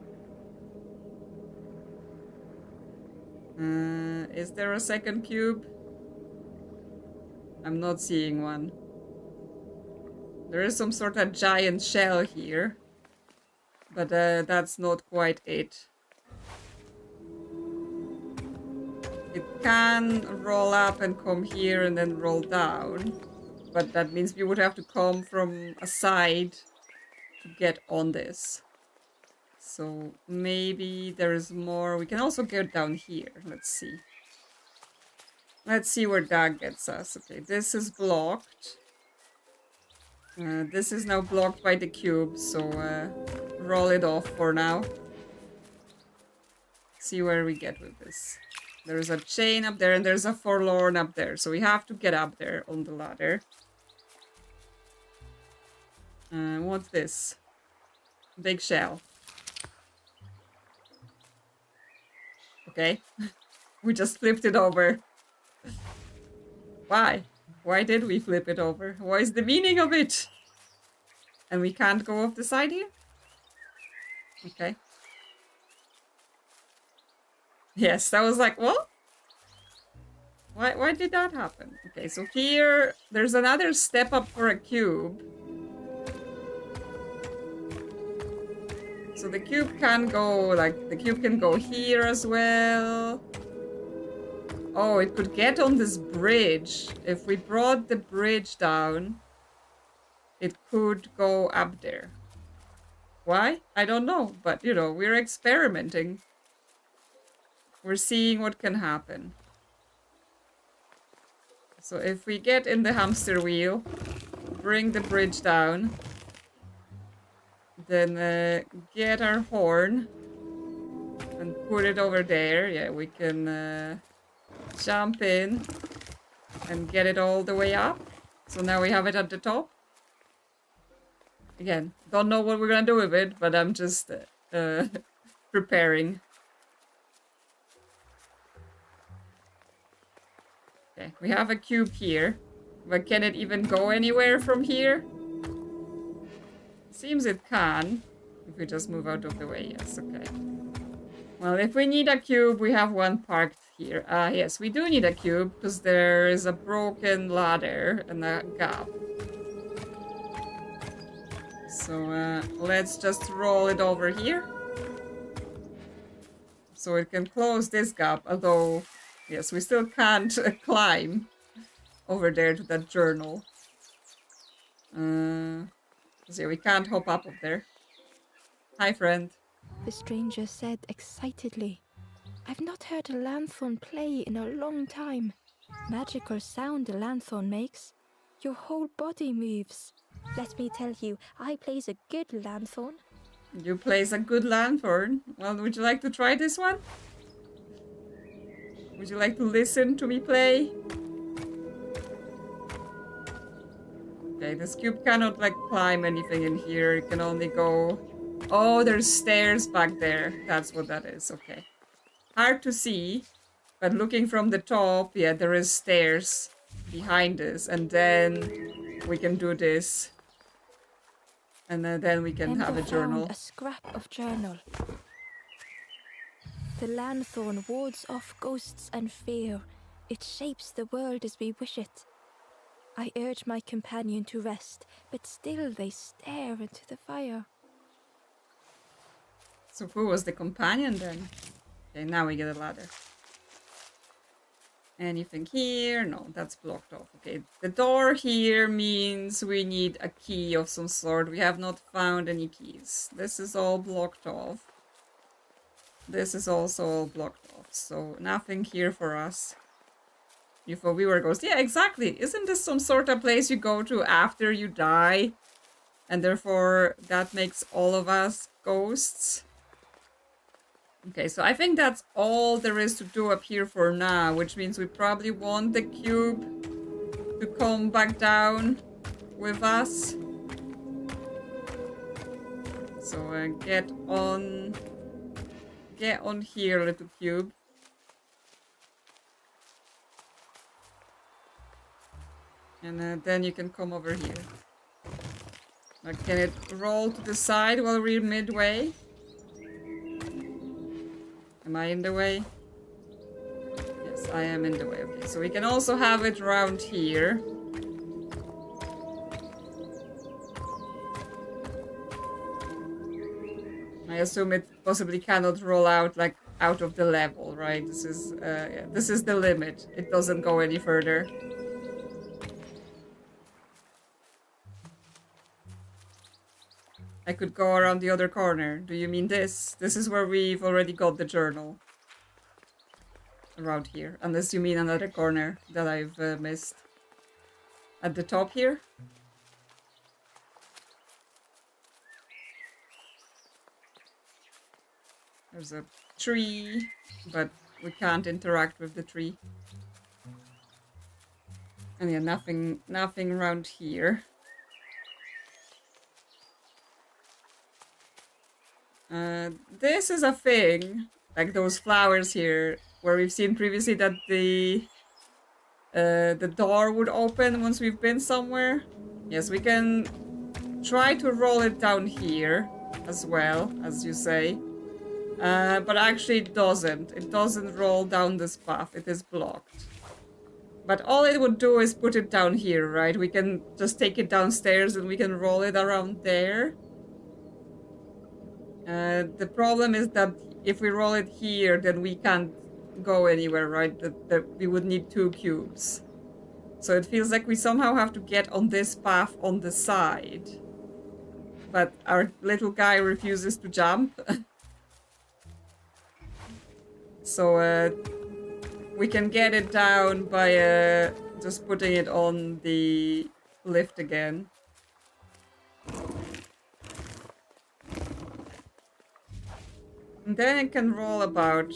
Is there a second cube? I'm not seeing one. There is some sort of giant shell here, but that's not quite it. It can roll up and come here and then roll down, but that means we would have to come from a side to get on this. So maybe there is more. We can also get down here. Let's see. Let's see where that gets us. Okay, this is blocked. This is now blocked by the cube, so roll it off for now. See where we get with this. There's a chain up there and there's a forlorn up there, so we have to get up there on the ladder. What's this? Big shell. Okay. We just flipped it over. Why? Why did we flip it over? What is the meaning of it? And we can't go off the side here? Okay. Yes, that was like, what? Why did that happen? Okay, so here, there's another step up for a cube. So the cube can go, like, the cube can go here as well. Oh, it could get on this bridge. If we brought the bridge down, it could go up there. Why? I don't know, but, you know, we're experimenting. We're seeing what can happen. So if we get in the hamster wheel, bring the bridge down, then get our horn and put it over there. Yeah, we can jump in and get it all the way up. So now we have it at the top. Again, don't know what we're gonna do with it, but I'm just preparing. Okay, we have a cube here, but can it even go anywhere from here? Seems it can, if we just move out of the way. Yes, okay. Well, if we need a cube, we have one parked here. Yes, we do need a cube, because there is a broken ladder and a gap. So, let's just roll it over here. So it can close this gap, although... Yes, we still can't climb over there to that journal. So we can't hop up there. Hi, friend.
The stranger said excitedly. I've not heard a lanthorn play in a long time. Magical sound a lanthorn makes. Your whole body moves. Let me tell you, I plays a good lanthorn.
You plays a good lanthorn. Well, would you like to try this one? Would you like to listen to me play? Okay, this cube cannot, like, climb anything in here. It can only go... Oh, there's stairs back there. That's what that is. Okay. Hard to see, but looking from the top, yeah, there is stairs behind us. And then we can do this. And then we can have a journal.
A scrap of journal. The lanthorn wards off ghosts and fear. It shapes the world as we wish it. I urge my companion to rest, but still they stare into the fire.
So who was the companion then? Okay, now we get a ladder. Anything here? No, that's blocked off. Okay, the door here means we need a key of some sort. We have not found any keys. This is all blocked off. This is also all blocked off. So nothing here for us. UFO viewer goes, yeah, exactly. Isn't this some sort of place you go to after you die? And therefore that makes all of us ghosts? Okay, so I think that's all there is to do up here for now, which means we probably want the cube to come back down with us. So get on here, little cube. And then you can come over here. Can it roll to the side while we're midway? Am I in the way? Yes, I am in the way. Okay, so we can also have it around here. I assume it possibly cannot roll out like out of the level, right? This is the limit. It doesn't go any further. I could go around the other corner. Do you mean this? This is where we've already got the journal. Around here. Unless you mean another corner that I've missed. At the top here? There's a tree, but we can't interact with the tree. And yeah, nothing around here. This is a thing, like those flowers here, where we've seen previously that the door would open once we've been somewhere. Yes, we can try to roll it down here as well, as you say. But actually it doesn't. It doesn't roll down this path. It is blocked. But all it would do is put it down here, right? We can just take it downstairs and we can roll it around there. The problem is that if we roll it here, then we can't go anywhere, right? That we would need 2 cubes. So it feels like we somehow have to get on this path on the side. But our little guy refuses to jump. So we can get it down by just putting it on the lift again. And then it can roll about.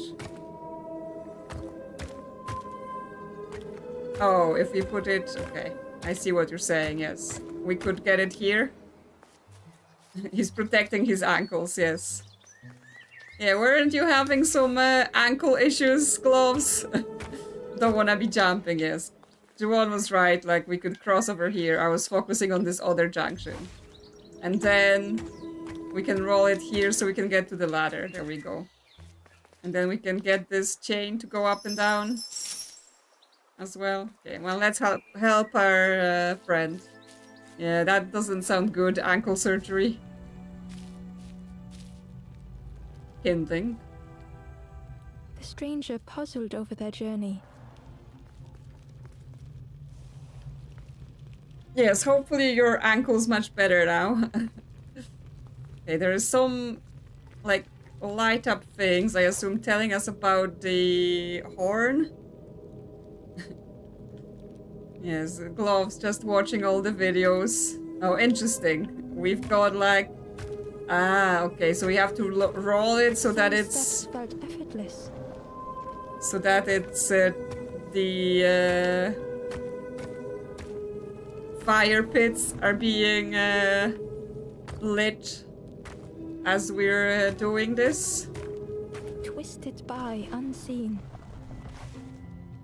Oh, if we put it... Okay, I see what you're saying, yes. We could get it here. He's protecting his ankles, yes. Yeah, weren't you having some ankle issues, Gloves? Don't wanna be jumping, yes. Juwon was right, like we could cross over here. I was focusing on this other junction. And then we can roll it here so we can get to the ladder. There we go. And then we can get this chain to go up and down as well. Okay, well, let's help our friend. Yeah, that doesn't sound good, ankle surgery. Kindling.
The stranger puzzled over their journey.
Yes, hopefully your ankle's much better now. Okay, there is some, like, light up things, I assume, telling us about the horn. Yes, Gloves just watching all the videos. Oh, interesting. We've got, like... Ah, okay, so we have to roll it so that it's...
Felt effortless.
So that it's the fire pits are being lit as we're doing this.
Twisted by unseen.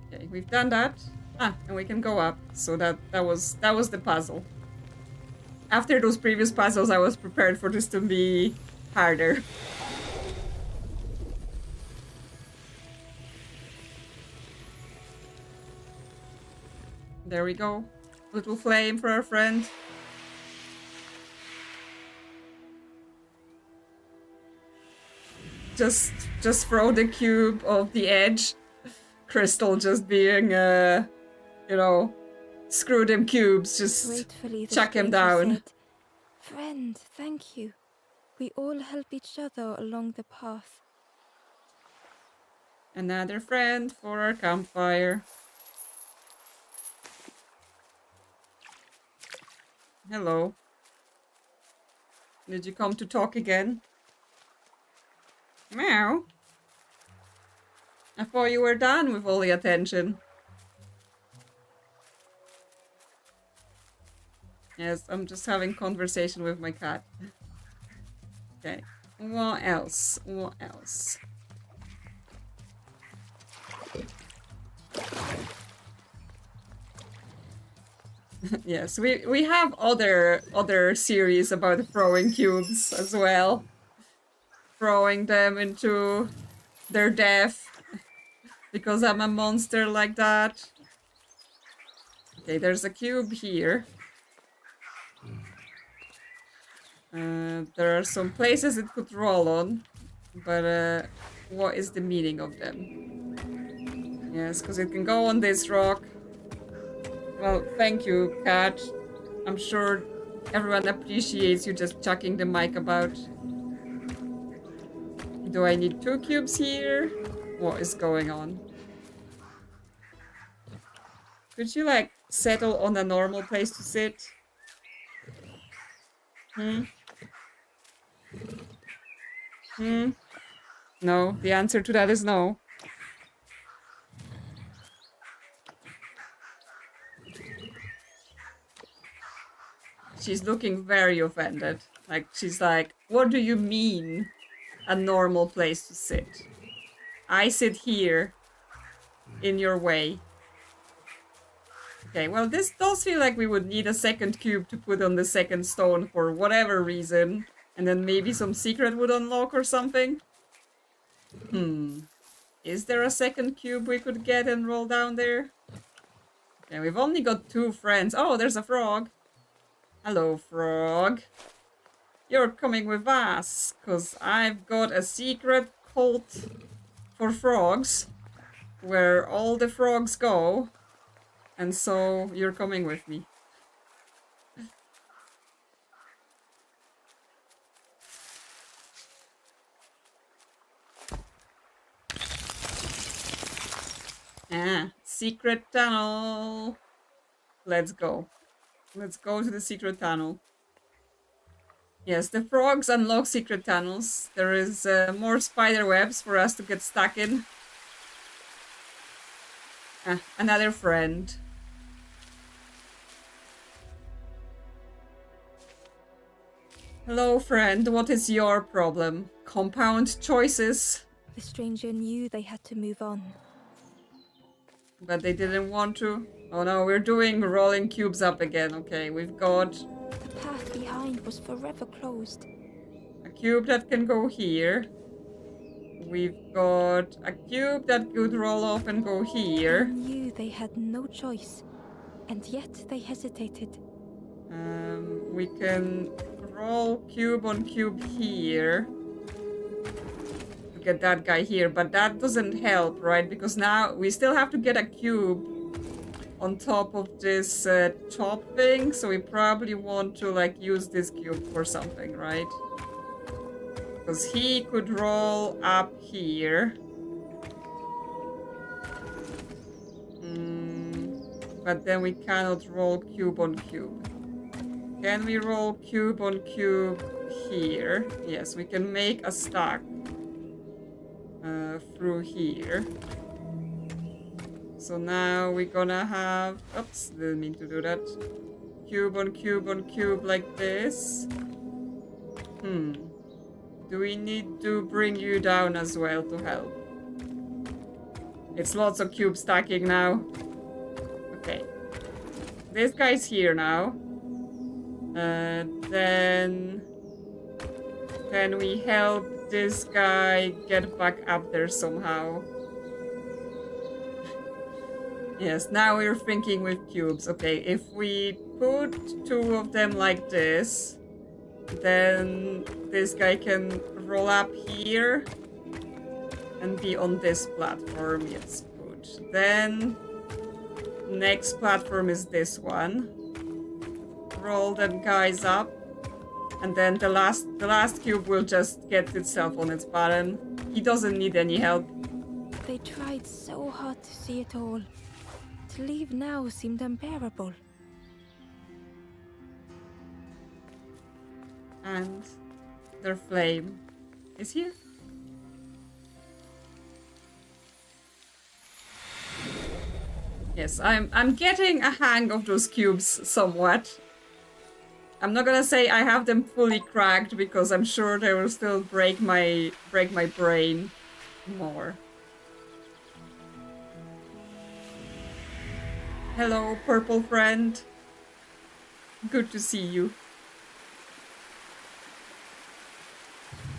Okay, we've done that. Ah, and we can go up. So that was the puzzle. After those previous puzzles, I was prepared for this to be harder. There we go. Little flame for our friend. Just throw the cube off the edge. Crystal just being, you know, screw them cubes, just
Gratefully, the
chuck him
stranger
down.
said, "Friend, thank you. We all help each other along the path."
Another friend for our campfire. Hello. Did you come to talk again? Meow. I thought you were done with all the attention. Yes, I'm just having conversation with my cat. Okay. What else? What else? Yes, we have other series about throwing cubes as well. Throwing them into their death because I'm a monster like that. Okay, there's a cube here. There are some places it could roll on, but what is the meaning of them? Yes, because it can go on this rock. Well, thank you, cat. I'm sure everyone appreciates you just chucking the mic about. Do I need 2 cubes here? What is going on? Could you, like, settle on a normal place to sit? No, the answer to that is no. She's looking very offended. Like, she's like, what do you mean a normal place to sit? I sit here in your way. Okay, well, this does feel like we would need a second cube to put on the second stone for whatever reason. And then maybe some secret would unlock or something. Is there a second cube we could get and roll down there? Okay, we've only got 2 friends. Oh, there's a frog. Hello, frog. You're coming with us, because I've got a secret cult for frogs, where all the frogs go, and so you're coming with me. Secret tunnel. Let's go. Let's go to the secret tunnel. Yes, the frogs unlock secret tunnels. There is more spider webs for us to get stuck in. Another friend. Hello, friend. What is your problem? Compound choices?
The stranger knew they had to move on.
But they didn't want to. Oh no, we're doing rolling cubes up again. Okay, we've got
The path behind was forever closed.
a cube that can go here. We've got a cube that could roll off and go
They
here.
knew they had no choice, and yet they hesitated.
We can roll cube on cube here. Get that guy here, but that doesn't help, right? Because now we still have to get a cube on top of this top thing, so we probably want to like use this cube for something, right? Because he could roll up here. But then we cannot roll cube on cube. Can we roll cube on cube here? Yes, we can make a stack through here. So now we're gonna have... Oops, didn't mean to do that. Cube on cube on cube like this. Do we need to bring you down as well to help? It's lots of cube stacking now. Okay. This guy's here now. Then... Can we help this guy get back up there somehow? Yes, now we're thinking with cubes. Okay, if we put 2 of them like this, then this guy can roll up here and be on this platform. Yes, good. good. Then next platform is this one. Roll them guys up. And then the last cube will just get itself on its bottom. He doesn't need any help.
They tried so hard to see it all. To leave now seemed unbearable.
And their flame is here. Yes, I'm getting a hang of those cubes somewhat. I'm not gonna say I have them fully cracked because I'm sure they will still break my brain more. Hello, purple friend. Good to see you.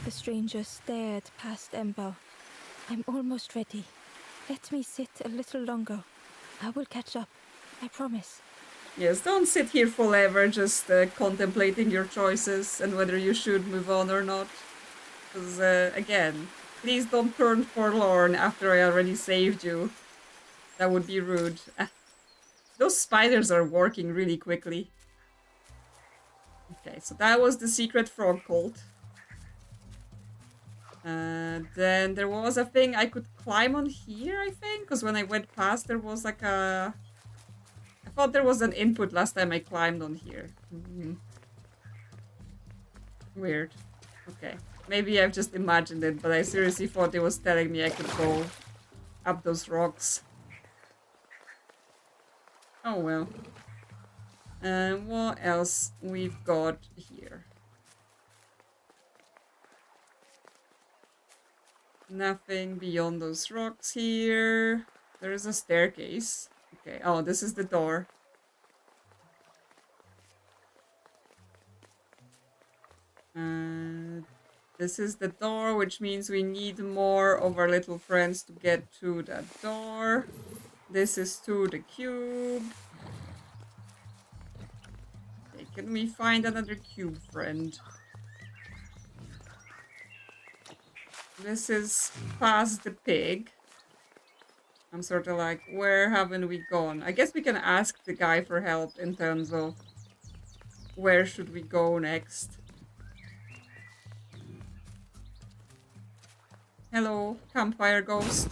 The stranger stared past Ember. I'm almost ready. Let me sit a little longer. I will catch up. I promise.
Yes, don't sit here forever just contemplating your choices and whether you should move on or not. Because, again, please don't turn forlorn after I already saved you. That would be rude. Those spiders are working really quickly. Okay, so that was the secret frog cult. Then there was a thing I could climb on here, I think. Because when I went past, there was like a... I thought there was an input last time I climbed on here. Weird. Okay. Maybe I've just imagined it, but I seriously thought it was telling me I could go up those rocks. Oh well. And what else we've got here? Nothing beyond those rocks here. There is a staircase. Okay, oh, this is the door. This is the door, which means we need more of our little friends to get to that door. This is to the cube. Okay, can we find another cube friend? This is past the pig. I'm sort of like, where haven't we gone? I guess we can ask the guy for help in terms of where should we go next. Hello, campfire ghost.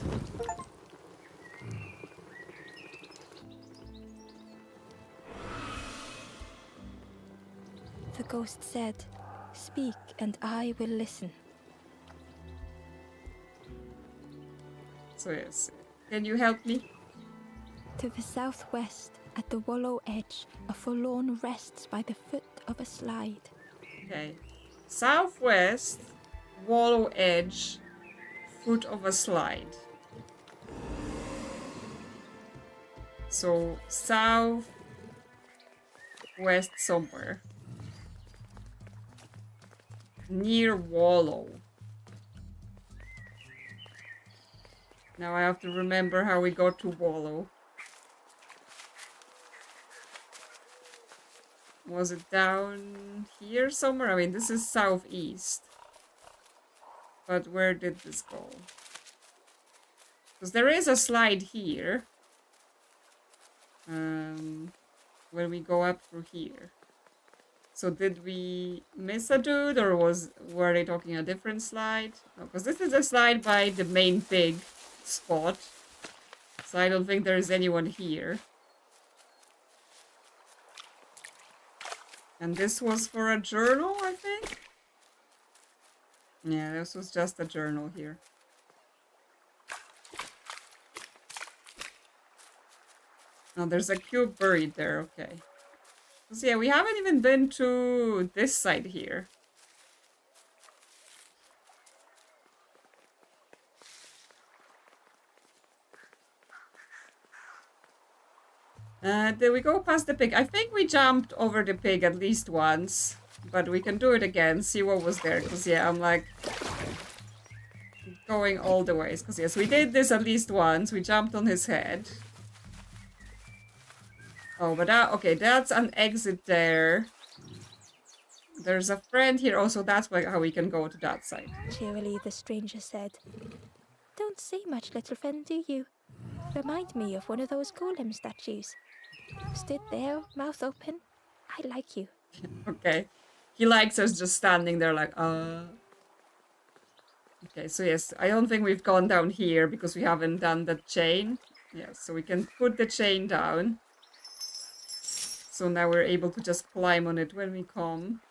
The ghost said, "Speak and I will listen."
So yes, can you help me?
To the southwest, at the wallow edge, a forlorn rests by the foot of a slide.
Okay. Southwest, wallow edge, foot of a slide. So, south, west somewhere. Near wallow. Now I have to remember how we got to wallow. Was it down here somewhere? I mean, this is southeast. But where did this go? Because there is a slide here. When we go up through here. So did we miss a dude, or were they talking a different slide? No, because this is a slide by the main pig spot. So I don't think there is anyone here. And this was for a journal, I think? Yeah, this was just a journal here. Oh, there's a cube buried there, okay. So yeah, we haven't even been to this side here. Did we go past the pig? I think we jumped over the pig at least once. But we can do it again, see what was there. Because yeah, I'm like going all the ways. Because yes, we did this at least once. We jumped on his head. Oh, but that, okay, that's an exit there. There's a friend here also. That's how we can go to that side.
Cheerily, the stranger said, "Don't say much, little friend, do you? Remind me of one of those golem statues. Stood there, mouth open. I like you.
Okay. He likes us just standing there like, Okay, so yes, I don't think we've gone down here because we haven't done the chain. Yes, so we can put the chain down. So now we're able to just climb on it when we come.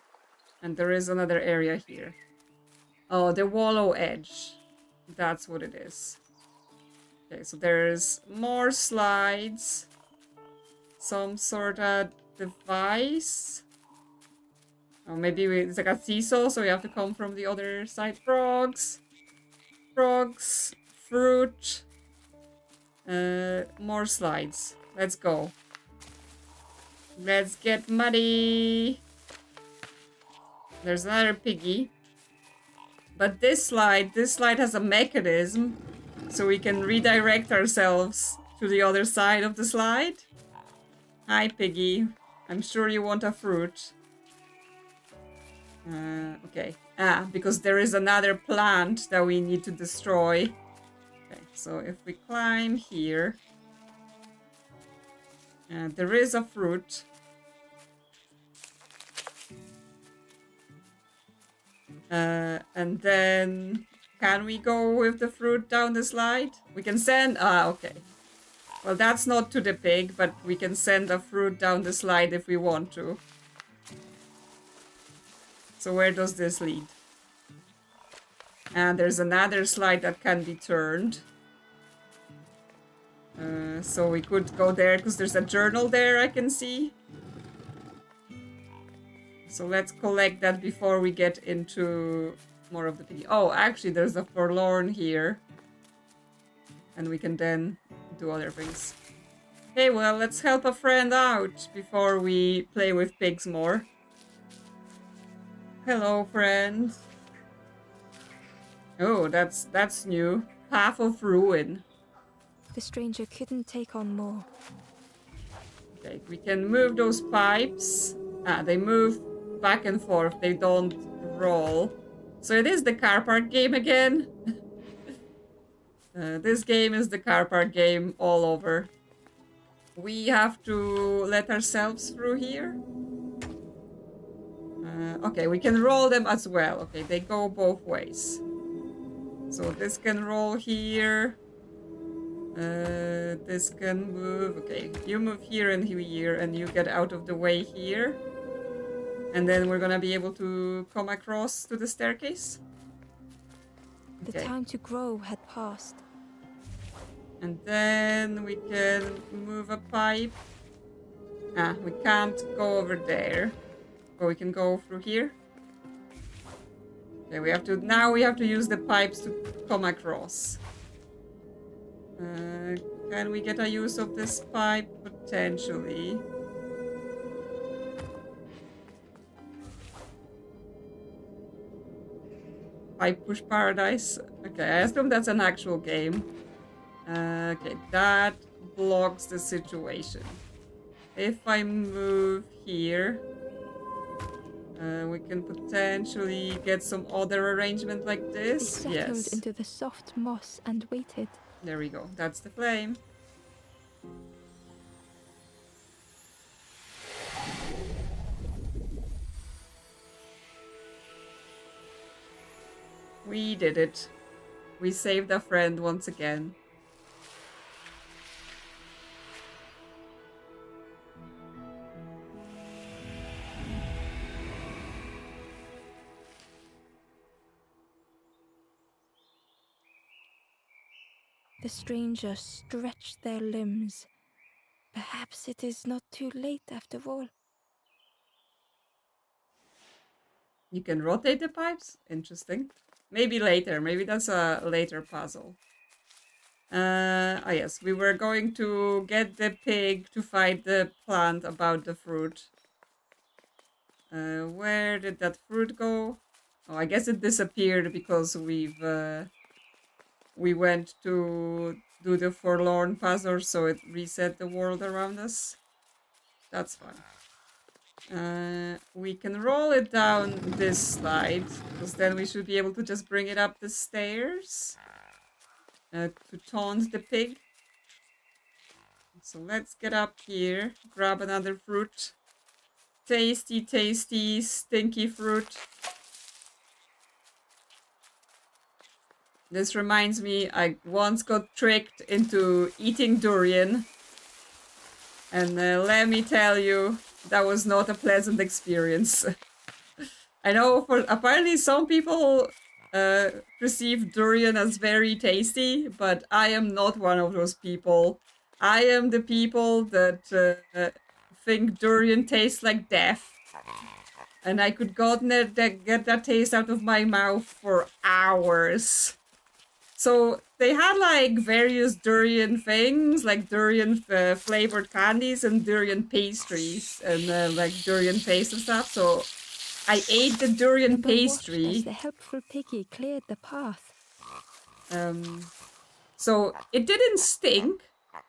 And there is another area here. Oh, the wallow edge. That's what it is. Okay, so there's more slides. Some sort of device. Oh, maybe it's like a seesaw, so we have to come from the other side. Frogs. Frogs. Fruit. More slides. Let's go. Let's get muddy. There's another piggy. But this slide has a mechanism so we can redirect ourselves to the other side of the slide. Hi, piggy. I'm sure you want a fruit. Okay. Because there is another plant that we need to destroy. Okay, so if we climb here, there is a fruit. And then, can we go with the fruit down the slide? We can send, okay. Well, that's not to the pig, but we can send a fruit down the slide if we want to. So where does this lead? And there's another slide that can be turned. So we could go there because there's a journal there I can see. So let's collect that before we get into more of the piggy. Oh, actually, there's a forlorn here. And we can then do other things. Okay, well, let's help a friend out before we play with pigs more. Hello, friend. Oh, that's new. Path of Ruin.
The stranger couldn't take on more.
Okay, we can move those pipes. They move back and forth. They don't roll. So it is the car park game again. This game is the car park game all over. We have to let ourselves through here. Okay, we can roll them as well. Okay, they go both ways. So this can roll here. This can move. Okay, you move here and here, and you get out of the way here. And then we're gonna be able to come across to the staircase.
The time to grow had passed.
And then we can move a pipe. We can't go over there. But we can go through here. Okay, we have to use the pipes to come across. Can we get a use of this pipe? Potentially. Pipe Push Paradise. Okay, I assume that's an actual game. Okay, that blocks the situation. If I move here, we can potentially get some other arrangement like this.
It settled into the soft moss and waited.
There we go. That's the flame. We did it. We saved a friend once again.
The stranger stretched their limbs. Perhaps it is not too late after all.
You can rotate the pipes? Interesting. Maybe later. Maybe that's a later puzzle. Yes. We were going to get the pig to fight the plant about the fruit. Where did that fruit go? Oh, I guess it disappeared because we went to do the forlorn puzzle, so it reset the world around us. That's fine. We can roll it down this slide, because then we should be able to just bring it up the stairs to taunt the pig. So let's get up here, grab another fruit. Tasty, tasty, stinky fruit. This reminds me, I once got tricked into eating durian. And let me tell you, that was not a pleasant experience. I know apparently some people perceive durian as very tasty, but I am not one of those people. I am the people that think durian tastes like death. And I could get that taste out of my mouth for hours. So they had like various durian things, like durian flavored candies and durian pastries and like durian paste and stuff. So I ate the durian pastry.
As the helpful piggy cleared the path.
So it didn't stink,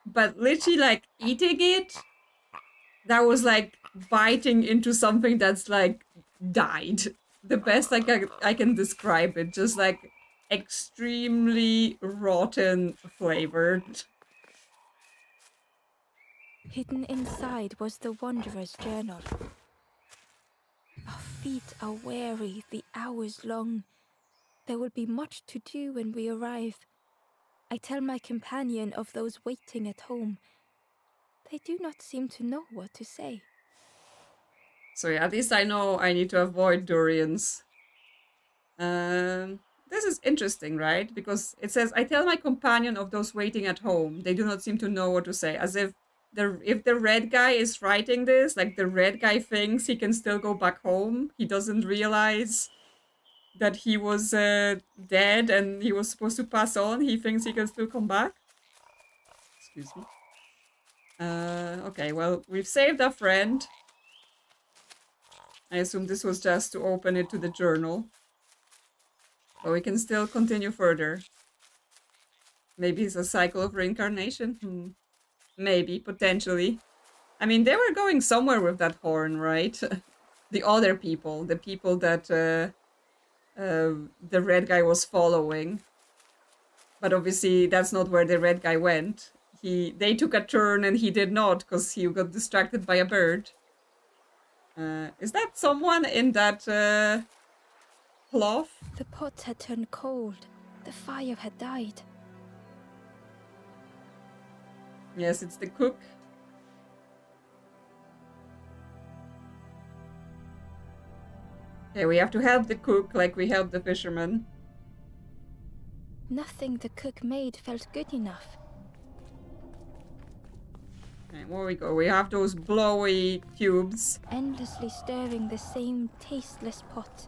but literally like eating it, that was like biting into something that's like died. The best I can describe it, just like extremely rotten flavored.
Hidden inside was the Wanderer's journal. Our feet are weary, the hours long. There will be much to do when we arrive. I tell my companion of those waiting at home. They do not seem to know what to say.
So yeah, at least I know I need to avoid durians. This is interesting, right? Because it says, I tell my companion of those waiting at home. They do not seem to know what to say. As if the red guy is writing this, like the red guy thinks he can still go back home. He doesn't realize that he was dead and he was supposed to pass on. He thinks he can still come back. Excuse me. Okay, well, we've saved our friend. I assume this was just to open it to the journal. But we can still continue further. Maybe it's a cycle of reincarnation? Maybe, potentially. I mean, they were going somewhere with that horn, right? The other people. The people that the red guy was following. But obviously, that's not where the red guy went. They took a turn and he did not, because he got distracted by a bird. Is that someone in that cloth?
The pot had turned cold. The fire had died.
Yes, it's the cook. Okay, we have to help the cook like we helped the fisherman.
Nothing the cook made felt good enough.
Okay, where we go? We have those blowy tubes.
Endlessly stirring the same tasteless pot.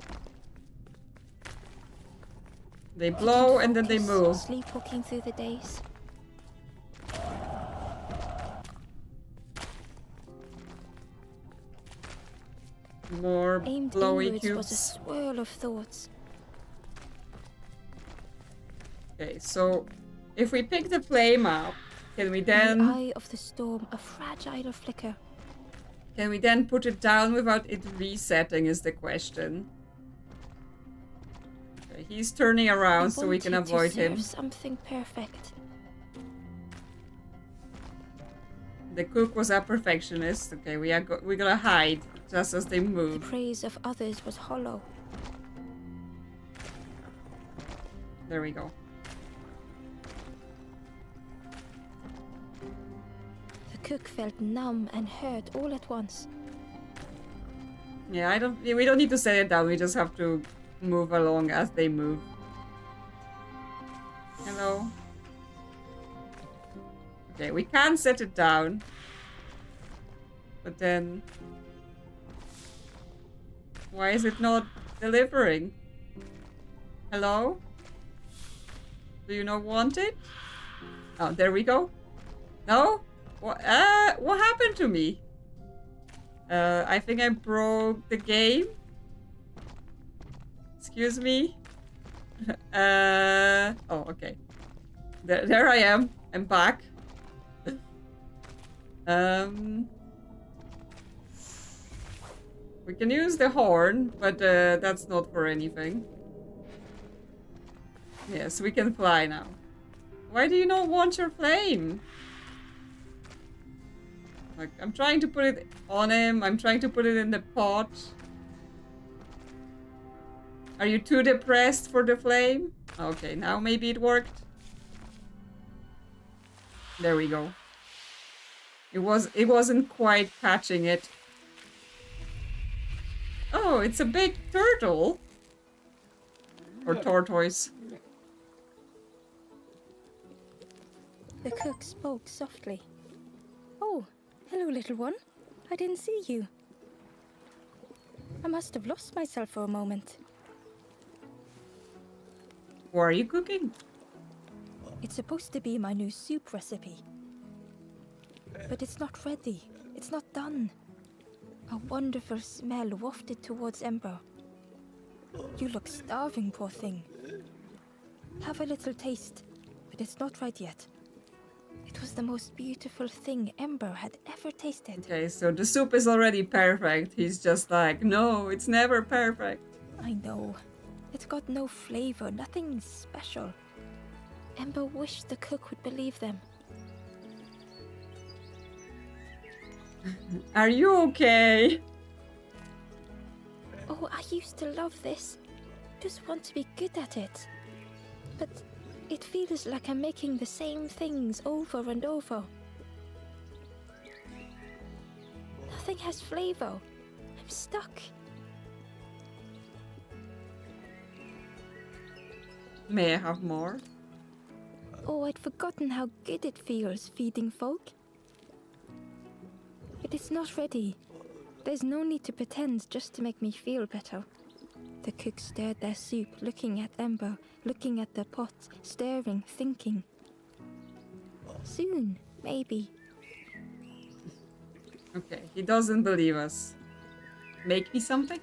They blow and then they move.
Sleepwalking through the days.
More
Aimed
blowy
inwards
tubes.
was a swirl of thoughts.
Okay, so if we pick the flame up, can we then...
In the eye of the storm, a fragile flicker.
Can we then put it down without it resetting is the question. Okay, he's turning around so we can avoid him.
Something perfect.
The cook was a perfectionist. Okay, we're gonna hide just as they move.
The praise of others was hollow.
There we go.
The cook felt numb and hurt all at once.
Yeah, we don't need to set it down. We just have to move along as they move. Hello. Okay, we can set it down. But then... why is it not delivering? Hello? Do you not want it? Oh, there we go. No? What happened to me? I think I broke the game. Excuse me? Oh, okay. There I am. I'm back. We can use the horn, but that's not for anything. Yes, we can fly now. Why do you not want your flame? Like, I'm trying to put it on him. I'm trying to put it in the pot. Are you too depressed for the flame? Okay, now maybe it worked. There we go. It wasn't quite catching it. Oh, it's a big turtle. Or tortoise.
The cook spoke softly. Oh, hello, little one. I didn't see you. I must have lost myself for a moment.
What are you cooking?
It's supposed to be my new soup recipe. But it's not ready. It's not done. A wonderful smell wafted towards Ember. You look starving, poor thing. Have a little taste, but it's not right yet. It was the most beautiful thing Ember had ever tasted.
Okay, so the soup is already perfect. He's just like, no, it's never perfect.
I know. It's got no flavor, nothing special. Ember wished the cook would believe them.
Are you okay?
Oh, I used to love this. Just want to be good at it. But it feels like I'm making the same things over and over. Nothing has flavor. I'm stuck.
May I have more?
Oh, I'd forgotten how good it feels feeding folk. But it's not ready. There's no need to pretend just to make me feel better. The cook stirred their soup, looking at Ember, looking at the pot, stirring, thinking. Soon, maybe.
Okay, he doesn't believe us. Make me something?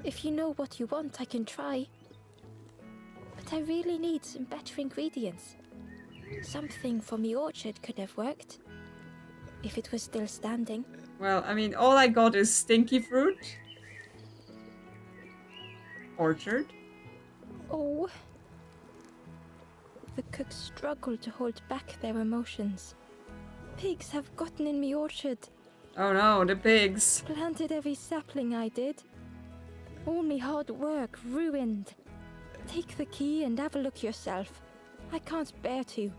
If you know what you want, I can try. But I really need some better ingredients. Something from the orchard could have worked. If it was still standing.
Well, I mean, all I got is stinky fruit. Orchard.
Oh. The cook struggled to hold back their emotions. Pigs have gotten in the orchard.
Oh no, the pigs.
Planted every sapling I did. All me hard work ruined. Take the key and have a look yourself. I can't bear to.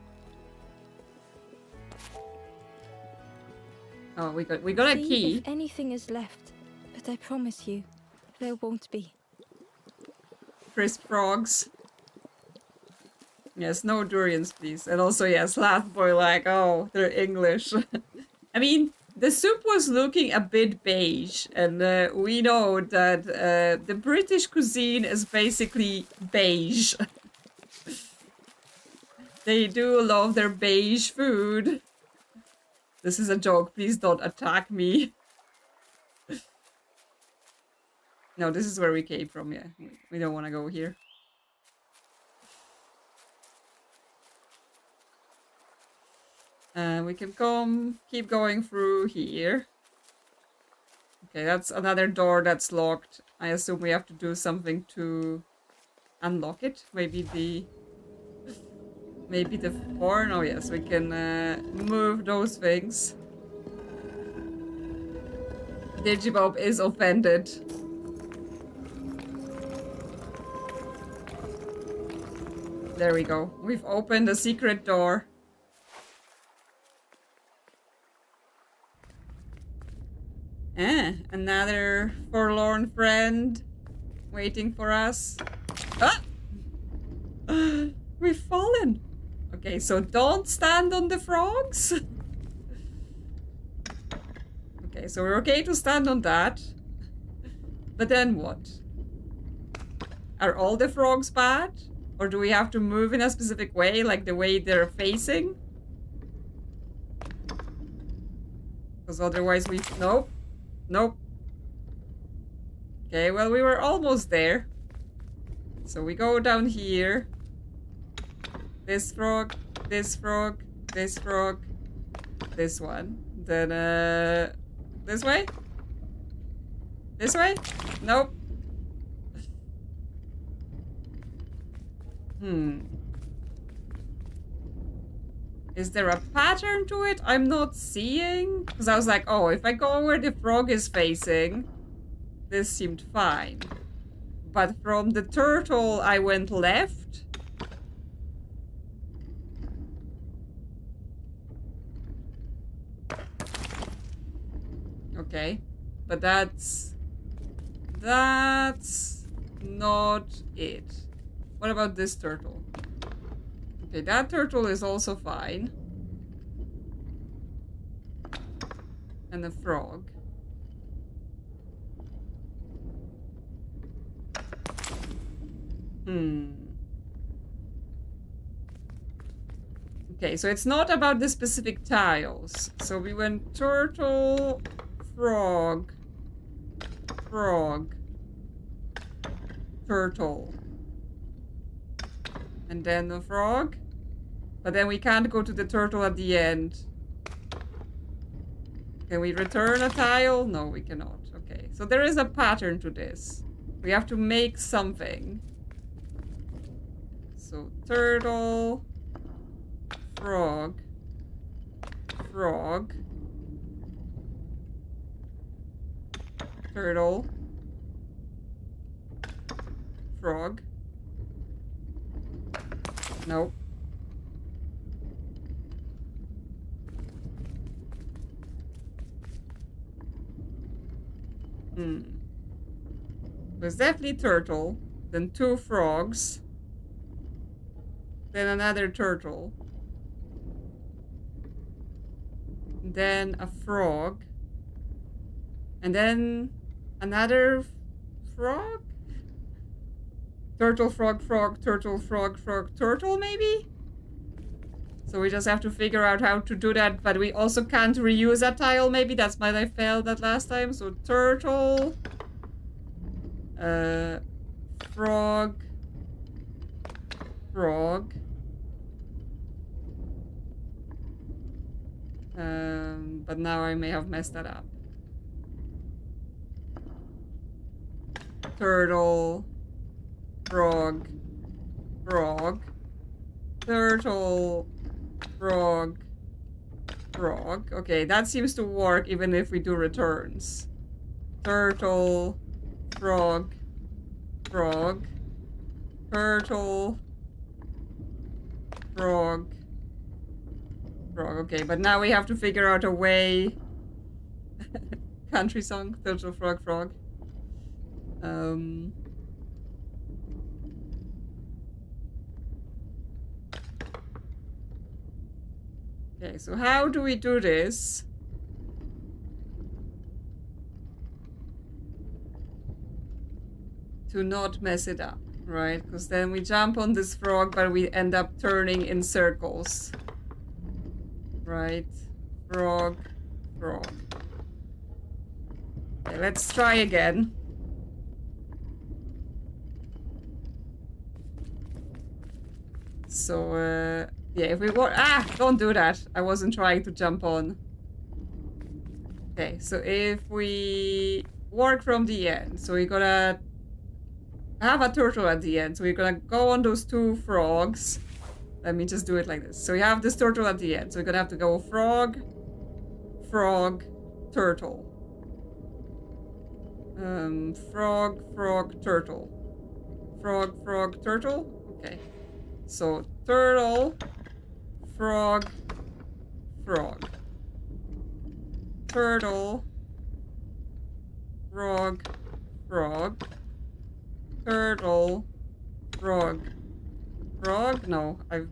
Oh, we got a
See
key.
if anything is left, but I promise you, there won't be.
Crisp frogs. Yes, no durians, please. And also, yes, last boy, like, oh, they're English. I mean, the soup was looking a bit beige, and we know that the British cuisine is basically beige. They do love their beige food. This is a joke, please don't attack me. No, this is where we came from, yeah. We don't want to go here. We can keep going through here. Okay, that's another door that's locked. I assume we have to do something to unlock it. Maybe the horn. Oh yes, we can move those things. Digibob is offended. There we go. We've opened a secret door. Another forlorn friend waiting for us. Ah! We've fallen. Okay, so don't stand on the frogs. Okay, so we're okay to stand on that. But then what? Are all the frogs bad? Or do we have to move in a specific way, like the way they're facing? Because otherwise we... Nope. Nope. Okay, well, we were almost there. So we go down here. This frog, this frog, this frog, this one. Then, this way? This way? Nope. Is there a pattern to it I'm not seeing? Because I was like, oh, if I go where the frog is facing, this seemed fine. But from the turtle, I went left. Okay. But that's not it. What about this turtle? Okay, that turtle is also fine. And a frog. Okay, so it's not about the specific tiles. So we went turtle, frog, frog, turtle. And then the frog. But then we can't go to the turtle at the end. Can we return a tile? No, we cannot. Okay, so there is a pattern to this. We have to make something. So turtle, frog, frog, turtle, frog. Nope. It was definitely turtle, then 2 frogs, then another turtle, then a frog, and then another frog? Turtle, frog, frog, turtle, frog, frog, turtle, maybe? So we just have to figure out how to do that, but we also can't reuse that tile, maybe? That's why I failed that last time. So turtle, frog, frog, but now I may have messed that up. Turtle, frog, frog, turtle, frog, frog. Okay, that seems to work even if we do returns. Turtle, frog, frog, turtle, frog, frog. Okay, but now we have to figure out a way. Country song, turtle, frog, frog. Okay, so how do we do this? To not mess it up, right? Because then we jump on this frog, but we end up turning in circles. Right? Frog, frog. Okay, let's try again. So, yeah, if we were... Ah! Don't do that. I wasn't trying to jump on. Okay, so if we work from the end, so we're gonna have a turtle at the end. So we're gonna go on those 2 frogs. Let me just do it like this. So we have this turtle at the end. So we're gonna have to go frog, frog, turtle. Frog, frog, turtle. Frog, frog, turtle. Okay. So turtle, frog, frog. Turtle, frog, frog. Turtle, frog. Frog? No, I've...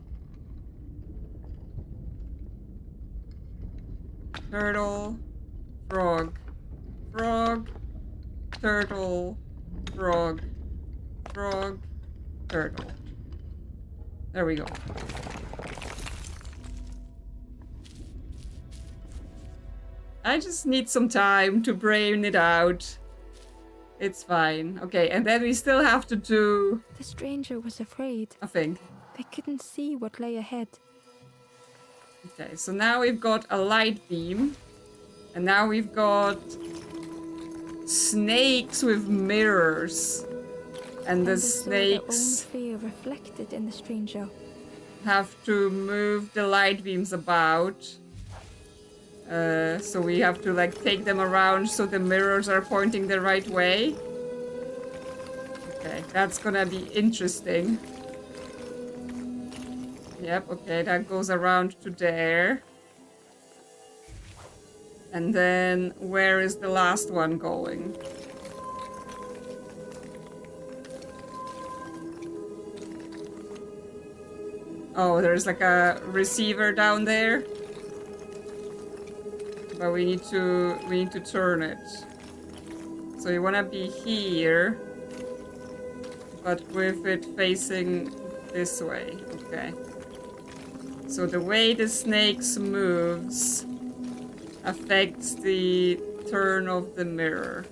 Turtle, frog, frog, turtle, frog, frog, turtle. There we go. I just need some time to brain it out. It's fine. Okay, and then we still have to do...
The stranger was afraid.
a thing.
They couldn't see what lay ahead.
Okay, so now we've got a light beam. And now we've got snakes with mirrors. And the
Amber saw their own
snakes...
fear reflected in the stranger.
have to move the light beams about. So we have to like take them around so the mirrors are pointing the right way. Okay, that's gonna be interesting. Yep, okay, that goes around to there. And then where is the last one going? Oh, there's like a receiver down there. But we need to turn it. So you wanna be here, but with it facing this way. Okay. So the way the snakes moves affects the turn of the mirror.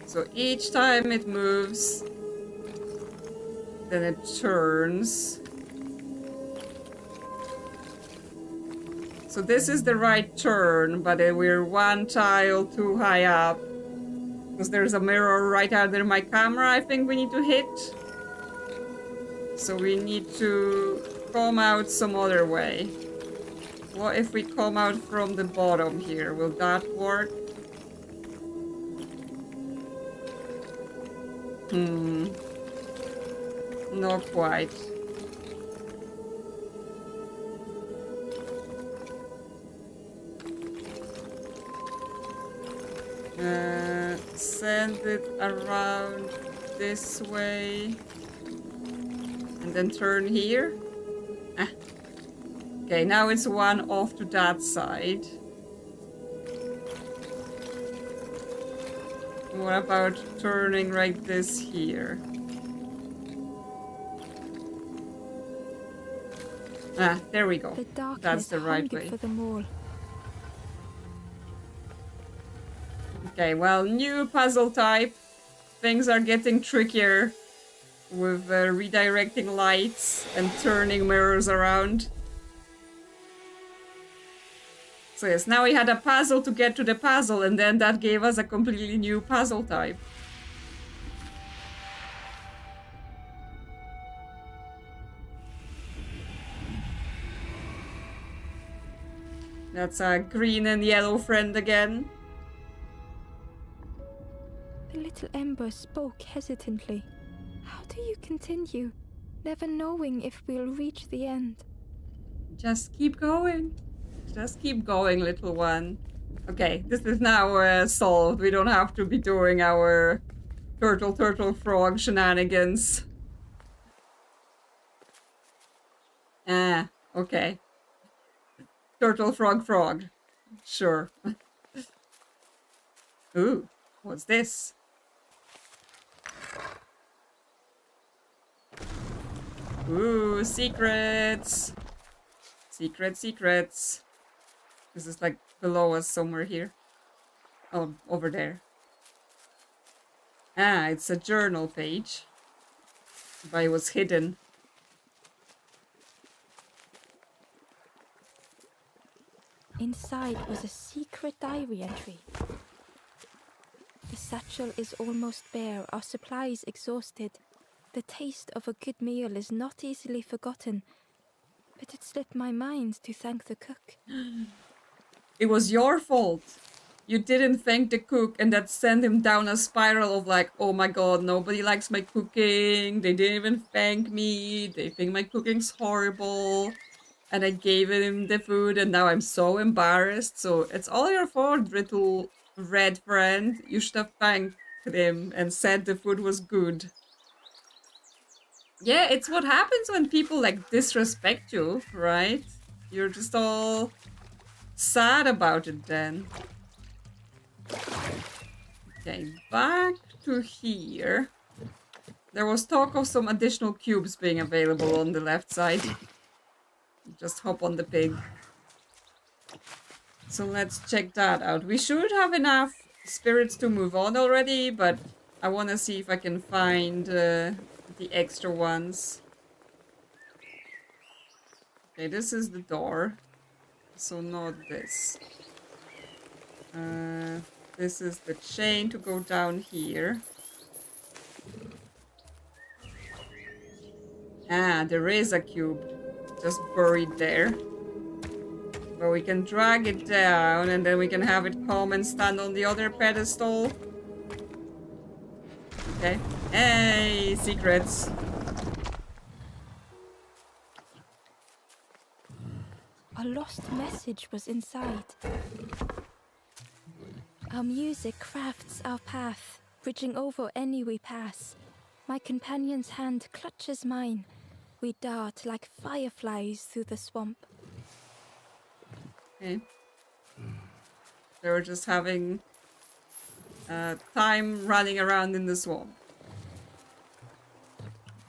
So each time it moves, then it turns. So this is the right turn, but we're one tile too high up. Because there's a mirror right under my camera I think we need to hit. So we need to come out some other way. What if we come out from the bottom here? Will that work? Not quite. Send it around this way. And then turn here. Ah. Okay, now it's one off to that side. What about turning right this here? Ah, there we go.
The darkness
That's the right way.
for them all.
Okay, well, new puzzle type. Things are getting trickier with redirecting lights and turning mirrors around. So yes, now we had a puzzle to get to the puzzle, and then that gave us a completely new puzzle type. That's a green and yellow friend again.
The little ember spoke hesitantly. How do you continue, never knowing if we'll reach the end?
Just keep going. Just keep going, little one. Okay, this is now solved. We don't have to be doing our turtle frog shenanigans. Ah, okay. Turtle frog. Sure. Ooh, what's this? Ooh, secrets. Secrets. This is like below us somewhere here. Oh, over there. Ah, it's a journal page. But it was hidden.
Inside was a secret diary entry. The satchel is almost bare, our supplies exhausted. The taste of a good meal is not easily forgotten, but it slipped my mind to thank the cook.
It was your fault. You didn't thank the cook, and that sent him down a spiral of like, oh my god, nobody likes my cooking. They didn't even thank me. They think my cooking's horrible. And I gave him the food, and now I'm so embarrassed. So it's all your fault, little red friend. You should have thanked him and said the food was good. Yeah, it's what happens when people like disrespect you, right? You're just all sad about it then. Okay, back to here. There was talk of some additional cubes being available on the left side. Just hop on the pig. So let's check that out. We should have enough spirits to move on already, but I want to see if I can find the extra ones. Okay, this is the door. So not this. This is the chain to go down here. Ah, there is a cube just buried there. But we can drag it down and then we can have it come and stand on the other pedestal. Okay. Hey, secrets.
A lost message was inside. Our music crafts our path, bridging over any we pass. My companion's hand clutches mine. We dart like fireflies through the swamp.
Okay. They were just having time running around in the swamp.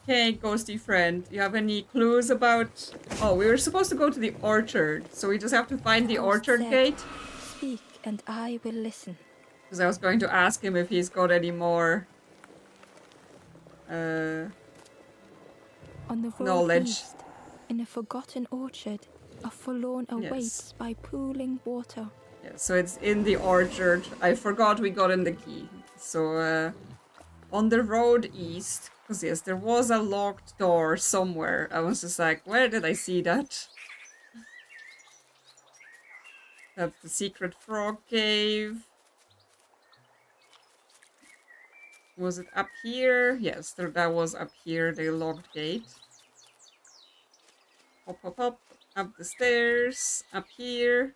Okay, ghosty friend, you have any clues about... Oh, we were supposed to go to the orchard, so we just have to find the orchard gate?
Speak and I will listen.
Because I was going to ask him if he's got any more...
On the road
knowledge.
east, in a forgotten orchard, a forlorn awaits by pooling water.
Yeah, so it's in the orchard. I forgot we got in the key. So, on the road east, because yes, there was a locked door somewhere. I was just like, where did I see that? That's the secret frog cave. Was it up here? Yes, that was up here, the locked gate. Hop, hop, hop. Up the stairs. Up here.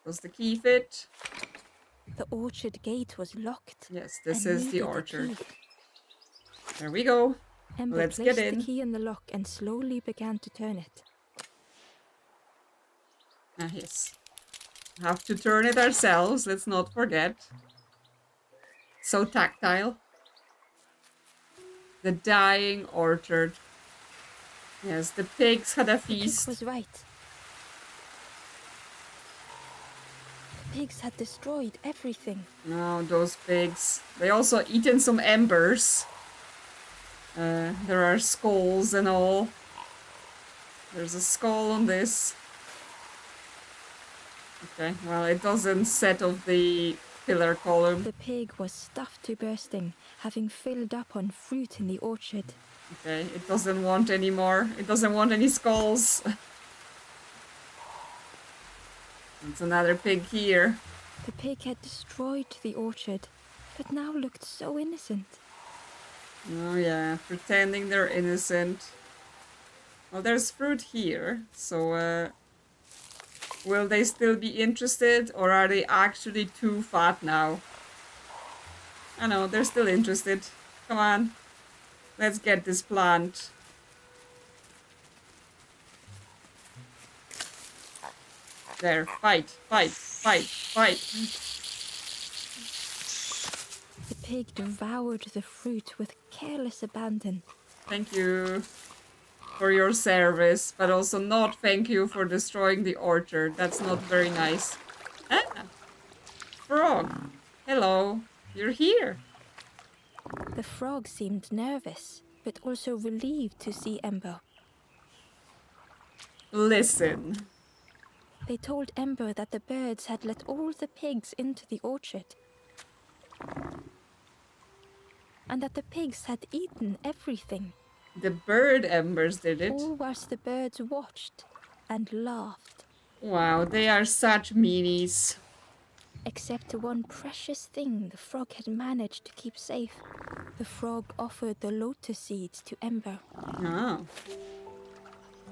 Does the key fit?
The orchard gate was locked.
Yes, this is the
needed a
orchard.
key.
There we go.
Ember
Let's
placed
get in.
the key in the lock and slowly began to turn it.
Ah, yes. Have to turn it ourselves, let's not forget. So tactile. The dying orchard. Yes, the pigs had a feast.
The cook was right. The pigs had destroyed everything.
No, those pigs. They also eaten some embers. There are skulls and all. There's a skull on this. Okay, well, it doesn't set off the pillar column.
The pig was stuffed to bursting, having filled up on fruit in the orchard.
Okay, it doesn't want any more. It doesn't want any skulls. It's another pig here.
The pig had destroyed the orchard, but now looked so innocent.
Oh yeah, pretending they're innocent. Well, there's fruit here, so will they still be interested, or are they actually too fat now? I know, they're still interested. Come on. Let's get this plant. There, fight, fight, fight, fight.
The pig devoured the fruit with careless abandon.
Thank you for your service, but also not thank you for destroying the orchard. That's not very nice. Ah, frog. Hello, you're here.
The frog seemed nervous, but also relieved to see Ember.
Listen.
They told Ember that the birds had let all the pigs into the orchard, and that the pigs had eaten everything.
The bird embers did it.
All whilst the birds watched and laughed.
Wow, they are such meanies.
Except one precious thing the frog had managed to keep safe. The frog offered the lotus seeds to Ember.
Oh.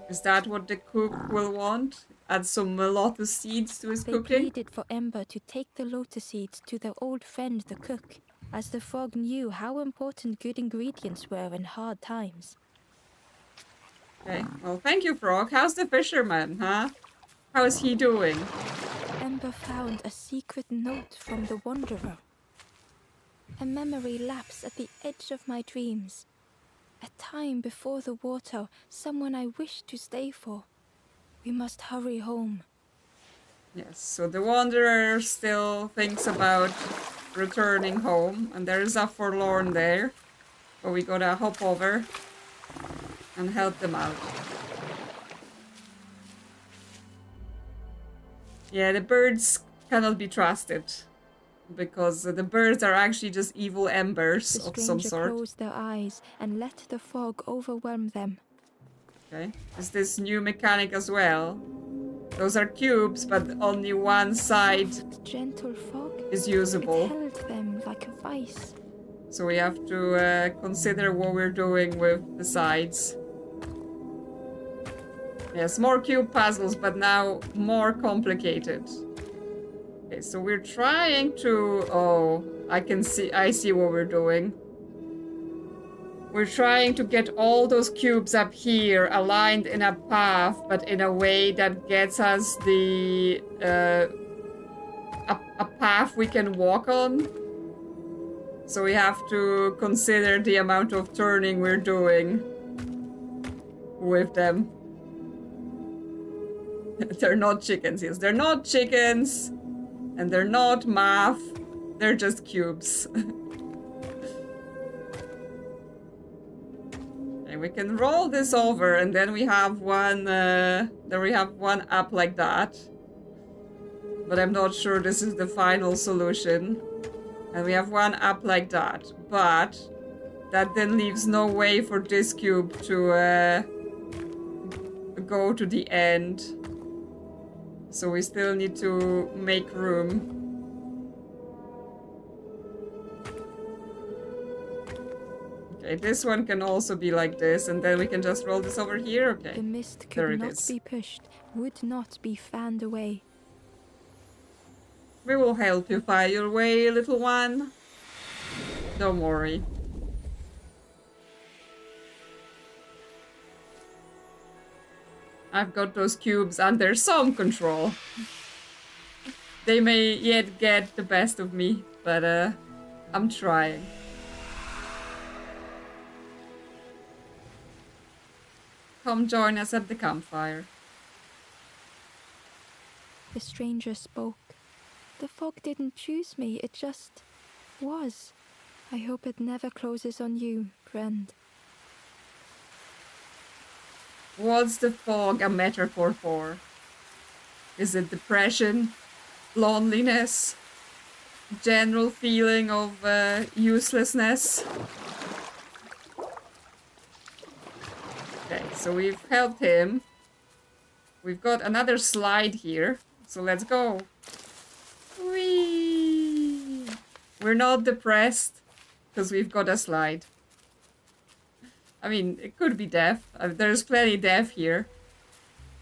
Is that what the cook will want? Add some lotus seeds to his
They
cooking?
pleaded for Ember to take the lotus seeds to their old friend the cook, as the frog knew how important good ingredients were in hard times.
Okay, well, thank you, Frog. How's the fisherman, huh? How is he doing?
Ember found a secret note from the Wanderer. A memory lapse at the edge of my dreams. A time before the water, someone I wished to stay for. We must hurry home.
Yes, so the Wanderer still thinks about returning home, and there's a forlorn there. But we gotta hop over and help them out. Yeah, the birds cannot be trusted. because the birds are actually just evil embers
The
of some
stranger
sort.
closed their eyes and let the fog overwhelm them.
Okay. Is this new mechanic as well? Those are cubes, but only one side
Soft, gentle fog.
is
It
usable.
held them like a vice.
So we have to consider what we're doing with the sides. Yes, more cube puzzles, but now more complicated. Okay, so we're trying to... Oh, I see what we're doing. We're trying to get all those cubes up here aligned in a path, but in a way that gets us the... a path we can walk on. So we have to consider the amount of turning we're doing with them. They're not chickens, yes. They're not chickens, and they're not math. They're just cubes. And we can roll this over, and then we have one. Then we have one up like that. But I'm not sure this is the final solution. And we have one up like that. But that then leaves no way for this cube to go to the end. So we still need to make room. Okay, this one can also be like this, and then we can just roll this over here. Okay,
The mist
there
could
it
not
is.
be pushed, would not be fanned away.
We will help you find your way, little one. Don't worry. I've got those cubes under some control. They may yet get the best of me, but I'm trying. Come join us at the campfire.
The stranger spoke. The fog didn't choose me, it just was. I hope it never closes on you, friend.
What's the fog a metaphor for? Is it depression, loneliness, general feeling of uselessness? Okay, so we've helped him. We've got another slide here, so let's go. Whee! We're not depressed because we've got a slide. I mean, it could be death. There's plenty death here.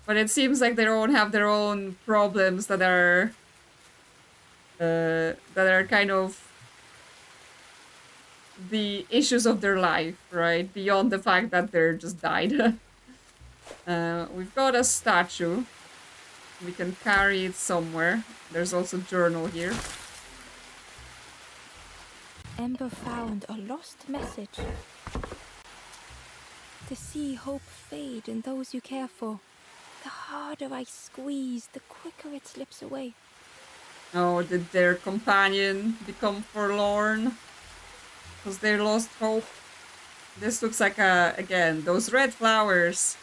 But it seems like they all have their own problems that are kind of the issues of their life, right? Beyond the fact that they're just died. We've got a statue. We can carry it somewhere. There's also a journal here.
Ember found a lost message. To see hope fade in those you care for. The harder I squeeze, the quicker it slips away.
Oh, did their companion become forlorn? Because they lost hope? This looks like again, those red flowers,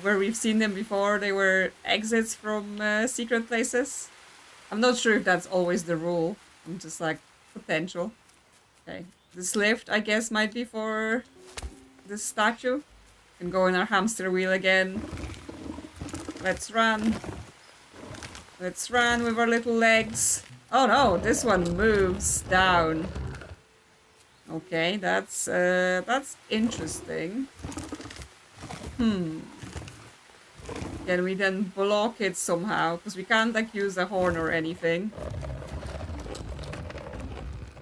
where we've seen them before, they were exits from secret places. I'm not sure if that's always the rule. I'm just like, potential. Okay, this lift, I guess, might be for this statue. Can go in our hamster wheel again. Let's run. Let's run with our little legs. Oh no, this one moves down. Okay, that's interesting. Can we then block it somehow? Because we can't like use a horn or anything.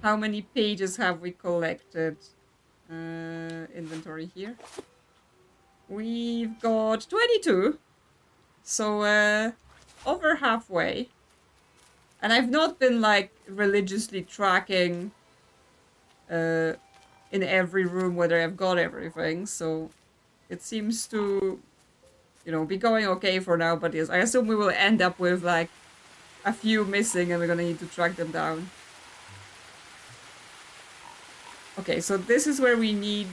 How many pages have we collected? Inventory here. We've got 22. So, over halfway. And I've not been, like, religiously tracking in every room whether I've got everything. So, it seems to, you know, be going okay for now. But yes, I assume we will end up with, like, a few missing and we're gonna need to track them down. Okay, so this is where we need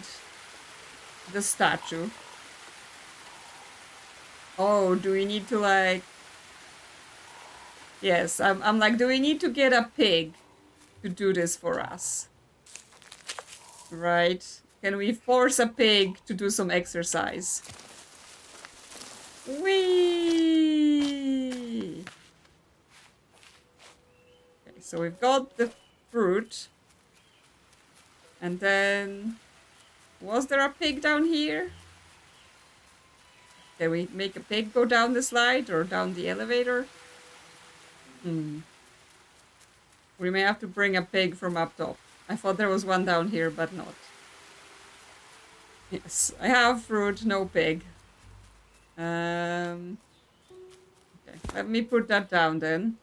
the statue. Oh, do we need to like... Yes, I'm like, do we need to get a pig? to do this for us. Right? Can we force a pig to do some exercise? Whee! Okay, so we've got the fruit. And then... Was there a pig down here? Can we make a pig go down the slide or down the elevator? We may have to bring a pig from up top. I thought there was one down here, but not. Yes, I have fruit, no pig. Okay, let me put that down then.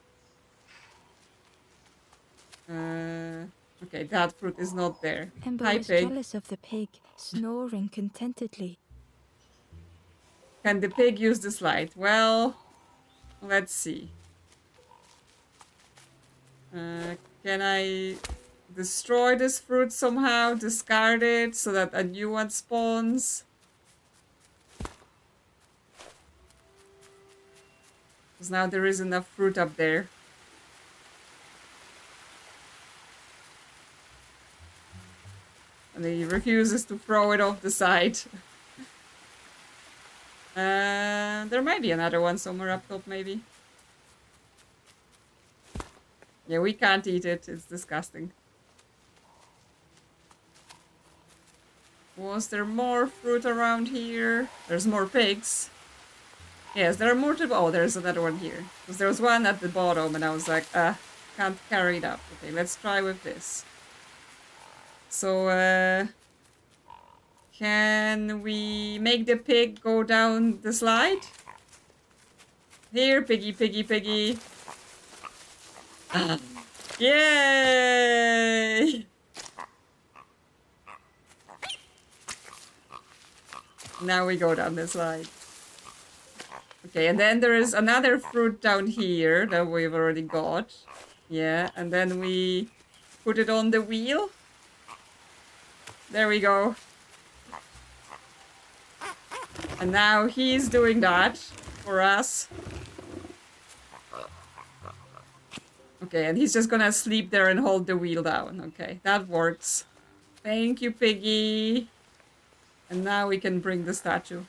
Okay, that fruit is not there.
Ember
Hi,
was
pig.
jealous of the pig, snoring contentedly.
Can the pig use the slide? Well, let's see. Can I destroy this fruit somehow? Discard it so that a new one spawns? Because now there is enough fruit up there. And he refuses to throw it off the side. There might be another one somewhere up top, maybe. Yeah, we can't eat it. It's disgusting. Was there more fruit around here? There's more pigs. Yes, there are more to... Oh, there's another one here. Because there was one at the bottom and I was like, can't carry it up. Okay, let's try with this. So, can we make the pig go down the slide? Here, piggy, piggy, piggy. Yay! Now we go down the slide. Okay, and then there is another fruit down here that we've already got. Yeah, and then we put it on the wheel. There we go. And now he's doing that for us. Okay, and he's just gonna sleep there and hold the wheel down. Okay, that works. Thank you, piggy. And now we can bring the statue.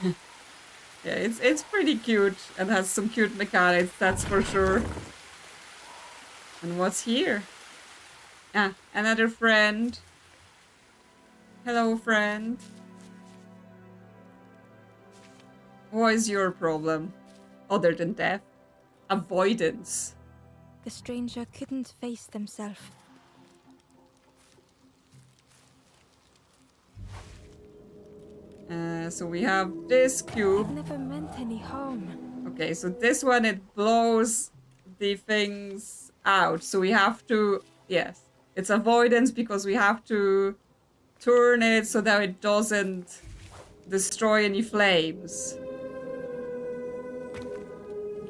Yeah, it's pretty cute and has some cute mechanics, that's for sure. And what's here? Ah, another friend. Hello, friend. What is your problem? Other than death? Avoidance.
The stranger couldn't face themselves.
So we have this cube.
It never meant any harm.
Okay, so this one, it blows the things out. So we have to... Yes, it's avoidance because we have to turn it so that it doesn't destroy any flames.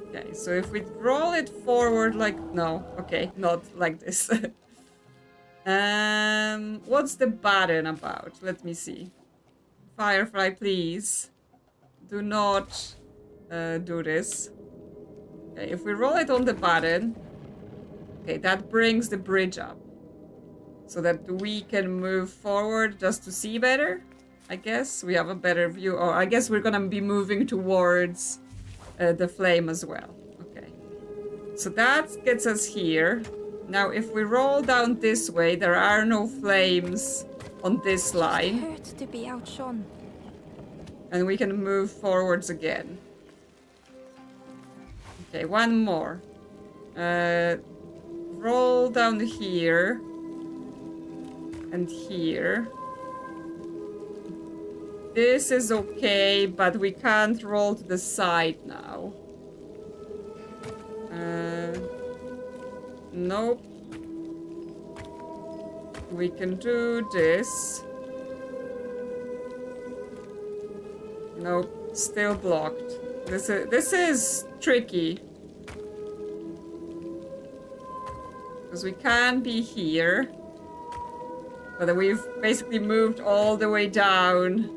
Okay, so if we roll it forward like... No, okay, not like this. What's the button about? Let me see. Firefly, please. Do not do this. Okay, if we roll it on the button... Okay, that brings the bridge up. So that we can move forward just to see better. I guess we have a better view. Or I guess we're gonna be moving towards the flame as well. Okay. So that gets us here. Now if we roll down this way, there are no flames on this line.
It hurts to be outshone.
And we can move forwards again. Okay, one more. Roll down here. And here. This is okay, but we can't roll to the side now. Nope. We can do this. Nope, still blocked. This is tricky. Because we can be here. But we've basically moved all the way down.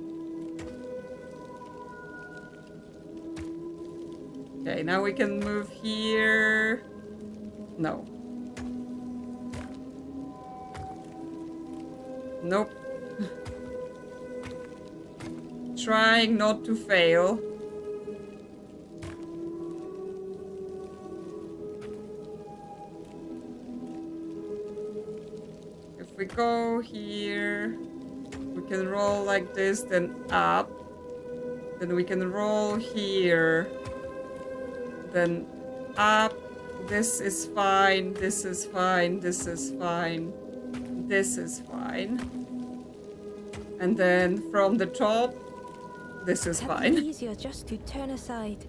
Okay, now we can move here. No. Nope. Trying not to fail. If we go here, we can roll like this, then up. Then we can roll here, then up. This is fine, this is fine, this is fine, this is fine. And then from the top, this is fine.
It's easier just to turn aside.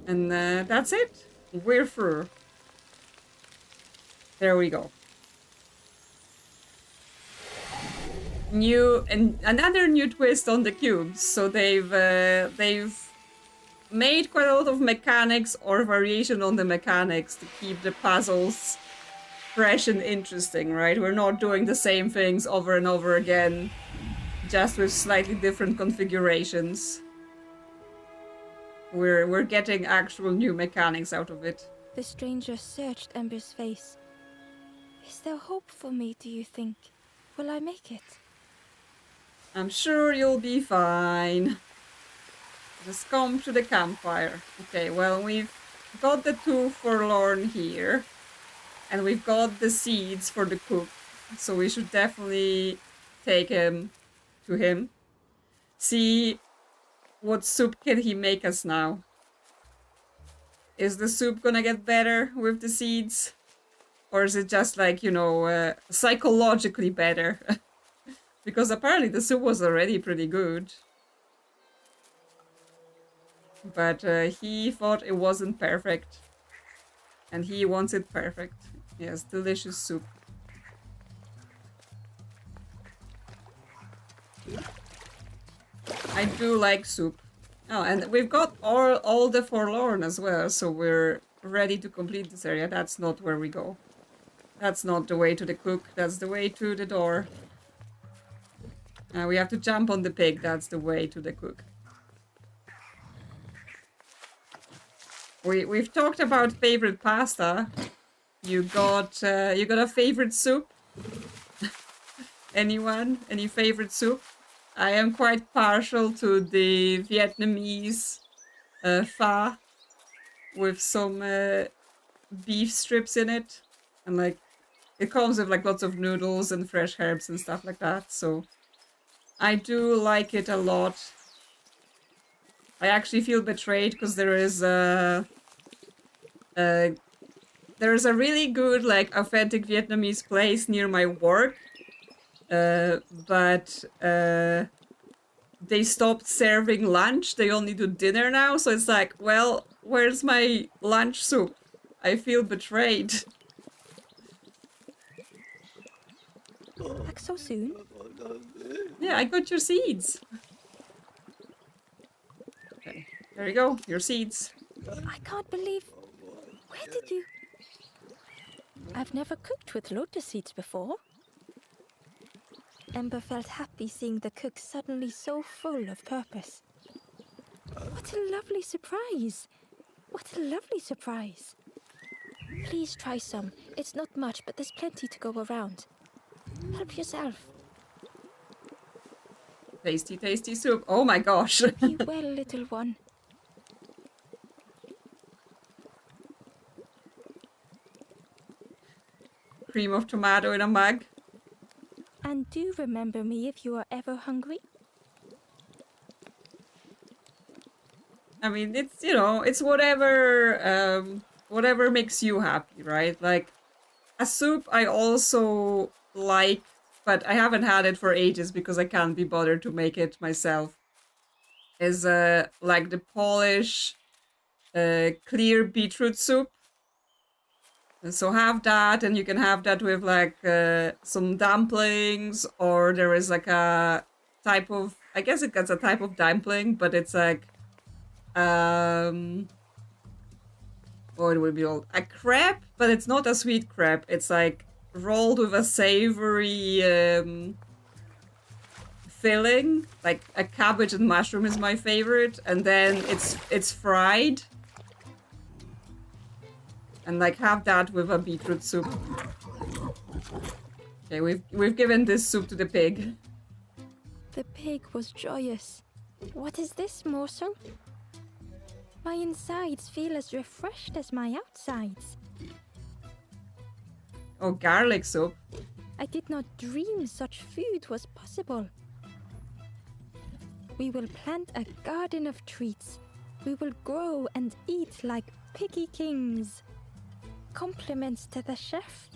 And that's it. We're through. There we go. Another new twist on the cubes. So they've made quite a lot of mechanics or variation on the mechanics to keep the puzzles fresh and interesting, right? We're not doing the same things over and over again, just with slightly different configurations. We're getting actual new mechanics out of it.
The stranger searched Ember's face. Is there hope for me, do you think? Will I make it?
I'm sure you'll be fine. Just come to the campfire. Okay, well, we've got the two forlorn here. And we've got the seeds for the cook. So we should definitely take him to him. See what soup can he make us now. Is the soup gonna get better with the seeds? Or is it just like, you know, psychologically better? Because apparently the soup was already pretty good. But he thought it wasn't perfect. And he wants it perfect. Yes, delicious soup. I do like soup. Oh, and we've got all the forlorn as well, so we're ready to complete this area. That's not where we go. That's not the way to the cook, that's the way to the door. We have to jump on the pig, that's the way to the cook. We've talked about favorite pasta. You got a favorite soup? Anyone? Any favorite soup? I am quite partial to the Vietnamese pho with some beef strips in it, and like it comes with like lots of noodles and fresh herbs and stuff like that. So I do like it a lot. I actually feel betrayed because there is a really good like authentic Vietnamese place near my work, but they stopped serving lunch. They only do dinner now, so it's like, well, where's my lunch soup? I feel betrayed.
Back so soon?
Yeah, I got your seeds. Okay, there you go, your seeds.
I can't believe... Where did you... I've never cooked with lotus seeds before. Ember felt happy seeing the cook suddenly so full of purpose. What a lovely surprise! What a lovely surprise! Please try some. It's not much, but there's plenty to go around. Help yourself.
Tasty, tasty soup. Oh my gosh.
Be well, little one.
Cream of tomato in a mug.
And do remember me if you are ever hungry.
I mean, it's, you know, it's whatever, whatever makes you happy, right? Like, a soup I also like, but I haven't had it for ages because I can't be bothered to make it myself, is, like the Polish, clear beetroot soup. And so have that, and you can have that with, like, some dumplings, or there is, like, a type of, I guess it's a type of dumpling, but it's, like, what it would be called? A crepe, but it's not a sweet crepe. It's like rolled with a savory filling. Like a cabbage and mushroom is my favorite, and then it's fried. And like have that with a beetroot soup. Okay, we've given this soup to the pig.
The pig was joyous. What is this, morsel? My insides feel as refreshed as my outsides.
Oh, garlic soup.
I did not dream such food was possible. We will plant a garden of treats. We will grow and eat like piggy kings. Compliments to the chef.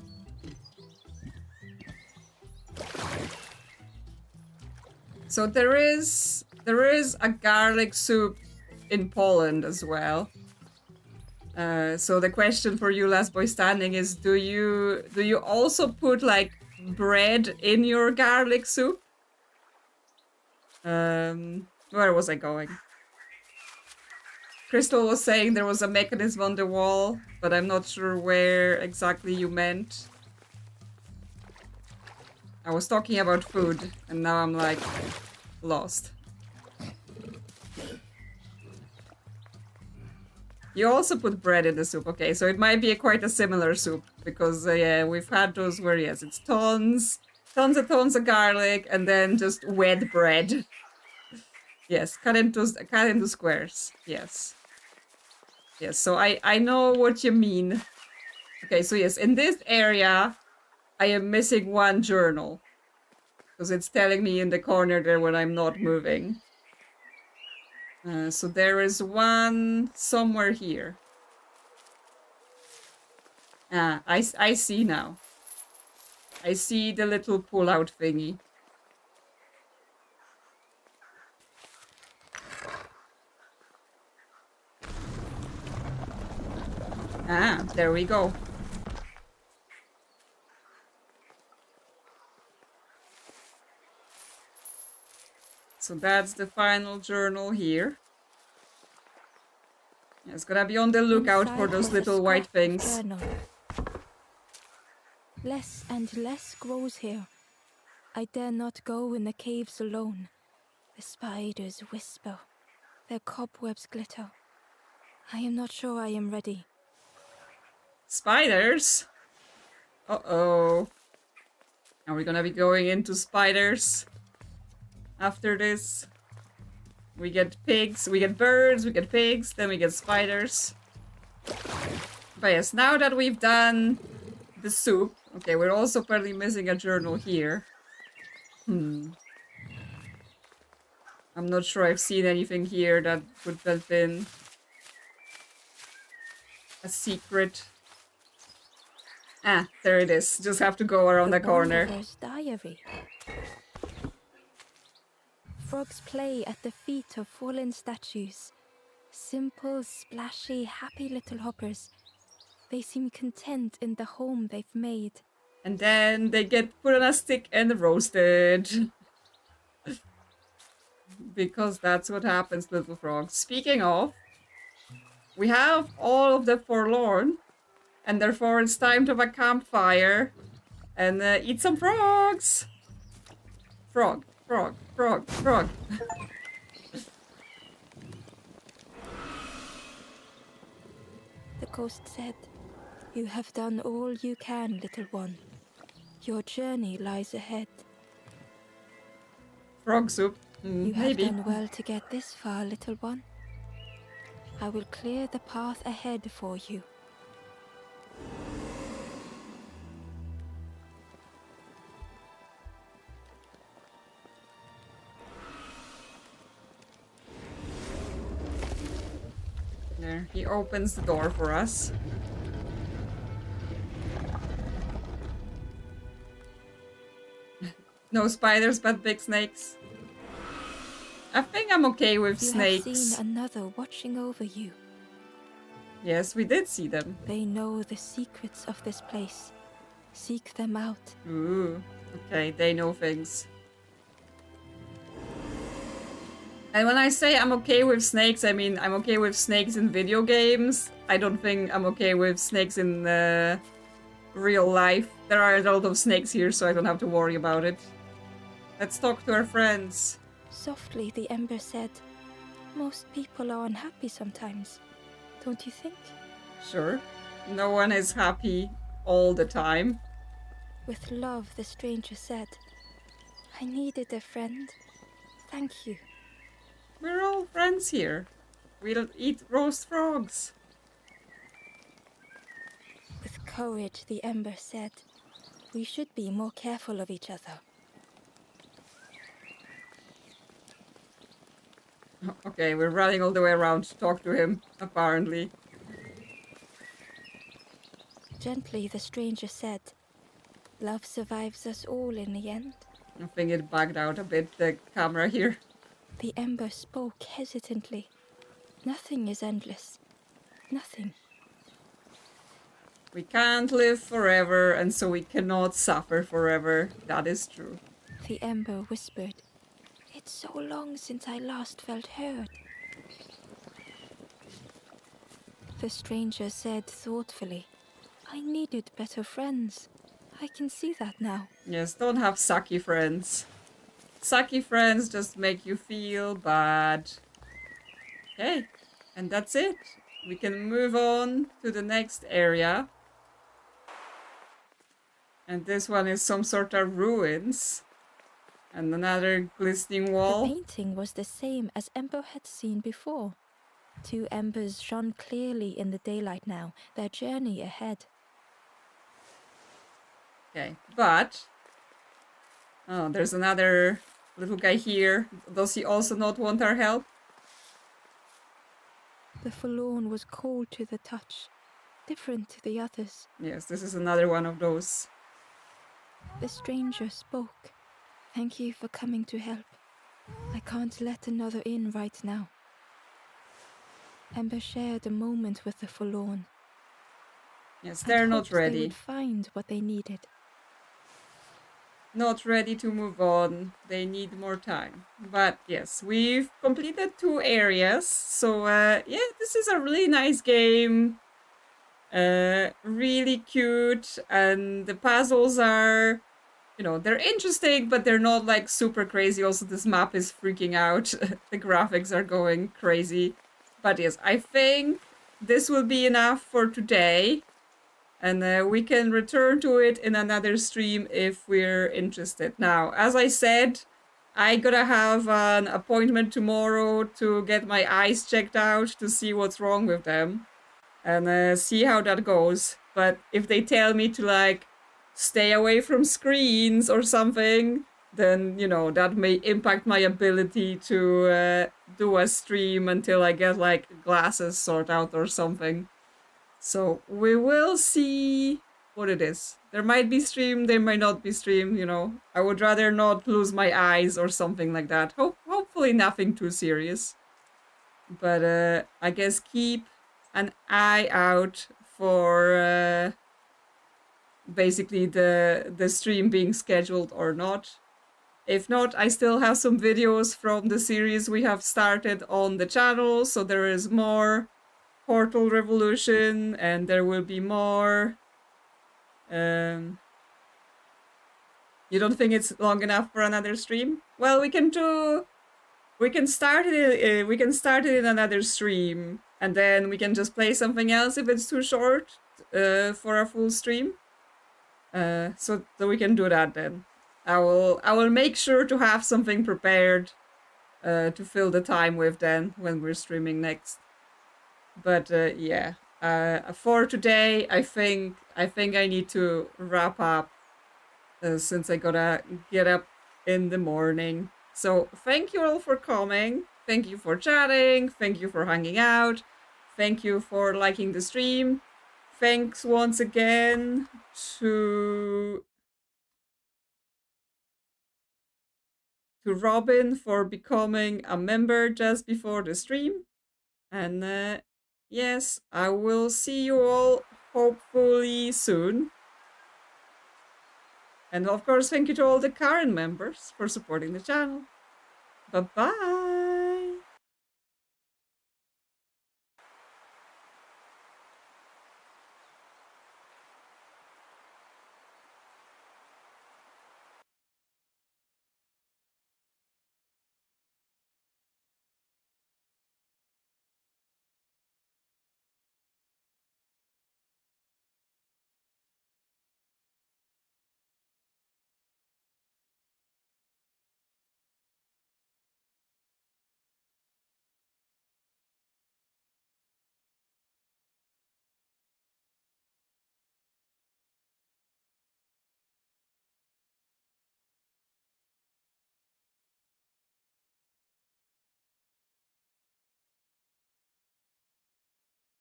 So there is a garlic soup in Poland as well. So the question for you, Last Boy Standing, is do you also put like bread in your garlic soup? Where was I going? Crystal was saying there was a mechanism on the wall, but I'm not sure where exactly you meant. I was talking about food, and now I'm like lost. You also put bread in the soup, okay? So it might be quite a similar soup because yeah, we've had those where yes, it's tons of garlic, and then just wet bread. Yes, cut into squares. Yes. Yes, so I know what you mean. Okay, so yes, in this area, I am missing one journal. Because it's telling me in the corner there when I'm not moving. So there is one somewhere here. Ah, I see now. I see the little pull-out thingy. Ah, there we go. So that's the final journal here. Yeah, it's gonna be on the lookout for those little white things.
Less and less grows here. I dare not go in the caves alone. The spiders whisper. Their cobwebs glitter. I am not sure I am ready.
Spiders? Uh-oh. Are we gonna be going into spiders after this? We get pigs, we get birds, we get pigs, then we get spiders. But yes, now that we've done the soup, okay, we're also probably missing a journal here. I'm not sure I've seen anything here that would have been a secret. Ah, there it is. Just have to go around the corner.
Diary. Frogs play at the feet of fallen statues. Simple, splashy, happy little hoppers. They seem content in the home they've made.
And then they get put on a stick and roasted. Because that's what happens, little frogs. Speaking of, we have all of the forlorn. And therefore it's time to have a campfire. And eat some frogs! Frog, frog, frog, frog.
The ghost said, "You have done all you can, little one. Your journey lies ahead."
Frog soup.
You
maybe.
have done well to get this far, little one. I will clear the path ahead for you.
There, he opens the door for us. No spiders, but big snakes. I think I'm okay with snakes.
You have seen another watching over you.
Yes, we did see them.
They know the secrets of this place. Seek them out.
Ooh, okay, they know things. And when I say I'm okay with snakes, I mean I'm okay with snakes in video games. I don't think I'm okay with snakes in real life. There are a lot of snakes here, so I don't have to worry about it. Let's talk to our friends.
Softly, the ember said, "Most people are unhappy sometimes, don't you think?"
Sure. No one is happy all the time.
With love, the stranger said, I needed a friend. Thank you.
We're all friends here. We'll eat roast frogs.
With courage, the ember said, we should be more careful of each other.
Okay, we're running all the way around to talk to him, apparently.
Gently, the stranger said, love survives us all in the end.
I think it bugged out a bit, the camera here.
The ember spoke hesitantly. Nothing is endless. Nothing.
We can't live forever, and so we cannot suffer forever. That is true.
The ember whispered, it's so long since I last felt heard. The stranger said thoughtfully, I needed better friends. I can see that now.
Yes, don't have sucky friends. Sucky friends just make you feel bad. Okay, and that's it. We can move on to the next area. And this one is some sort of ruins. And another glistening wall.
The painting was the same as Ember had seen before. 2 embers shone clearly in the daylight now, their journey ahead.
Okay, but... Oh, there's another little guy here. Does he also not want our help?
The forlorn was cold to the touch, different to the others.
Yes, this is another one of those.
The stranger spoke. Thank you for coming to help. I can't let another in right now. Ember shared a moment with the forlorn.
Yes, they're not
They
ready.
would find what they needed.
Not ready to move on. They need more time. But yes, we've completed 2 areas. So yeah, this is a really nice game. Really cute. And the puzzles are, you know, they're interesting, but they're not like super crazy. Also, this map is freaking out. The graphics are going crazy. But yes, I think this will be enough for today. And we can return to it in another stream if we're interested. Now, as I said, I gotta have an appointment tomorrow to get my eyes checked out to see what's wrong with them. And see how that goes. But if they tell me to, like, stay away from screens or something, then, you know, that may impact my ability to do a stream until I get, like, glasses sorted out or something. So we will see what it is. There might be stream, there might not be stream, you know. I would rather not lose my eyes or something like that. Hopefully nothing too serious. But I guess keep an eye out for basically the stream being scheduled or not. If not, I still have some videos from the series we have started on the channel, so there is more Portal Revolution, and there will be more. You don't think it's long enough for another stream? Well, we can start it. We can start it in another stream, and then we can just play something else if it's too short for a full stream. So we can do that then. I will make sure to have something prepared to fill the time with then when we're streaming next. But yeah, for today, I think I need to wrap up since I gotta get up in the morning. So thank you all for coming. Thank you for chatting. Thank you for hanging out. Thank you for liking the stream. Thanks once again to Robin for becoming a member just before the stream. And yes, I will see you all hopefully soon. And of course, thank you to all the current members for supporting the channel. Bye-bye!